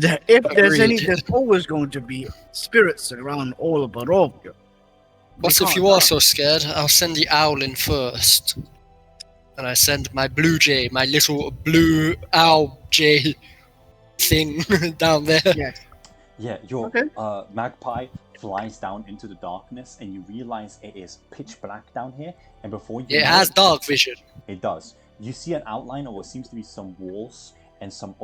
there's any, Agreed. there's always going to be spirits around all of Barovia. But if you are so scared, I'll send the owl in first. And I send my blue jay, my little blue owl jay thing down there. Yes. Yeah, your magpie flies down into the darkness, and you realize it is pitch black down here. And before you It has dark vision. It does. You see an outline of what seems to be some walls and some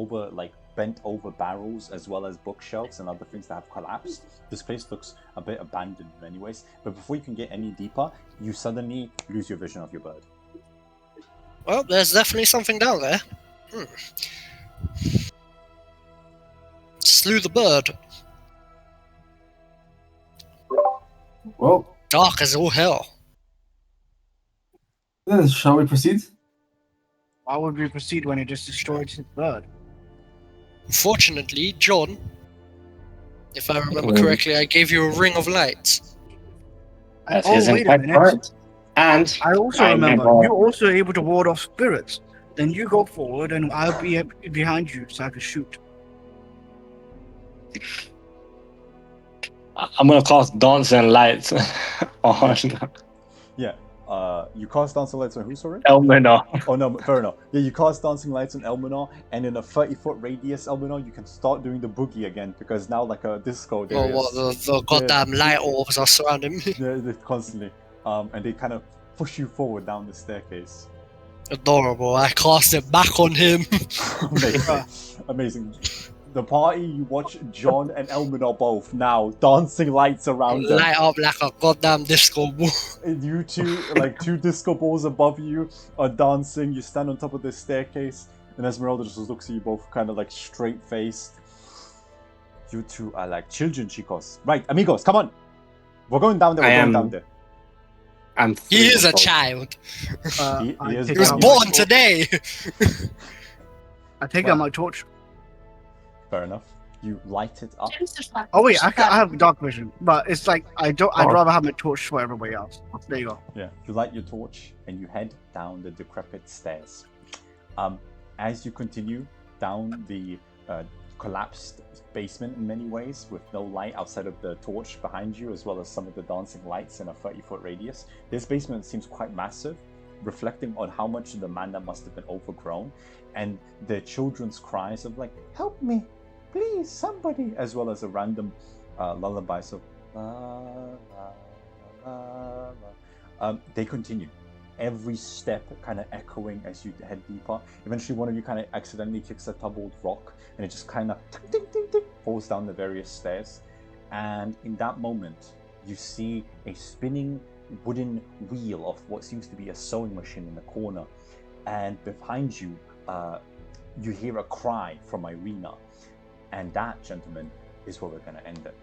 bent over barrels, as well as bookshelves and other things that have collapsed. This place looks a bit abandoned in many ways. But before you can get any deeper, you suddenly lose your vision of your bird. Well, there's definitely something down there. Slew the bird. Well, Dark as all hell. then shall we proceed? Why would we proceed when it just destroyed his bird? Unfortunately, John, if I remember correctly, I gave you a ring of light. That Oh, is in wait a fact minute. correct. And I also I remember never- you're also able to ward off spirits. Then you go forward, and I'll be behind you so I can shoot. I'm gonna cast dancing lights on Yeah. You cast dancing lights on who, sorry? Elminor. Oh no, fair enough. Yeah, you cast dancing lights on Elminor, and in a 30-foot radius, Elminor, you can start doing the boogie again, because now like a disco there Oh, is. what, the goddamn light orbs are surrounding me. Yeah, they're constantly. And they kind of push you forward down the staircase. Adorable. I cast it back on him. Amazing. Amazing. The party, you watch John and Elminor both now dancing lights around them. Light up like a goddamn disco ball. And you two, like two disco balls above you, are dancing. You stand on top of this staircase, and Esmeralda just looks at you both, kind of like straight faced. You two are like children, chicos. Right, amigos, come on. We're going down there. We're going down there. I'm He is a 3 child. He is He was born today. I take out my torch. Fair enough. You light it up. Oh wait, I have dark vision, but it's like I'd rather have my torch for everybody else. There you go. Yeah, you light your torch and you head down the decrepit stairs. As you continue down the collapsed basement in many ways, with no light outside of the torch behind you, as well as some of the dancing lights in a 30-foot radius, this basement seems quite massive, reflecting on how much the manor must have been overgrown, and the children's cries of like, "Help me! Please, somebody!" as well as a random lullaby. So la, la, la, la. They continue. Every step kind of echoing as you head deeper. Eventually, one of you kind of accidentally kicks a tumbled rock, and it just kind of falls down the various stairs. And in that moment, you see a spinning wooden wheel of what seems to be a sewing machine in the corner. And behind you, you hear a cry from Irina. And that, gentlemen, is where we're going to end it.